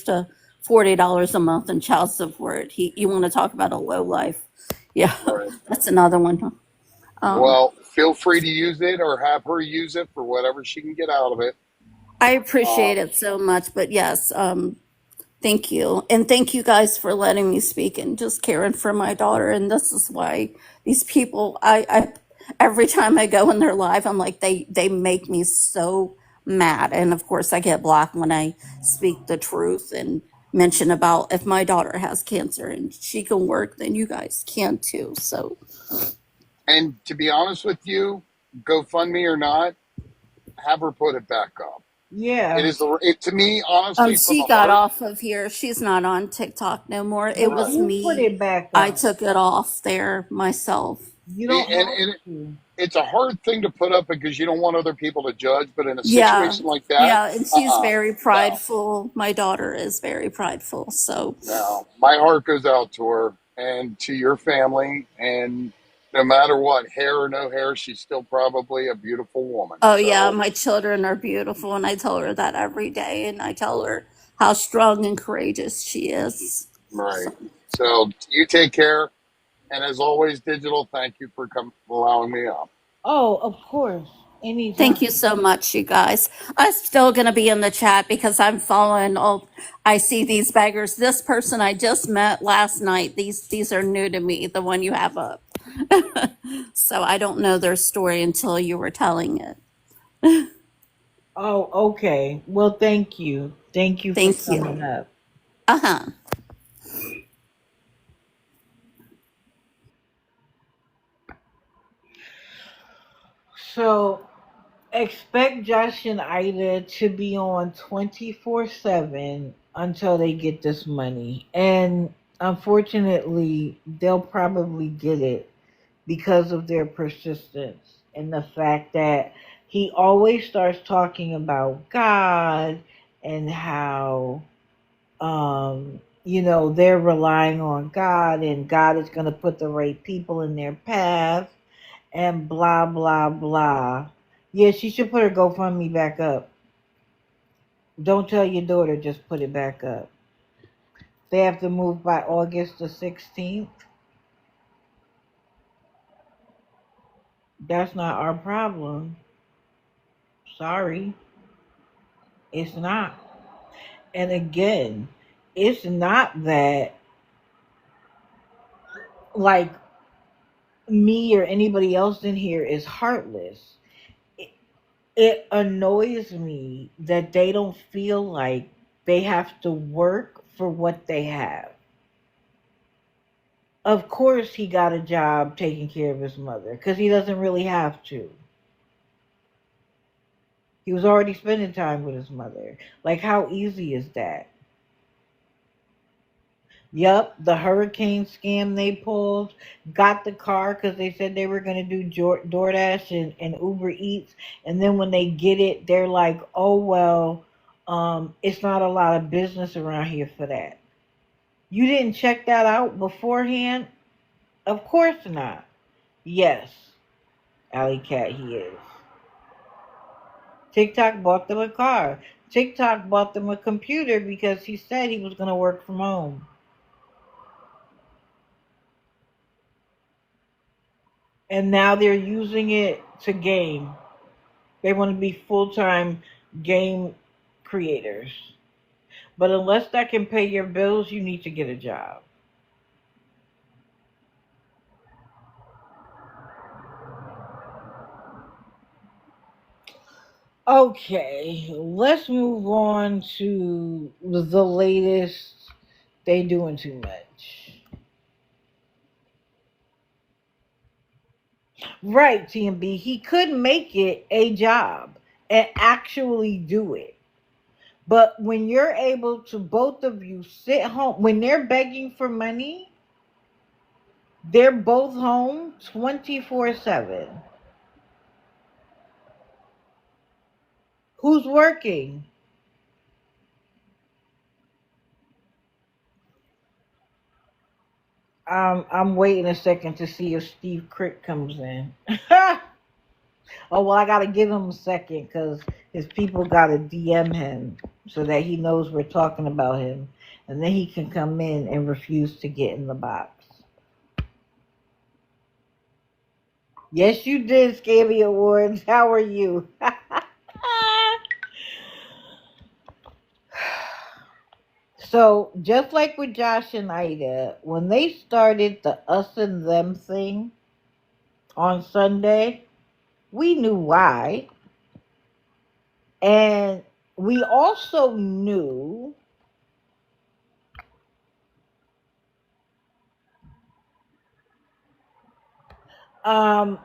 to $40 a month in child support. You want to talk about a low life. Yeah, Right. that's another one. Um, Well, feel free to use it or have her use it for whatever she can get out of it. I appreciate Um, it so much, but yes, thank you. And thank you guys for letting me speak and just caring for my daughter. And this is why these people, every time I go in their live, I'm like, they make me so mad. And of course I get blocked when I speak the truth and mention about if my daughter has cancer and she can work, then you guys can too. So and to be honest with you, GoFundMe or not, have her put it back up. It Yeah. is to me, honestly, from She the got heart. off of here. She's not on TikTok no more. It Well, was Right. you put me. it back I up. took it off there myself. You don't have And to. it's a hard thing to put up because you don't want other people to judge. But in a Yeah. situation like that, Yeah. And she's very no, prideful. My daughter is very prideful. So, no. My heart goes out to her and to your family. And no matter what, hair or no hair, she's still probably a beautiful woman. oh, yeah, So, my children are beautiful. And I tell her that every day. And I tell her how strong and courageous she is. right. So, So you take care. And as always, Digital, thank you for allowing me up. Oh, of course. thank you Anytime. so much, you guys. I'm still going to be in the chat because I'm following all. I see these beggars. This person I just met last night. These are new to me. The one you have up. So I don't know their story until you were telling it. Oh, okay. Well, thank you. Thank you for Thank coming you. up. Uh huh. So, expect Josh and Ida to be on 24/7 until they get this money. And unfortunately, they'll probably get it because of their persistence and the fact that he always starts talking about God and how they're relying on God and God is going to put the right people in their path and blah blah blah. Yeah, she should put her GoFundMe back up. Don't tell your daughter, just put it back up. They have to move by August the 16th. That's not our problem. Sorry, it's not. And again, it's not that like me or anybody else in here is heartless. It, it annoys me that they don't feel like they have to work for what they have. Of course, he got a job taking care of his mother because he doesn't really have to. He was already spending time with his mother. Like, how easy is that? Yep, the hurricane scam they pulled, got the car because they said they were going to do DoorDash and Uber Eats. And then when they get it, they're like, oh, well, it's not a lot of business around here for that. You didn't check that out beforehand? Of course not. Yes, Alley Cat, he is. TikTok bought them a car. TikTok bought them a computer because he said he was going to work from home. And now they're using it to game. They want to be full time game creators. But unless that can pay your bills, you need to get a job. Okay, let's move on to the latest. They doing too much. Right, TMB. He could make it a job and actually do it. But when you're able to both of you sit home, when they're begging for money, they're both home 24/7. Who's working? I'm waiting a second to see if Steve Crick comes in. Oh, well, I got to give him a second because his people got to DM him so that he knows we're talking about him. And then he can come in and refuse to get in the box. Yes, you did, Scabby Awards. How are you? So, just like with Josh and Ida, when they started the us and them thing on Sunday, we knew why. And we also knew um,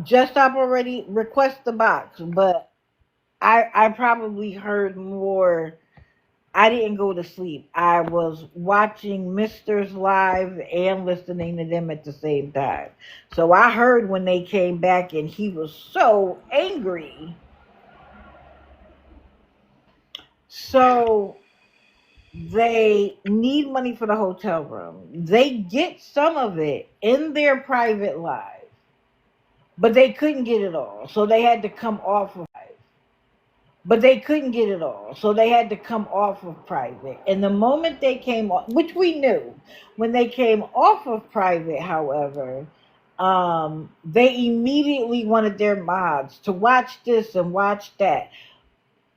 Just Stop already request the box, but I probably heard more. I didn't go to sleep. I was watching Misters live and listening to them at the same time. So I heard when they came back and he was so angry. So they need money for the hotel room. They get some of it in their private live, but they couldn't get it all. So they had to come off of but they couldn't get it all. So they had to come off of private. And the moment they came off, which we knew, when they came off of private, however, they immediately wanted their mods to watch this and watch that.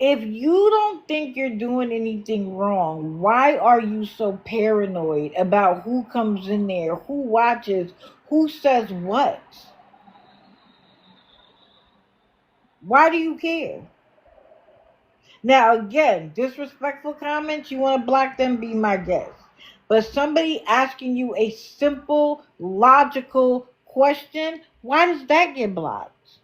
If you don't think you're doing anything wrong, why are you so paranoid about who comes in there, who watches, who says what? Why do you care? Now, again, disrespectful comments, you want to block them, be my guest. But somebody asking you a simple, logical question, why does that get blocked?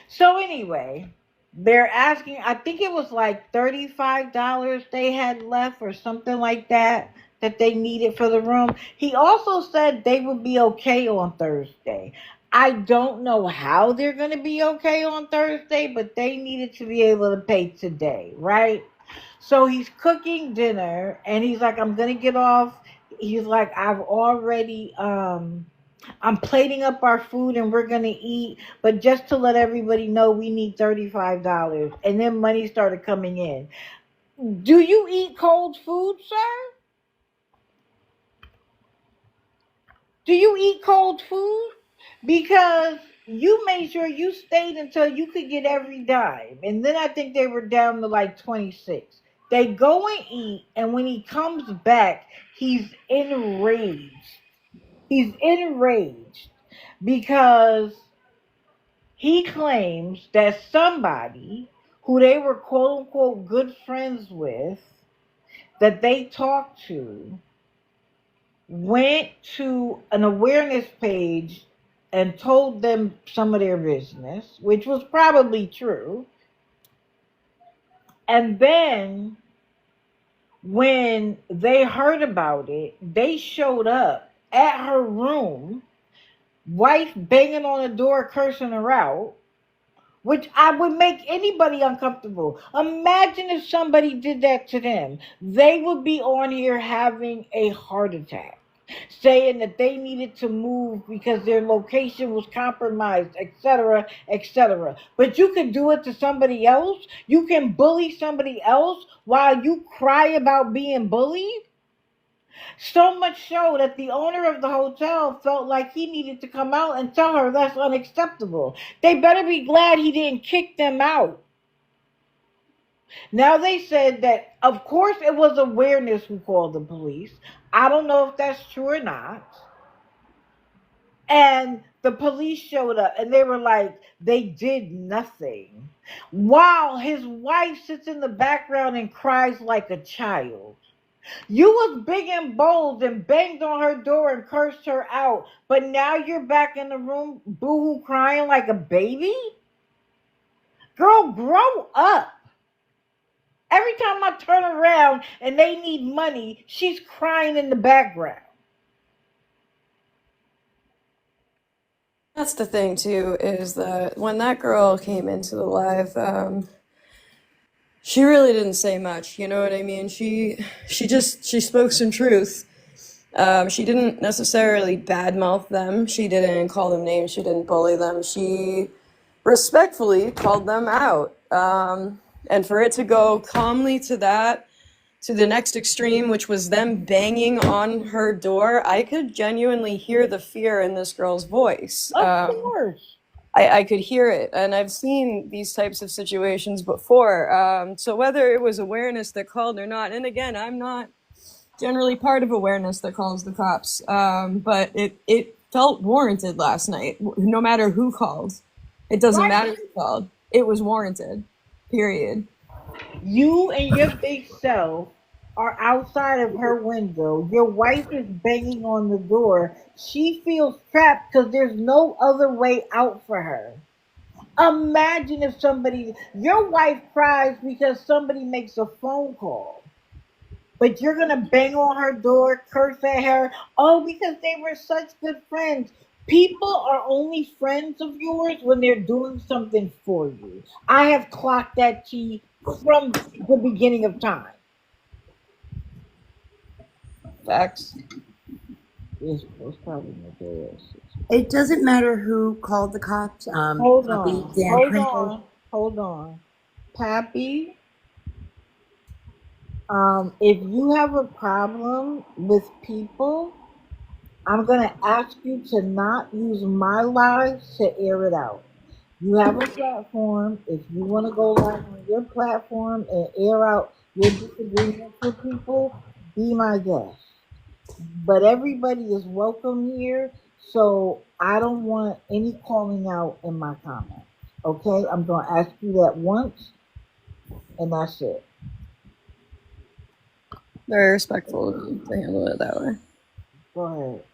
So, anyway, they're asking, I think it was like $35 they had left or something like that they needed for the room. He also said they would be okay on Thursday. I don't know how they're going to be okay on Thursday, but they needed to be able to pay today, right? So he's cooking dinner and he's like, I'm going to get off. He's like, I'm plating up our food and we're going to eat, but just to let everybody know, we need $35. And then money started coming in. Do you eat cold food, sir? Do you eat cold food? Because you made sure you stayed until you could get every dime. And then I think they were down to like 26. They go and eat, and when he comes back, he's enraged. He's enraged because he claims that somebody who they were quote unquote good friends with, that they talked to, went to an awareness page and told them some of their business, which was probably true. And then when they heard about it, they showed up at her room, wife banging on the door, cursing her out, which I would make anybody uncomfortable. Imagine if somebody did that to them. They would be on here having a heart attack, saying that they needed to move because their location was compromised, etc., etc. But you can do it to somebody else. You can bully somebody else while you cry about being bullied. So much so that the owner of the hotel felt like he needed to come out and tell her that's unacceptable. They better be glad he didn't kick them out. Now they said that, of course, it was awareness who called the police. I don't know if that's true or not. And the police showed up and they were like, they did nothing. While his wife sits in the background and cries like a child. You was big and bold and banged on her door and cursed her out, but now you're back in the room boo-hoo crying like a baby? Girl, grow up. Every time I turn around and they need money, she's crying in the background. That's the thing too, is that when that girl came into the live, she really didn't say much. You know what I mean? She spoke some truth. She didn't necessarily badmouth them. She didn't call them names. She didn't bully them. She respectfully called them out. And for it to go calmly to the next extreme, which was them banging on her door, I could genuinely hear the fear in this girl's voice. Of course. I could hear it, and I've seen these types of situations before. So whether it was awareness that called or not, and again, I'm not generally part of awareness that calls the cops, but it felt warranted last night, no matter who called. It doesn't matter who called. It was warranted, period. You and your big self are outside of her window. Your wife is banging on the door. She feels trapped because there's no other way out for her. Imagine if your wife cries because somebody makes a phone call, but you're gonna bang on her door, curse at her, oh, because they were such good friends. People are only friends of yours when they're doing something for you. I have clocked that T from the beginning of time. Facts. It's probably nefarious. It doesn't matter who called the cops. Hold Probably on, Dan Pringle. hold on. Pappy, if you have a problem with people, I'm gonna ask you to not use my lives to air it out. You have a platform. If you want to go live on your platform and air out your disagreements with people, be my guest. But everybody is welcome here, so I don't want any calling out in my comments. Okay, I'm gonna ask you that once, and that's it. Very respectful of you to handle it that way. Go ahead.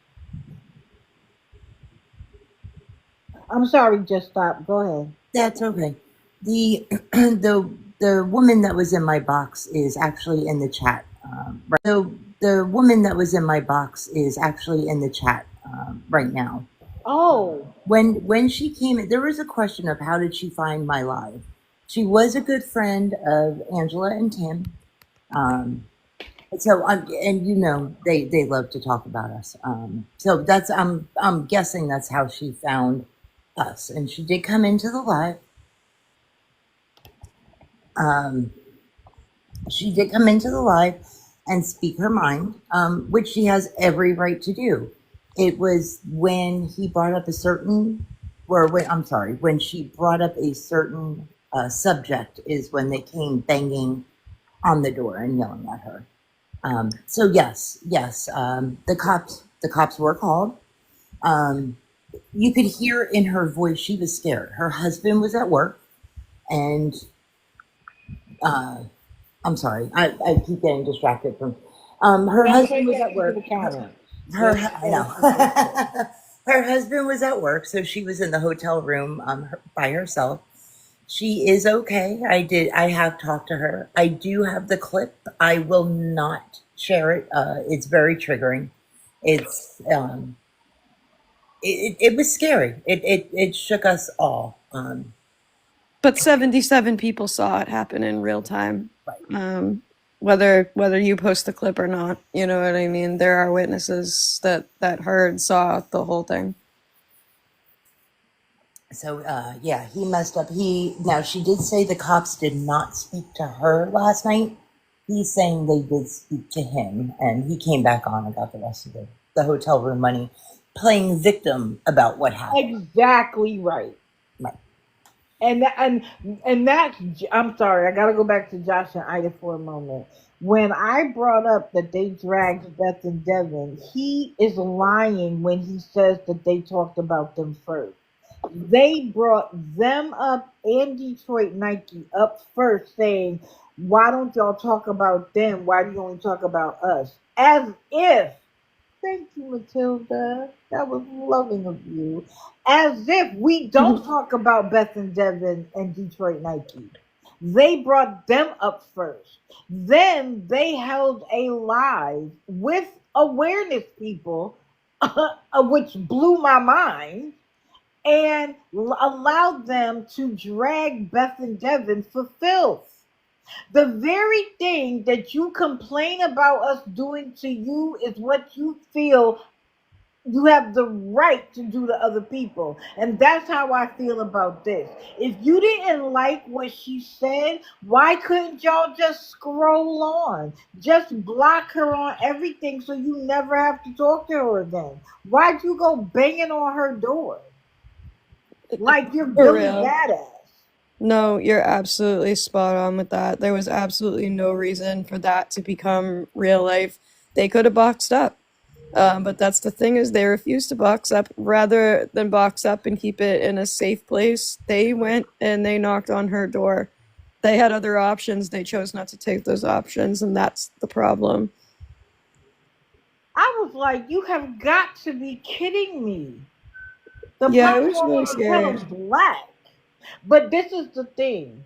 I'm sorry, just stop. Go ahead. That's okay. The the woman that was in my box is actually in the chat. Right. The woman that was in my box is actually in the chat right now. Oh, When she came in, there was a question of how did she find my live. She was a good friend of Angela and Tim. So and you know they love to talk about us. So that's I'm guessing that's how she found us, and she did come into the live. She did come into the live and speak her mind, which she has every right to do. It was when he brought up a certain, or when, I'm sorry, when she brought up a certain subject is when they came banging on the door and yelling at her. So yes, the cops were called. You could hear in her voice she was scared. Her husband was at work, and I'm sorry, I keep getting distracted from. Her don't husband take was that at into work. the comments. I know. Her husband was at work, so she was in the hotel room by herself. She is okay. I have talked to her. I do have the clip. I will not share it. It's very triggering. It's it was scary. It shook us all. But 77 people saw it happen in real time. Right. Whether you post the clip or not, you know what I mean? There are witnesses that saw the whole thing. So yeah, he messed up. Now she did say the cops did not speak to her last night. He's saying they did speak to him, and he came back on and got the rest of the hotel room money, playing victim about what happened. Exactly right. Right. And that's, I'm sorry, I gotta go back to Josh and Ida for a moment. When I brought up that they dragged Beth and Devin, he is lying when he says that they talked about them first. They brought them up and Detroit Nike up first, saying, why don't y'all talk about them? Why do you only talk about us? As if, thank you, Matilda. That was loving of you. As if we don't talk about Beth and Devin and Detroit Nike. They brought them up first. Then they held a live with awareness people, which blew my mind, and allowed them to drag Beth and Devin for filth. The very thing that you complain about us doing to you is what you feel you have the right to do to other people. And that's how I feel about this. If you didn't like what she said, why couldn't y'all just scroll on? Just block her on everything so you never have to talk to her again. Why'd you go banging on her door? Like you're Billy Badass. No, you're absolutely spot on with that. There was absolutely no reason for that to become real life. They could have boxed up. But that's the thing, is they refused to box up. Rather than box up and keep it in a safe place, they went and they knocked on her door. They had other options. They chose not to take those options, and that's the problem. I was like, you have got to be kidding me. The Yeah, it was platform really on the scary. kettle black. But this is the thing.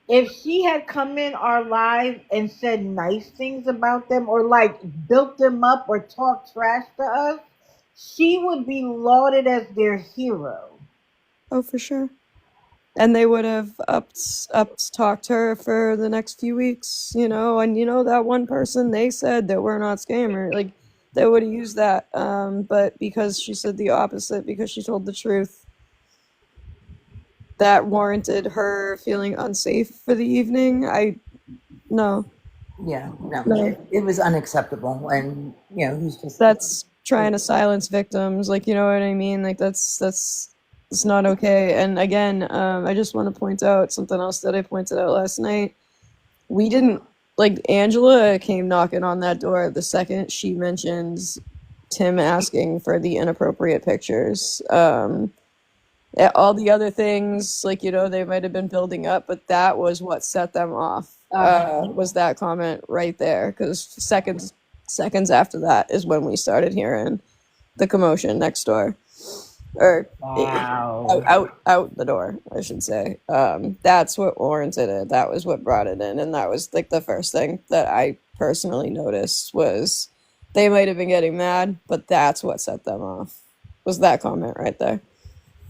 If she had come in our live and said nice things about them or like built them up or talked trash to us, she would be lauded as their hero. Oh, for sure. And they would have upped talked to her for the next few weeks, you know, and you know that one person they said that we're not scammer, like they would have used that. But because she said the opposite, because she told the truth, that warranted her feeling unsafe for the evening. No, Yeah, no, no. it was unacceptable, and you know he's just That's trying to silence victims, like, you know what I mean? Like that's it's not okay. And again, I just want to point out something else that I pointed out last night. We didn't, like, Angela came knocking on that door the second she mentioned Tim asking for the inappropriate pictures. All the other things, like, you know, they might have been building up, but that was what set them off. Was that comment right there? Because seconds after that is when we started hearing the commotion next door, or Wow. out the door, I should say. That's what warranted it. That was what brought it in, and that was like the first thing that I personally noticed was they might have been getting mad, but that's what set them off. Was that comment right there?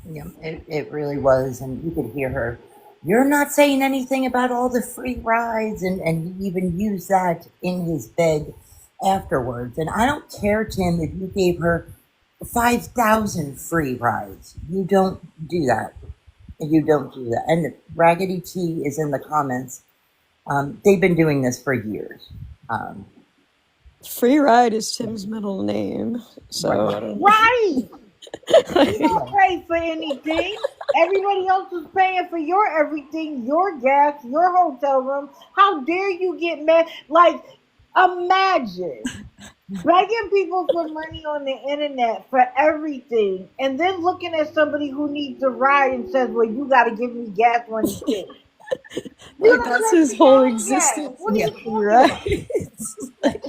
yeah, it really was, and you could hear her. You're not saying anything about all the free rides, and he even used that in his bed afterwards. And I don't care, Tim, if you gave her 5,000 free rides. You don't do that. You don't do that. And Raggedy T is in the comments. They've been doing this for years. Free Ride is Tim's middle name, so I don't know. Right. You Like, don't pay for anything. Everybody else is paying for your everything, your gas, your hotel room. How dare you get mad? Like, imagine begging people for money on the internet for everything, and then looking at somebody who needs a ride and says, "Well, you got to give me gas money too." You like don't that's let his me whole down yet. existence. What are Yeah. you Free talking about? Ride.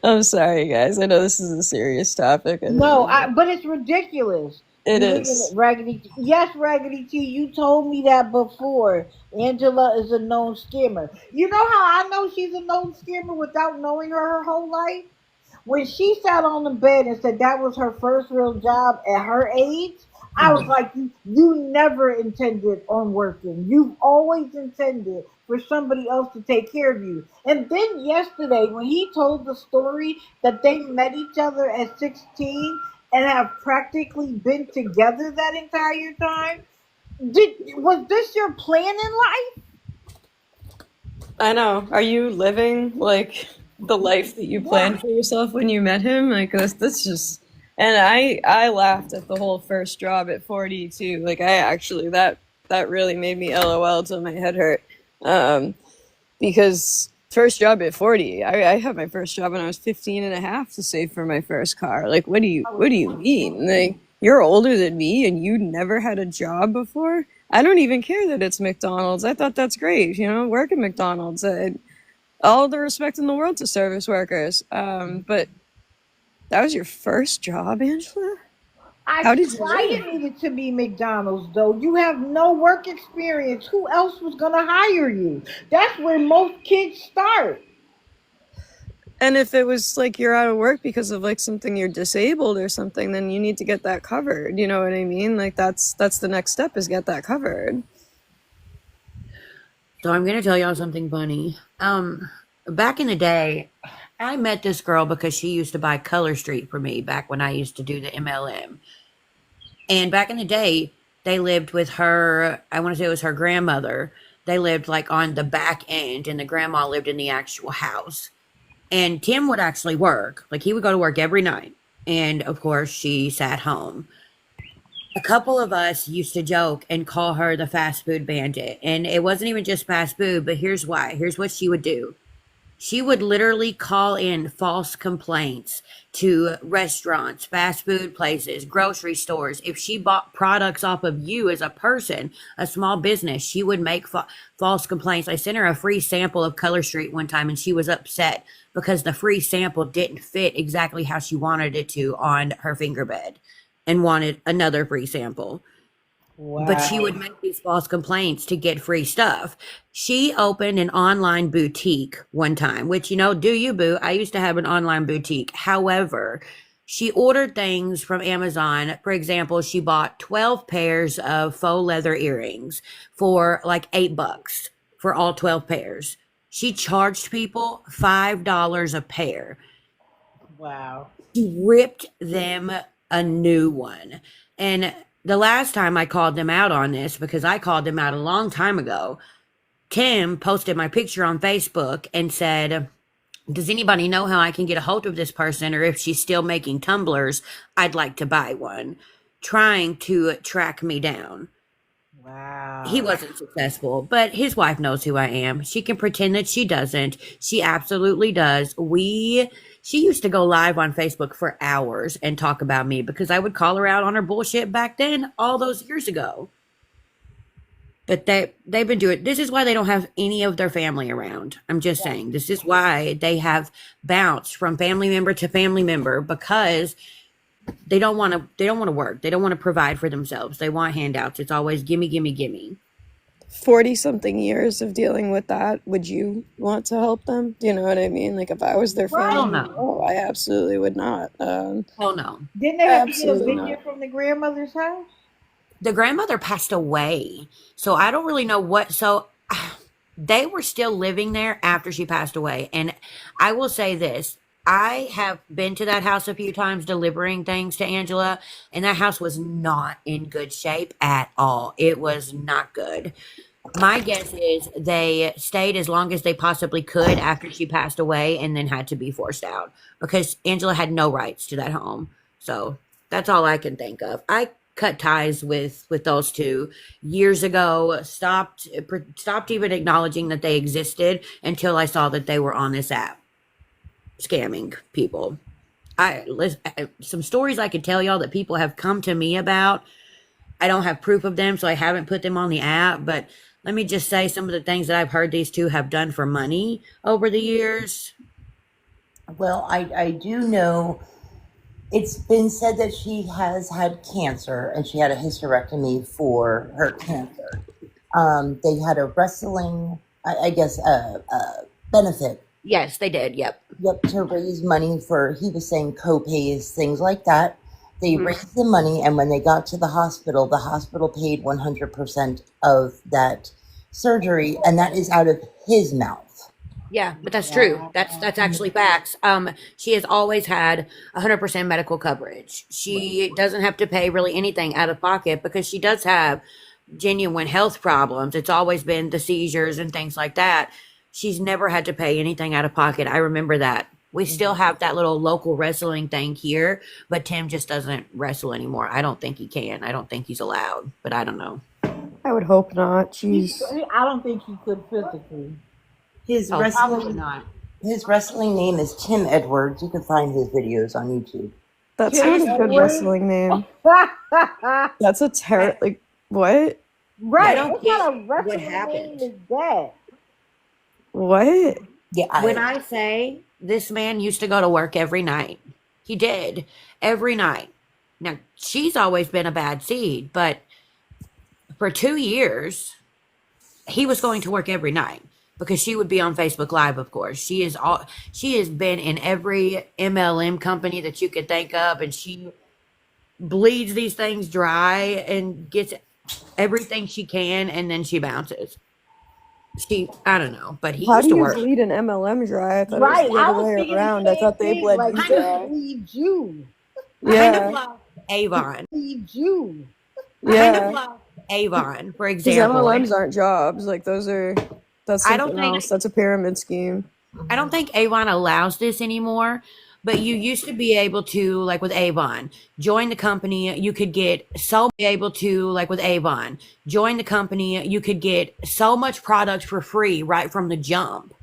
I'm sorry, guys. I know this is a serious topic. No, but it's ridiculous. It You looking is. at Raggedy T. Yes, Raggedy T, you told me that before. Angela is a known scammer. You know how I know she's a known scammer without knowing her whole life? When she sat on the bed and said that was her first real job at her age, I was like, you never intended on working. You've always intended for somebody else to take care of you. And then yesterday, when he told the story that they met each other at 16 and have practically been together that entire time, was this your plan in life? I know. Are you living like the life that you planned for yourself when you met him? Like that's just. And I laughed at the whole first job at 40 too. Like I actually that really made me LOL till my head hurt. Because first job at 40, I had my first job when I was 15 and a half to save for my first car. Like what do you mean? Like you're older than me and you never had a job before? I don't even care that it's McDonald's. I thought that's great, you know, work at McDonald's. All the respect in the world to service workers. But that was your first job, Angela? I How did you why know? it needed to be McDonald's though. You have no work experience. Who else was gonna hire you? That's where most kids start. And if it was like you're out of work because of like something you're disabled or something, then you need to get that covered. You know what I mean? Like that's the next step is get that covered. So I'm going to tell y'all something funny. Back in the day, I met this girl because she used to buy Color Street for me back when I used to do the MLM. And back in the day, they lived with her, I want to say it was her grandmother. They lived like on the back end, and the grandma lived in the actual house. And Tim would actually work. Like he would go to work every night. And of course, she sat home. A couple of us used to joke and call her the fast food bandit. And it wasn't even just fast food, but here's why. Here's what she would do. She would literally call in false complaints to restaurants, fast food places, grocery stores. If she bought products off of you as a person, a small business, she would make false complaints. I sent her a free sample of Color Street one time and she was upset because the free sample didn't fit exactly how she wanted it to on her finger bed and wanted another free sample. but she would Wow. make these false complaints to get free stuff. She opened an online boutique one time, which, do you, boo? I used to have an online boutique. However, she ordered things from Amazon. For example, she bought 12 pairs of faux leather earrings for like $8 for all 12 pairs. She charged people $5 a pair. Wow. She ripped them a new one. And the last time I called them out on this, because I called them out a long time ago, Tim posted my picture on Facebook and said, does anybody know how I can get a hold of this person, or if she's still making tumblers, I'd like to buy one, trying to track me down. He Wow. wasn't successful, but his wife knows who I am. She can pretend that she doesn't. She absolutely does. She used to go live on Facebook for hours and talk about me because I would call her out on her bullshit back then, all those years ago. But they've been doing. This is why they don't have any of their family around. I'm just saying. This is why they have bounced from family member to family member, because they don't want to. They don't want to work. They don't want to provide for themselves. They want handouts. It's always gimme, gimme, gimme. 40-something years of dealing with that, would you want to help them? Do you know what I mean? Like, if I was their Right. Hell family, no. no, I absolutely would not. Hell no. Didn't they have to get Absolutely evicted not. from the grandmother's house? The grandmother passed away, so I don't really know what. So they were still living there after she passed away. And I will say this, I have been to that house a few times delivering things to Angela, and that house was not in good shape at all. It was not good. My guess is they stayed as long as they possibly could after she passed away and then had to be forced out, because Angela had no rights to that home. So that's all I can think of. I cut ties with those two years ago. Stopped even acknowledging that they existed until I saw that they were on this app scamming people. Some stories I could tell y'all that people have come to me about. I don't have proof of them, so I haven't put them on the app, but let me just say some of the things that I've heard these two have done for money over the years. Well, I do know it's been said that she has had cancer and she had a hysterectomy for her cancer. They had a wrestling, I guess, benefit. Yes, they did. Yep. Yep, to raise money for, he was saying co-pays, things like that. They raised the money, and when they got to the hospital paid 100% of that surgery, and that is out of his mouth. Yeah, but that's true. That's actually facts. She has always had 100% medical coverage. She doesn't have to pay really anything out of pocket because she does have genuine health problems. It's always been the seizures and things like that. She's never had to pay anything out of pocket. I remember that. We still have that little local wrestling thing here, but Tim just doesn't wrestle anymore. I don't think he can. I don't think he's allowed, but I don't know. I would hope not. Jeez. I don't think he could physically. His Oh, probably wrestling not. his wrestling name is Tim Edwards. You can find his videos on YouTube. That's Tim not a good Edwards? wrestling name. That's a like, what? Right. don't What kind of get what wrestling happened. name is that? What? Yeah, When I say this man used to go to work every night, he did every night. Now, she's always been a bad seed, but for 2 years, he was going to work every night because she would be on Facebook Live, of course. She has been in every MLM company that you could think of, and she bleeds these things dry and gets everything she can, and then she bounces. I don't know, but he How used do to you work. bleed an MLM dry? I thought Right. it was the I other was way thinking around. the I thought same they thing. bled Like, you Kind of dry. lead you. Kind of Yeah. like Avon. Lead you. Kind of Yeah. like Avon, for Because example. MLMs aren't jobs. Like, that's I don't something think else. That's a pyramid scheme. I don't think Avon allows this anymore, but you used to be able to, like with Avon, join the company, you could get so much product for free right from the jump.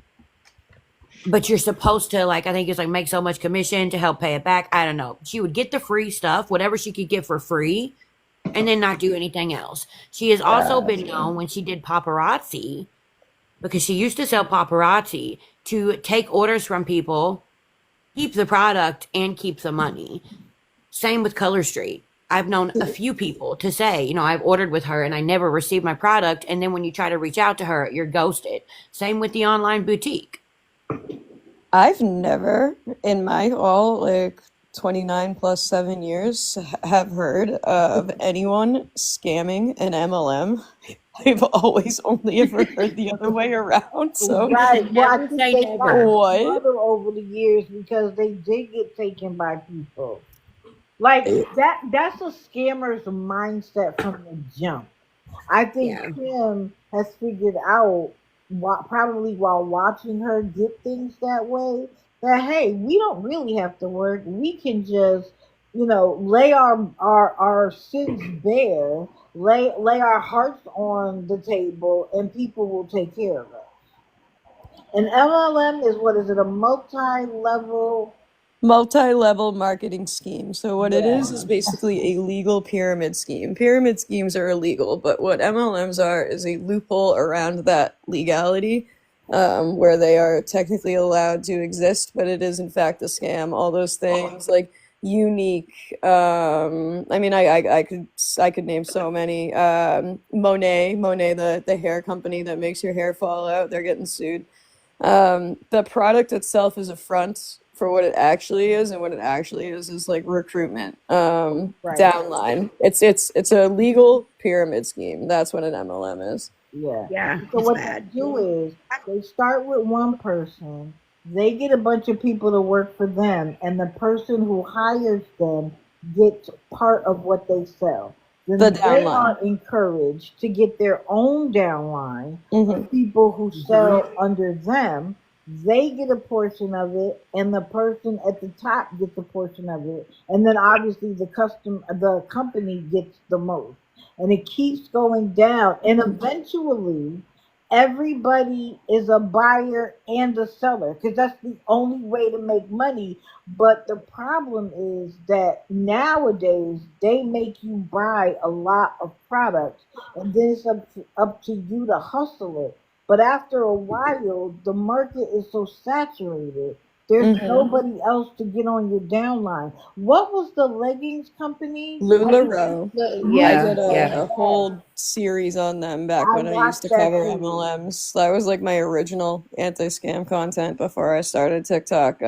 But you're supposed to, like, I think it's like make so much commission to help pay it back. I don't know. She would get the free stuff, whatever she could get for free, and then not do anything else. She has also been known when she did paparazzi, because she used to sell paparazzi, to take orders from people, keep the product, and keep the money. Same with Color Street. I've known a few people to say, I've ordered with her and I never received my product. And then when you try to reach out to her, you're ghosted. Same with the online boutique. I've never, in my all like 29 plus 7 years, have heard of anyone scamming an MLM. I've always only ever heard the other way around. So Right. Well, I Never think say they never. got what? smarter over the years because they did get taken by people. Like that's a scammer's mindset from the jump. I think Yeah. Kim has figured out, probably while watching her get things that way, that hey, we don't really have to work. We can just, lay our sins bare, lay our hearts on the table, and people will take care of us. An MLM is what is it? A multi-level. Multi-level marketing scheme. So what it Yeah. is basically a legal pyramid scheme. Pyramid schemes are illegal, but what MLMs are is a loophole around that legality, where they are technically allowed to exist, but it is in fact a scam. All those things like unique. I mean, I could name so many. Monet, the hair company that makes your hair fall out. They're getting sued. The product itself is a front for what it actually is, and what it actually is like recruitment, Right. downline. It's a legal pyramid scheme. That's what an MLM is. Yeah. Yeah, So it's what they bad. do is they start with one person, they get a bunch of people to work for them, and the person who hires them gets part of what they sell. Then The they downline. are encouraged to get their own downline Hmm. of people who sell under them. They get a portion of it, and the person at the top gets a portion of it, and then obviously the company gets the most, and it keeps going down, and eventually everybody is a buyer and a seller because that's the only way to make money. But the problem is that nowadays they make you buy a lot of products, and then it's up to you to hustle it. But after a while the market is so saturated, there's Hmm. nobody else to get on your downline. What was the leggings company? LuLaRoe. I Yeah, did LuLaRoe. yeah. a whole series on them back I when I used watched to that cover too. MLMs. That was like my original anti-scam content before I started TikTok.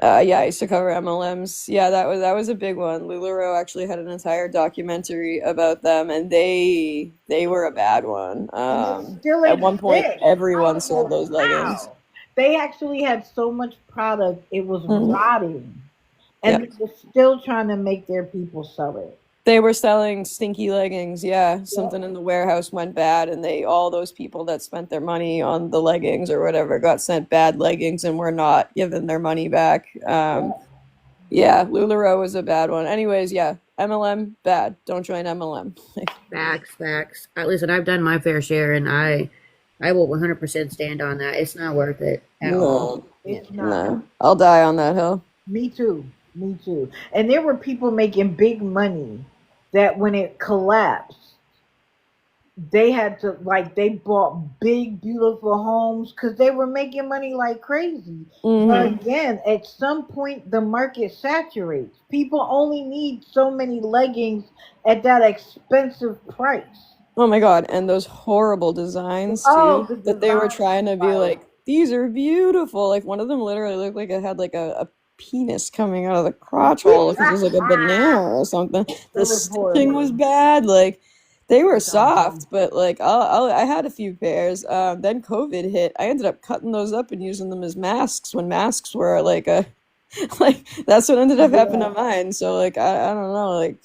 Yeah, I used to cover MLMs. Yeah, that was a big one. LuLaRoe actually had an entire documentary about them, and they were a bad one. And they still At one point, exist. I everyone don't sold know those leggings. how. They actually had so much product, it was Mhm. rotting. And Yeah, they were still trying to make their people sell it. they were selling stinky leggings. Yeah, Yep. something in the warehouse went bad, and all those people that spent their money on the leggings or whatever got sent bad leggings and were not given their money back. Yeah, LuLaRoe was a bad one. Anyways, yeah, MLM bad. Don't join MLM. Facts, facts. Listen, I've done my fair share, and I will 100% stand on that. It's not worth it at all. No, It's not. no, I'll die on that hill. Me too. Me too. And there were people making big money that when it collapsed, they had to, like, they bought big beautiful homes because they were making money like crazy. But Hmm. again, at some point the market saturates. People only need so many leggings at that expensive price. Oh my God, and those horrible designs Oh, too the that they were design trying to be violence. like, these are beautiful. Like one of them literally looked like it had like a penis coming out of the crotch hole if it was like a banana or something. It The was stitching was horrible. bad. Like they were soft, but like I had a few pairs. Then COVID hit. I ended up cutting those up and using them as masks when masks were like a like that's what ended up happening Yeah. to mine. So like I don't know, like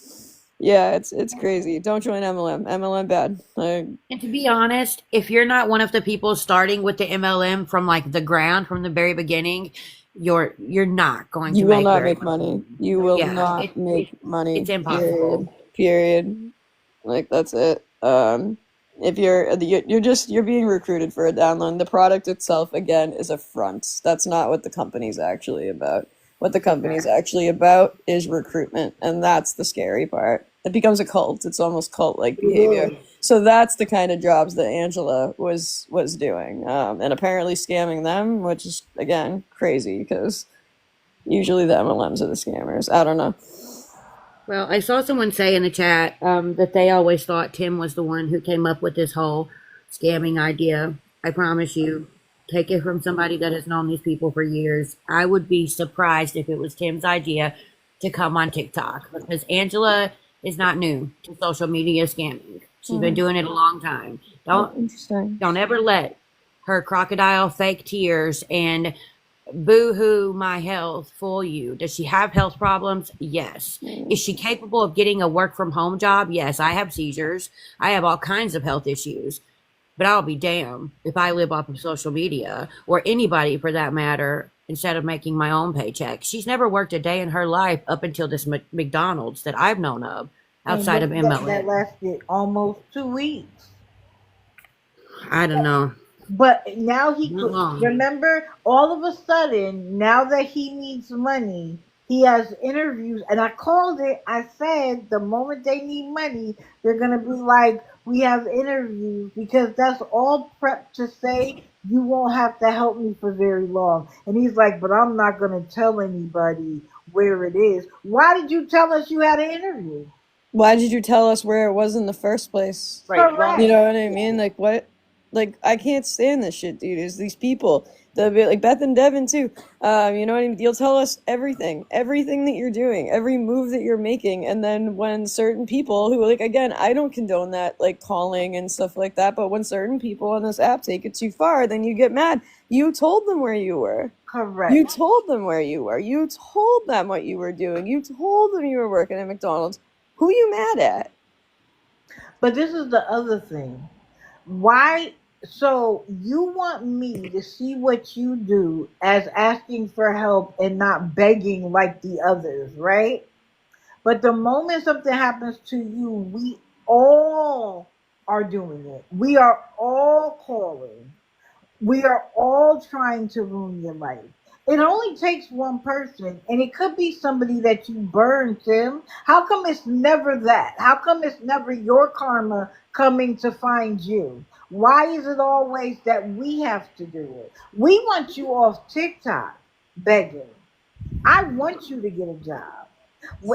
yeah, it's crazy. Don't join MLM. MLM bad. Like And to be honest, if you're not one of the people starting with the MLM from like the ground from the very beginning, you're not going to you will make not very make much money. money. You will Yeah, not make it's money. Period. impossible. Period. Like that's it. If you're being recruited for a download. The product itself again is a front. That's not what the company's actually about. What the company's actually about is recruitment, and that's the scary part. It becomes a cult. It's almost cult-like It behavior. is. So that's the kind of jobs that Angela was doing, and apparently scamming them, which is again crazy because usually the MLMs are the scammers. I don't know. Well, I saw someone say in the chat that they always thought Tim was the one who came up with this whole scamming idea. I promise you, take it from somebody that has known these people for years. I would be surprised if it was Tim's idea to come on TikTok because Angela is not new to social media scamming. She's been doing it a long time. Interesting. Don't ever let her crocodile fake tears and boo hoo my health fool you. Does she have health problems? Yes. Is she capable of getting a work from home job? Yes. I have seizures. I have all kinds of health issues. But I'll be damned if I live off of social media or anybody for that matter instead of making my own paycheck. She's never worked a day in her life up until this McDonald's that I've known of outside of That MLM. lasted almost 2 weeks. I don't know. But now he Not long. remember all of a sudden, now that he needs money, he has interviews. And I called it. I said the moment they need money, they're gonna be like, we have interviews because that's all prep to say you won't have to help me for very long. And he's like, but I'm not gonna tell anybody where it is. Why did you tell us you had an interview? Why did you tell us where it was in the first place? Right. Correct. You know what I mean? Like, what? Like, I can't stand this shit, dude. Is these people, like Beth and Devin too. You know what I mean? You'll tell us everything that you're doing, every move that you're making, and then when certain people who, like, again, I don't condone that, like, calling and stuff like that, but when certain people on this app take it too far, then you get mad. You told them where you were. Correct. You told them where you were. You told them what you were doing. You told them you were working at McDonald's. Who you mad at? But this is the other thing. Why? So you want me to see what you do as asking for help and not begging like the others, right? But the moment something happens to you, we all are doing it. We are all calling. We are all trying to ruin your life. It only takes one person, and it could be somebody that you burned, Tim. How come it's never that? How come it's never your karma coming to find you? Why is it always that we have to do it? We want you off TikTok begging. I want you to get a job.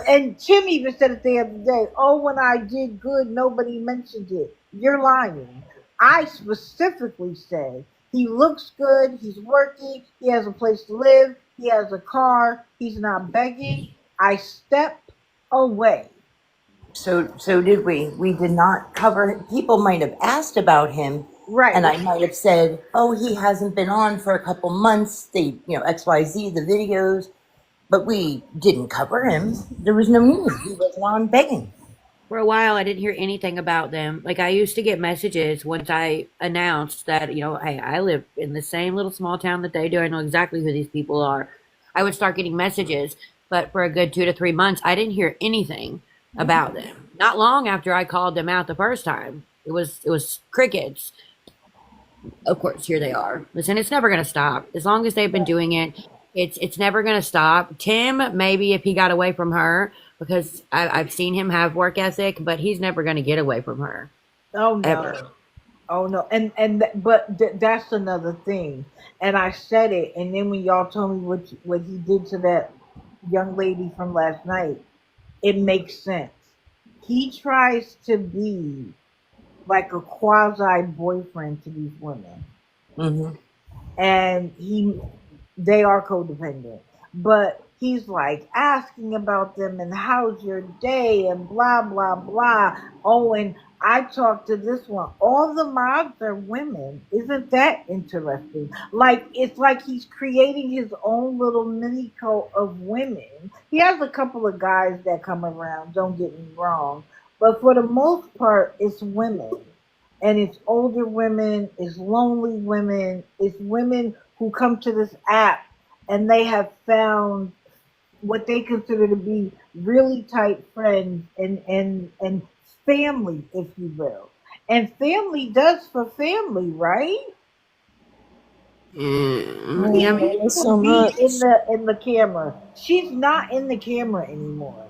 And Tim even said it the other day. Oh, when I did good, nobody mentioned it. You're lying. I specifically said he looks good, he's working, he has a place to live, he has a car, he's not begging. I stepped away. So did we. We did not cover. People might have asked about him, Right. and I might have said, "Oh, he hasn't been on for a couple months." They, XYZ, the videos, but we didn't cover him. There was no need. He wasn't on begging. For a while, I didn't hear anything about them. Like, I used to get messages once I announced that, hey, I live in the same little small town that they do. I know exactly who these people are. I would start getting messages, but for a good 2 to 3 months, I didn't hear anything about them. Not long after I called them out the first time, it was crickets. Of course, here they are. Listen, it's never going to stop. As long as they've been doing it, it's never going to stop. Tim, maybe if he got away from her, because I've seen him have work ethic, but he's never going to get away from her. Oh no. Ever. Oh no. That's another thing. And I said it, and then when y'all told me what he did to that young lady from last night, it makes sense. He tries to be like a quasi boyfriend to these women. Mm-hmm. And they are codependent, but he's like asking about them and how's your day and blah blah blah. Oh, and I talked to this one. All the mods are women. Isn't that interesting? Like, it's like he's creating his own little mini cult of women. He has a couple of guys that come around, don't get me wrong, but for the most part it's women. And it's older women, it's lonely women, it's women who come to this app and they have found what they consider to be really tight friends and family, if you will. And family does for family, right? Yeah, I mean, So much. In the camera. She's not in the camera anymore.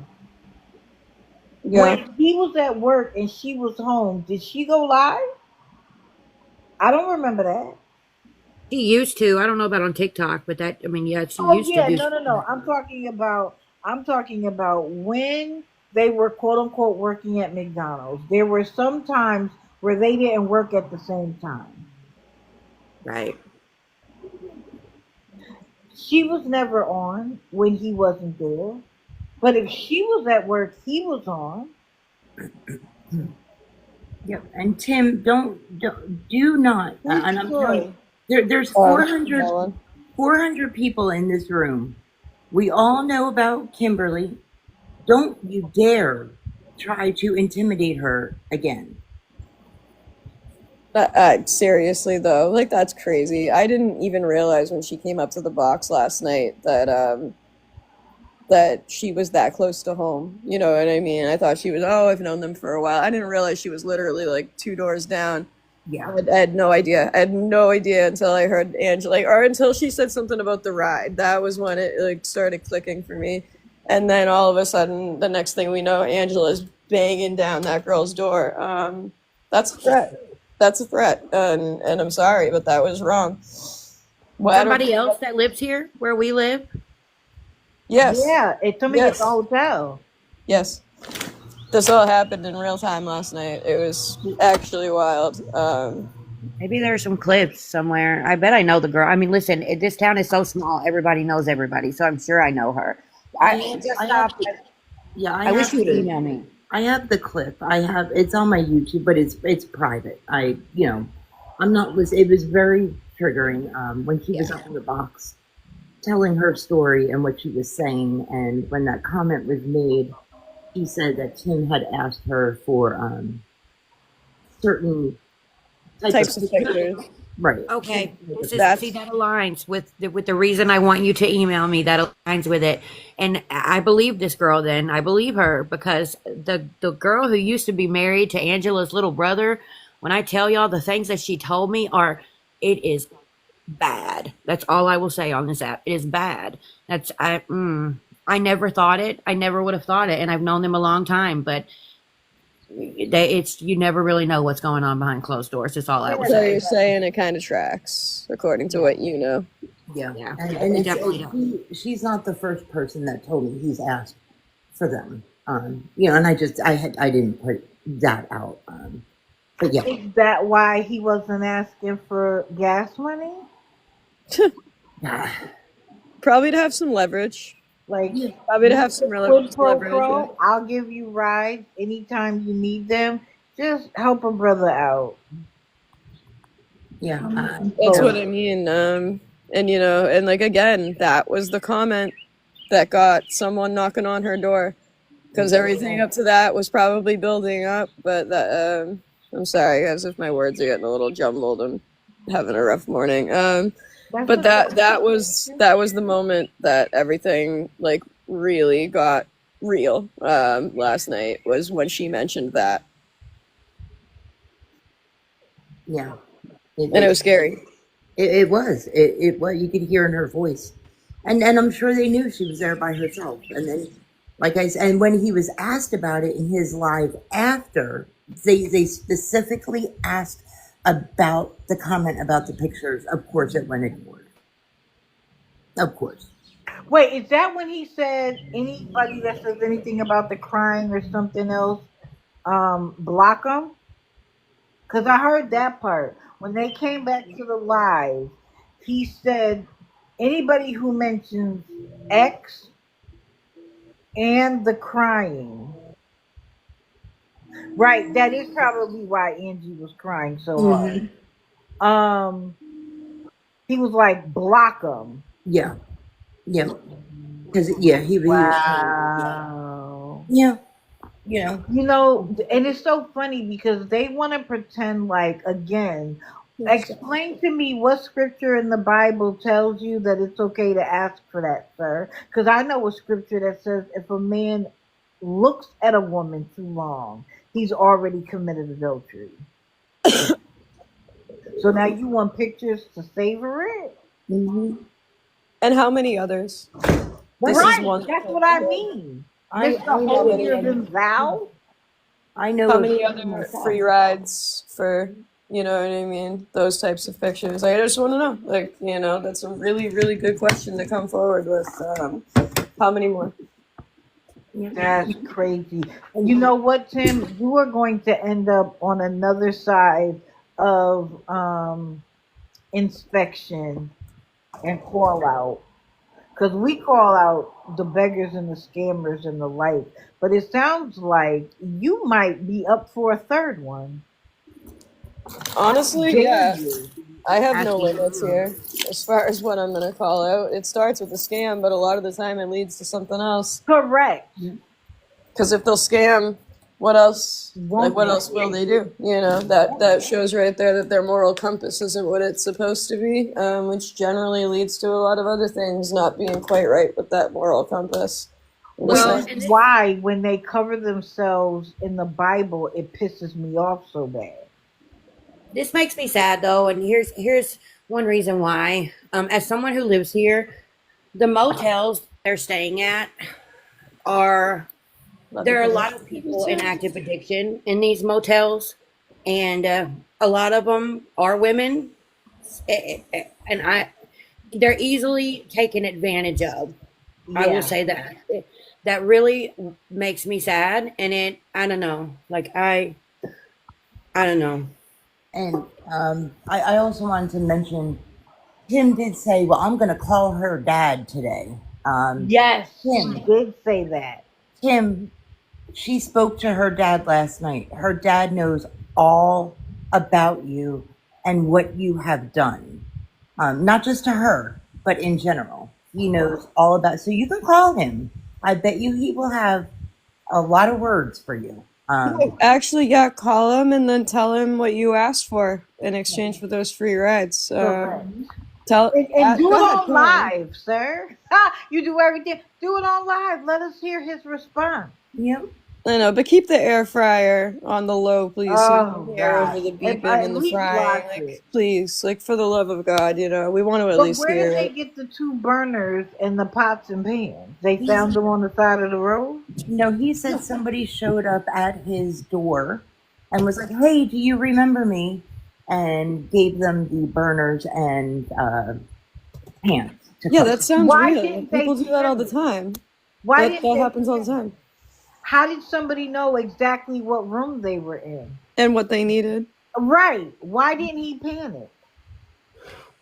Yeah. When he was at work and she was home, did she go live? I don't remember that. she used to. I don't know about on TikTok, but that, I mean, yeah, she Oh used yeah, to do. no. I'm talking about when they were quote unquote working at McDonald's. There were some times where they didn't work at the same time. Right. She was never on when he wasn't there. But if she was at work, he was on. Yep. And Tim, do not. And I'm telling you, there's 400 people in this room. We all know about Kimberly. Don't you dare try to intimidate her again. Seriously though, like that's crazy. I didn't even realize when she came up to the box last night that she was that close to home. You know what I mean? I thought she was, oh, I've known them for a while. I didn't realize she was literally like 2 doors down. Yeah. I had no idea. I had no idea until I heard Angela, or until she said something about the ride. That was when it like started clicking for me. And then all of a sudden, the next thing we know, Angela's banging down that girl's door. That's a threat. That's a threat. And I'm sorry, but that was wrong. Somebody else that lives here where we live? Yes. Yeah, it took me at the hotel. Yes. This all happened in real time last night. It was actually wild. Maybe there's some clips somewhere. I bet I know the girl. I mean, listen, this town is so small. Everybody knows everybody, so I'm sure I know her. I wish you'd email me. I have the clip. It's on my YouTube, but it's private. I'm not. It was very triggering when she was up in the box, telling her story and what she was saying, and when that comment was made, she said that Tim had asked her for certain types of pictures. Right. Okay. See, that aligns with the reason I want you to email me. That aligns with it. And I believe this girl then. I believe her because the girl who used to be married to Angela's little brother, when I tell y'all the things that she told me it is bad. That's all I will say on this app. It is bad. I never thought it. I never would have thought it. And I've known them a long time, but you never really know what's going on behind closed doors. That's all I will say. So you're saying it kind of tracks according to what you know. Yeah. And she's not the first person that told me he's asked for them. And I didn't put that out. But yeah. Is that why he wasn't asking for gas money? Probably to have some leverage. Probably to have some leverage. I'll give you rides anytime you need them. Just help a brother out. Yeah. That's what I mean. And like again, that was the comment that got someone knocking on her door. Because everything up to that was probably building up. But that I'm sorry, as if my words are getting a little jumbled. I'm having a rough morning. But that was the moment that everything like really got real last night, was when she mentioned that. Yeah. And it was scary. It was. It was. You could hear in her voice. And I'm sure they knew she was there by herself. And then, like I said, and when he was asked about it in his live after, they specifically asked about the comment about the pictures. Of course it went ignored. Of course. Wait, is that when he said anybody that says anything about the crying or something else, block them? Because I heard that part. When they came back to the live, he said anybody who mentions X and the crying. Right, that is probably why Angie was crying so hard. He was like, block them. Yeah. Because he was. Wow. Yeah. And it's so funny because they want to pretend like, again, explain to me what scripture in the Bible tells you that it's okay to ask for that, sir. Because I know a scripture that says if a man looks at a woman too long, he's already committed adultery. So now you want pictures to savor it? Mm-hmm. And how many others? Right, that's what I mean. Mr. Holier than thou? I know how many other free rides for, you know what I mean, those types of pictures. I just want to know, like, that's a really, really good question to come forward with. How many more? That's crazy. You And know what, Tim? You are going to end up on another side of inspection and call out. Because we call out the beggars and the scammers and the like. But it sounds like you might be up for a third one. How Honestly, dare yeah. you? I have no limits Absolutely. here as far as what I'm gonna call out. It starts with a scam, but a lot of the time it leads to something else. Correct. Because if they'll scam, what else? Like, Won't what else will they do? You know, that shows right there that their moral compass isn't what it's supposed to be, which generally leads to a lot of other things not being quite right with that moral compass. In a Which Well, is sense. and this why when they cover themselves in the Bible, it pisses me off so bad. this makes me sad though, and here's one reason why. As someone who lives here, the motels they're staying at are Let there are a me lot of people in active addiction in these motels, and a lot of them are women, and they're easily taken advantage of. I will Yeah. say that. That really makes me sad, and I don't know, like I don't know. and I also wanted to mention Tim did say, "Well, I'm going to call her dad today." Yes, she Tim, did say that. Tim, she spoke to her dad last night. Her dad knows all about you and what you have done, not just to her, but in general. He knows all about. So you can call him. I bet you he will have a lot of words for you. Actually, yeah, call him and then tell him what you asked for in exchange for those free rides. Correct. And do Go it ahead, on call him. live, sir. Ha, you do everything. Do it on live. Let us hear his response. Yep. I know, but keep the air fryer on the low, please, so you Oh can hear over God. the And, beeping at and the least frying. block Like, it. please, like for the love of God, we want to at But least where hear did they it. get the two burners and the pots and pans? They He's found them on the side of the road? No, he said somebody showed up at his door and was like, "Hey, do you remember me?" And gave them the burners and pans to Yeah, cook. that sounds Why real. didn't they People do that all pan the it? time. Why That didn't that they happens all the pan it? time. How did somebody know exactly what room they were in? And what they needed. Right. Why didn't he pan it?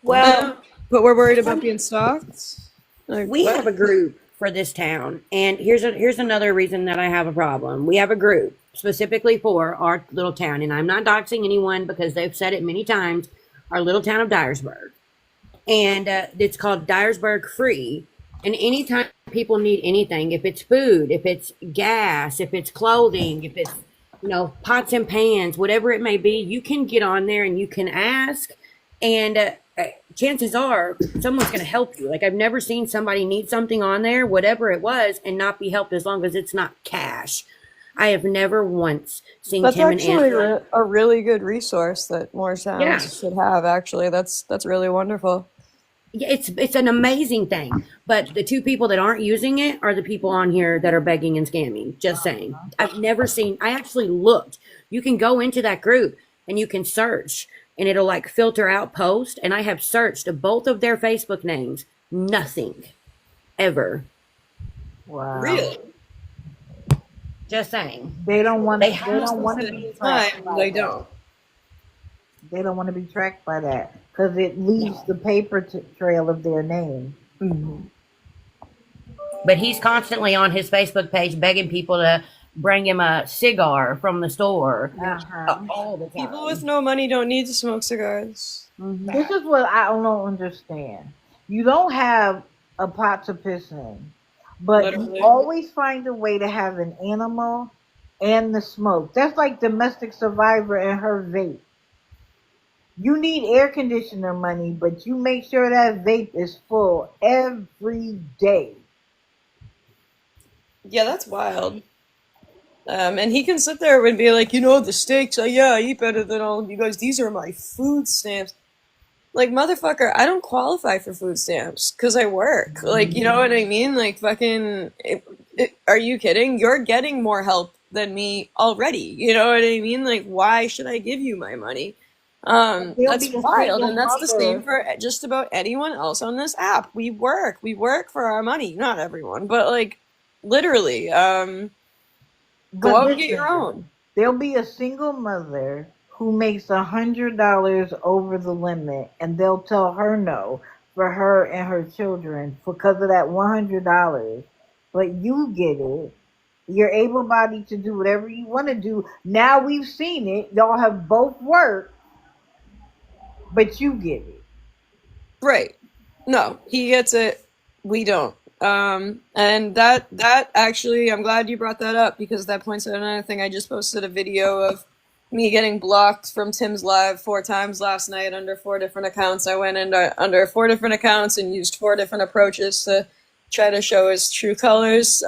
Well, But we're worried about being stalked. Like we have what? a group for this town, and here's another reason that I have a problem. We have a group specifically for our little town, and I'm not doxing anyone because they've said it many times. Our little town of Dyersburg, and it's called Dyersburg Free. And anytime people need anything, if it's food, if it's gas, if it's clothing, if it's pots and pans, whatever it may be, you can get on there and you can ask, and chances are someone's going to help you. Like I've never seen somebody need something on there, whatever it was, and not be helped as long as it's not cash. I have never once seen That's Tim and actually Angela. a really good resource that more Yeah, towns should have. Actually, that's really wonderful. yeah, it's an amazing thing. But the two people that aren't using it are the people on here that are begging and scamming. Just saying. I've never seen. I actually looked. You can go into that group and you can search, and it'll like filter out posts. And I have searched both of their Facebook names. Nothing ever. Wow. Just saying. They don't want. They They have. don't want to At be the tracked time, by they that. don't. They don't want to be tracked by that because it leaves No. the paper trail of their name. Mhm. But he's constantly on his Facebook page begging people to bring him a cigar from the store Uh-huh. all the People with time. no money don't need to smoke cigars. This is what I don't understand. You don't have a pot to piss in, but you Literally. always find a way to have an animal and the smoke. That's like domestic survivor and her vape. You need air conditioner money, but you make sure that vape is full every day. Yeah, that's wild. And he can sit there and be like, the steaks, yeah, I eat better than all of you guys. These are my food stamps. Like, motherfucker, I don't qualify for food stamps because I work. Like, you know what I mean? Like, fucking, are you kidding? You're getting more help than me already. You know what I mean? Like, why should I give you my money? There'll That's be a wild, single and that's the same mother. for just about anyone else on this app. We work for our money. Not everyone, but like, literally. Go But out and get your listen, own. there'll be a single mother who makes $100 over the limit, and they'll tell her no for her and her children because of that $100. But you get it. You're able bodied to do whatever you want to do. Now we've seen it. Y'all have both worked, but you get it. Right. No, he gets it. We don't. And that actually, I'm glad you brought that up because that points out another thing. I just posted a video of me getting blocked from Tim's live 4 times last night under 4 different accounts. I went in under 4 different accounts and used 4 different approaches to try to show his true colors.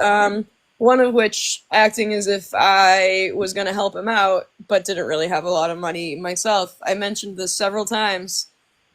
One of which acting as if I was going to help him out, but didn't really have a lot of money myself. I mentioned this several times.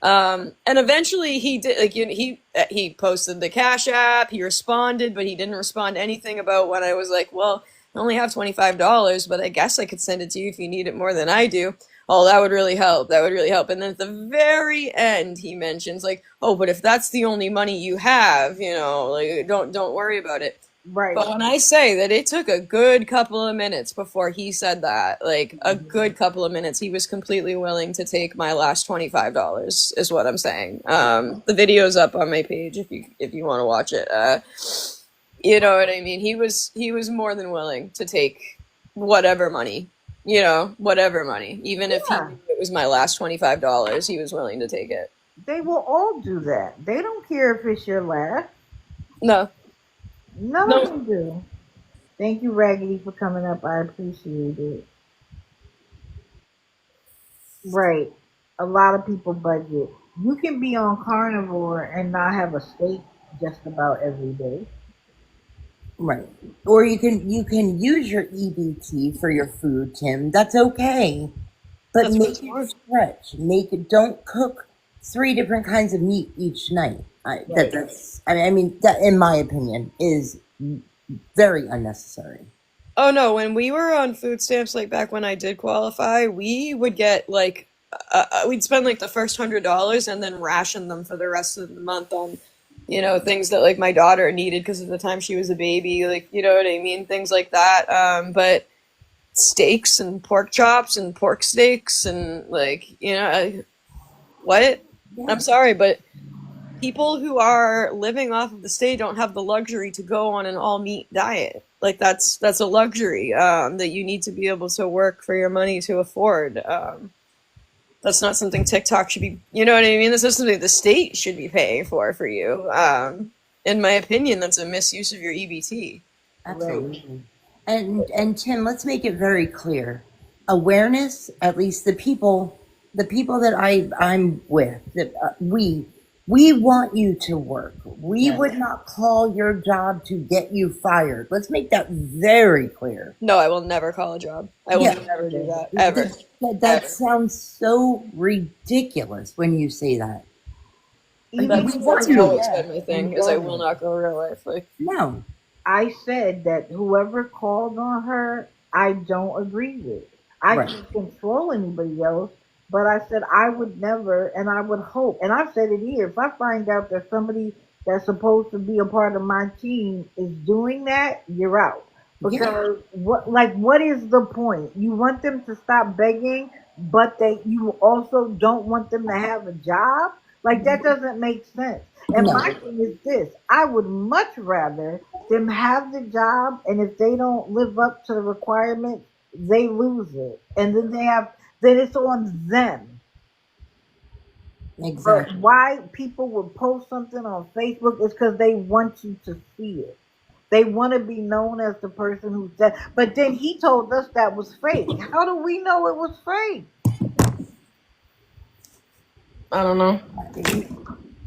And eventually he did, like, you know, he posted the Cash App, he responded, but he didn't respond anything about when I was like, well, I only have $25, but I guess I could send it to you if you need it more than I do. Oh, that would really help. That would really help. And then at the very end, he mentions like, oh, but if that's the only money you have, you know, like, don't worry about it. Right. But when I say that it took a good couple of minutes before he said that, like a good couple of minutes, he was completely willing to take my last $25, is what I'm saying. The video's up on my page if you want to watch it. You know what I mean? He was more than willing to take whatever money, you know, whatever money. Even if he Yeah. knew it was my last $25, he was willing to take it. They will all do that. They don't care if it's your last. No. None No. of them do. Thank you, Raggedy, for coming up. I appreciate it. Right. A lot of people budget. You can be on carnivore and not have a steak just about every day. Right. Or you can use your EBT for your food, Tim. That's okay. But That's what make it's it for. stretch. Don't cook 3 different kinds of meat each night. Right. That's I mean that, in my opinion, is very unnecessary. Oh no, when we were on food stamps, like back when I did qualify, we would get like, we'd spend like the first $100 and then ration them for the rest of the month on, you know, things that like my daughter needed because of the time she was a baby, like, you know what I mean? Things like that. But steaks and pork chops and pork steaks and like, you know, what? Yeah. I'm sorry, but people who are living off of the state don't have the luxury to go on an all meat diet. Like that's a luxury that you need to be able to work for your money to afford. That's not something TikTok should be. You know what I mean? This is something the state should be paying for you. In my opinion, that's a misuse of your EBT. Absolutely. And Tim, let's make it very clear. Awareness, at least the people that I'm with, that we want you to work. We Yes. would not call your job to get you fired. Let's make that very clear. No, I will never call a job. I will Yeah. never do that ever. That Ever. sounds so ridiculous when you say that. Even That's before always that, been my thing. Is I will not go real life. Like No. I said that whoever called on her, I don't agree with. I Right. can't control anybody else, but I said I would never, and I would hope, and I've said it here. If I find out that somebody that's supposed to be a part of my team is doing that, you're out. Because what is the point? You want them to stop begging, but you also don't want them to have a job? Like that doesn't make sense. And No. my thing is this: I would much rather them have the job, and if they don't live up to the requirements, they lose it, and then it's on them. But Exactly. why people would post something on Facebook is because they want you to see it. They want to be known as the person who said. But then he told us that was fake. How do we know it was fake? I don't know.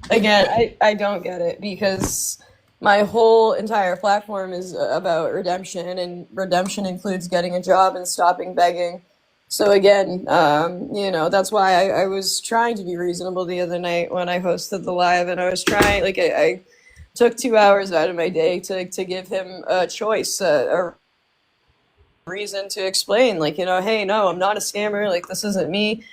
Again, I don't get it because my whole entire platform is about redemption, and redemption includes getting a job and stopping begging. So again, you know, that's why I was trying to be reasonable the other night when I hosted the live, and I was trying, like, I took 2 hours out of my day to give him a choice, a reason to explain, like, you know, hey, no, I'm not a scammer, like, this isn't me.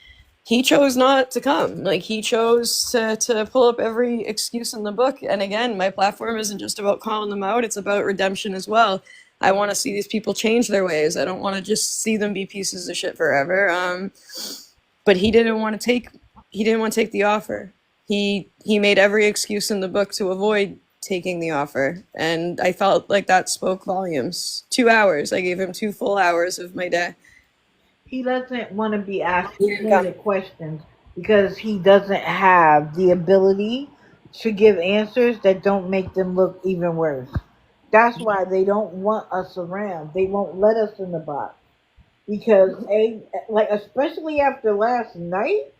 he chose not to come. Like, he chose to pull up every excuse in the book. And again, my platform isn't just about calling them out, it's about redemption as well. I want to see these people change their ways. I don't want to just see them be pieces of shit forever. But he didn't want to take the offer. He made every excuse in the book to avoid taking the offer, and I felt like that spoke volumes. 2 hours. I gave him 2 full hours of my day. He doesn't want to be asked Yeah. pointed questions because he doesn't have the ability to give answers that don't make them look even worse. That's why they don't want us around. They won't let us in the box because especially after last night,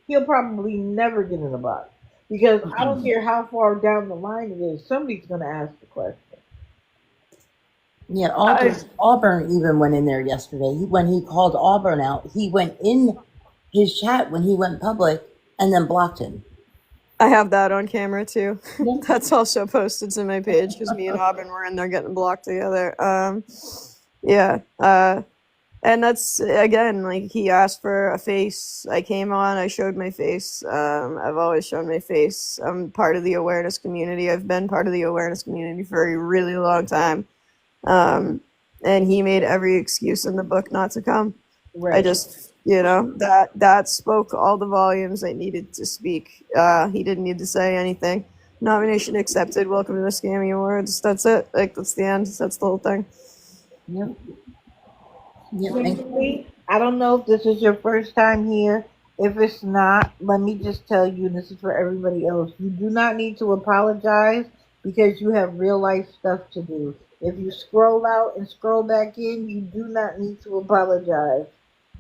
he'll probably never get in the box because I don't care how far down the line it is, somebody's going to ask the question. Yeah, Auburn even went in there yesterday. When he called Auburn out, he went in his chat when he went public and then blocked him. I have that on camera too. Yeah. That's also posted to my page because me and Auburn were in there getting blocked together. Yeah. And that's, again, like, he asked for a face. I came on, I showed my face. I've always shown my face. I'm part of the awareness community. I've been part of the awareness community for a really long time. And he made every excuse in the book not to come. Right. I just, that spoke all the volumes I needed to speak. He didn't need to say anything. Nomination accepted. Welcome to the Scammy Awards. That's it. Like, that's the end. That's the whole thing. Yep. Kimberly, I don't know if this is your first time here. If it's not, let me just tell you, and this is for everybody else, you do not need to apologize because you have real life stuff to do. If you scroll out and scroll back in, you do not need to apologize.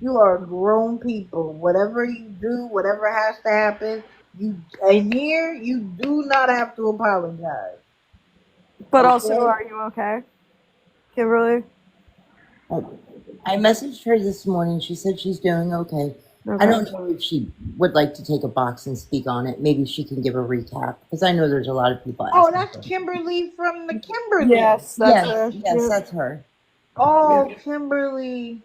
You are grown people. Whatever you do, whatever has to happen, you do not have to apologize. But Okay? also, are you okay, Kimberly? I messaged her this morning. She said she's doing okay. Okay. I don't know if she would like to take a box and speak on it. Maybe she can give a recap because I know there's a lot of people. Oh, that's Kimberly from the Kimberly. Yes, that's her. Yes, that's her. Oh, Kimberly.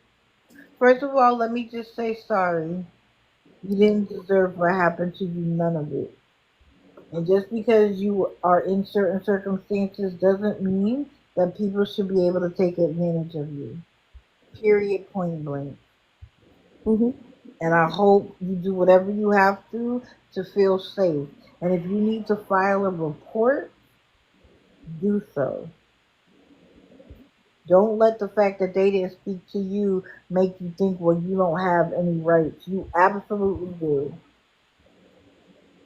First of all, let me just say sorry. You didn't deserve what happened to you, none of it. And just because you are in certain circumstances doesn't mean that people should be able to take advantage of you. Period, point blank. Mm-hmm. And I hope you do whatever you have to feel safe. And if you need to file a report, do so. Don't let the fact that they didn't speak to you make you think, well, you don't have any rights. You absolutely do.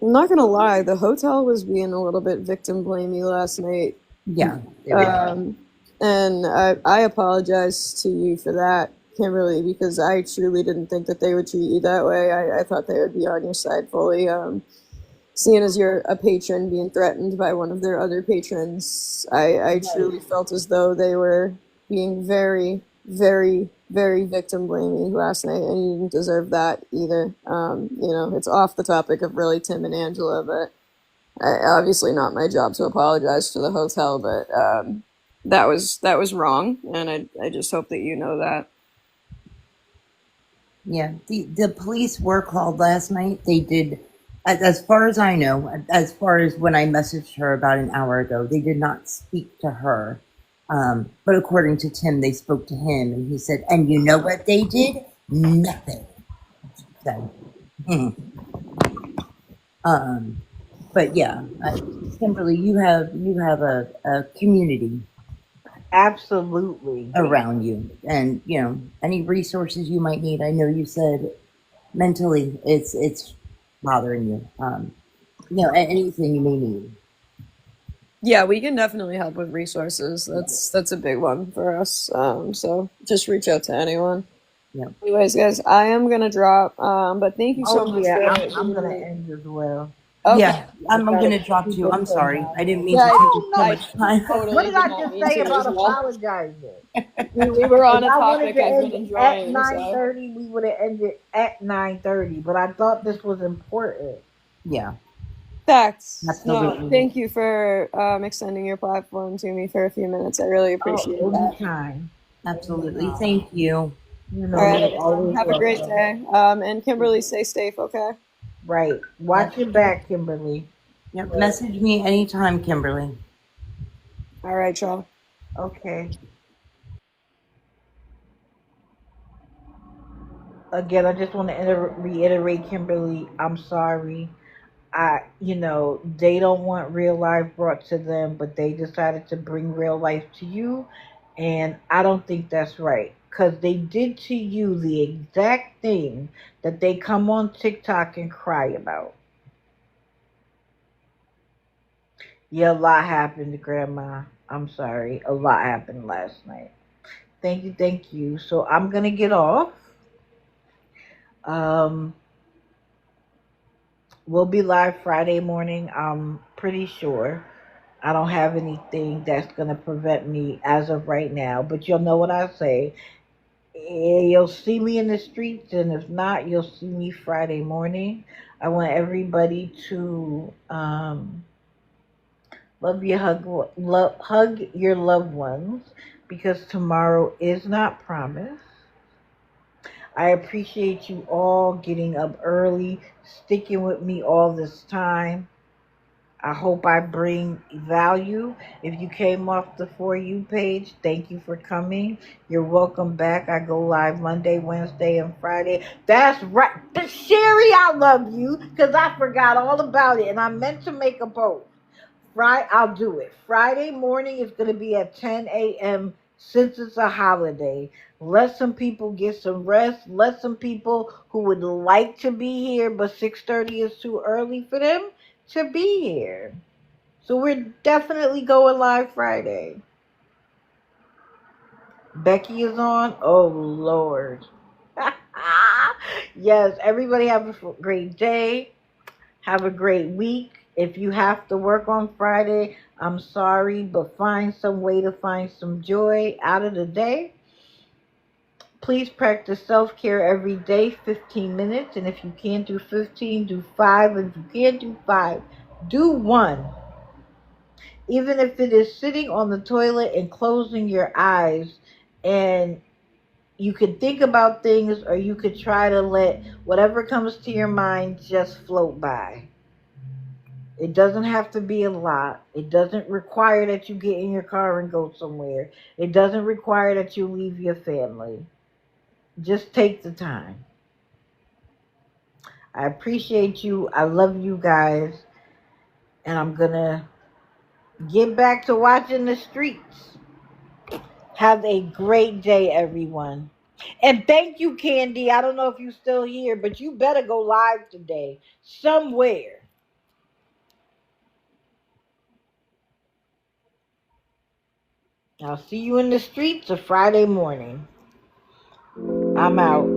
I'm not gonna lie, the hotel was being a little bit victim blamey last night. Yeah. And I apologize to you for that, Kimberly, because I truly didn't think that they would treat you that way. I thought they would be on your side fully. Seeing as you're a patron being threatened by one of their other patrons, I truly felt as though they were being very, very, very victim blamey last night, and you didn't deserve that either. It's off the topic of really Tim and Angela, but obviously not my job to apologize to the hotel, but that was wrong, and I just hope that you know that. Yeah, the police were called last night. They did, as far as I know, as far as when I messaged her about an hour ago, they did not speak to her. But according to Tim, they spoke to him, and he said, and you know what they did? Nothing. So, but yeah, Kimberly, you have a community Absolutely. around you, and any resources you might need. I know you said mentally it's bothering you. Anything you may need. Yeah, we can definitely help with resources. That's a big one for us. So just reach out to anyone. Yeah. Anyways, guys, I am gonna drop. But thank you so much. I'm gonna end as well. Okay. Yeah, I'm gonna drop you. I'm sorry. I didn't mean to Yeah, take no, so much time. Totally What did I not just mean say to about as well. apologizing? We were on a If I wanted topic to I've end been it at enjoying. 9:30, we would have ended at 9:30. But I thought this was important. Yeah. Facts. Absolutely. No, thank you for extending your platform to me for a few minutes. I really appreciate that. Anytime. Absolutely. Thank you. You All know right, me, everyone. always Have a great welcome. day. And Kimberly, stay safe, okay? Right. Yep. Watch your back, Kimberly. Yep. Message me anytime, Kimberly. All right, y'all. Okay. Again, I just want to reiterate, Kimberly, I'm sorry. They don't want real life brought to them, but they decided to bring real life to you. And I don't think that's right. Because they did to you the exact thing that they come on TikTok and cry about. Yeah, a lot happened, Grandma. I'm sorry. A lot happened last night. Thank you, thank you. So I'm going to get off. Um, we'll be live Friday morning, I'm pretty sure. I don't have anything that's going to prevent me as of right now, but you'll know what I say. You'll see me in the streets, and if not, you'll see me Friday morning. I want everybody to hug your loved ones, because tomorrow is not promised. I appreciate you all getting up early, sticking with me all this time. I hope I bring value. If you came off the For You page, thank you for coming. You're welcome back. I go live Monday, Wednesday, and Friday. That's right. But Sherry, I love you because I forgot all about it and I meant to make a post. I'll do it. Friday morning is going to be at 10 a.m. since it's a holiday. Let some people get some rest. Let some people who would like to be here, but 6:30 is too early for them to be here. So we're definitely going live Friday. Becky is on. Oh, Lord. Yes, everybody have a great day. Have a great week. If you have to work on Friday, I'm sorry, but find some way to find some joy out of the day. Please practice self-care every day, 15 minutes. And if you can't do 15, do 5. And if you can't do 5, do 1. Even if it is sitting on the toilet and closing your eyes, and you could think about things, or you could try to let whatever comes to your mind just float by. It doesn't have to be a lot. It doesn't require that you get in your car and go somewhere. It doesn't require that you leave your family. Just take the time. I appreciate you. I love you guys. And I'm going to get back to watching the streets. Have a great day, everyone. And thank you, Candy. I don't know if you're still here, but you better go live today somewhere. I'll see you in the streets a Friday morning. I'm out.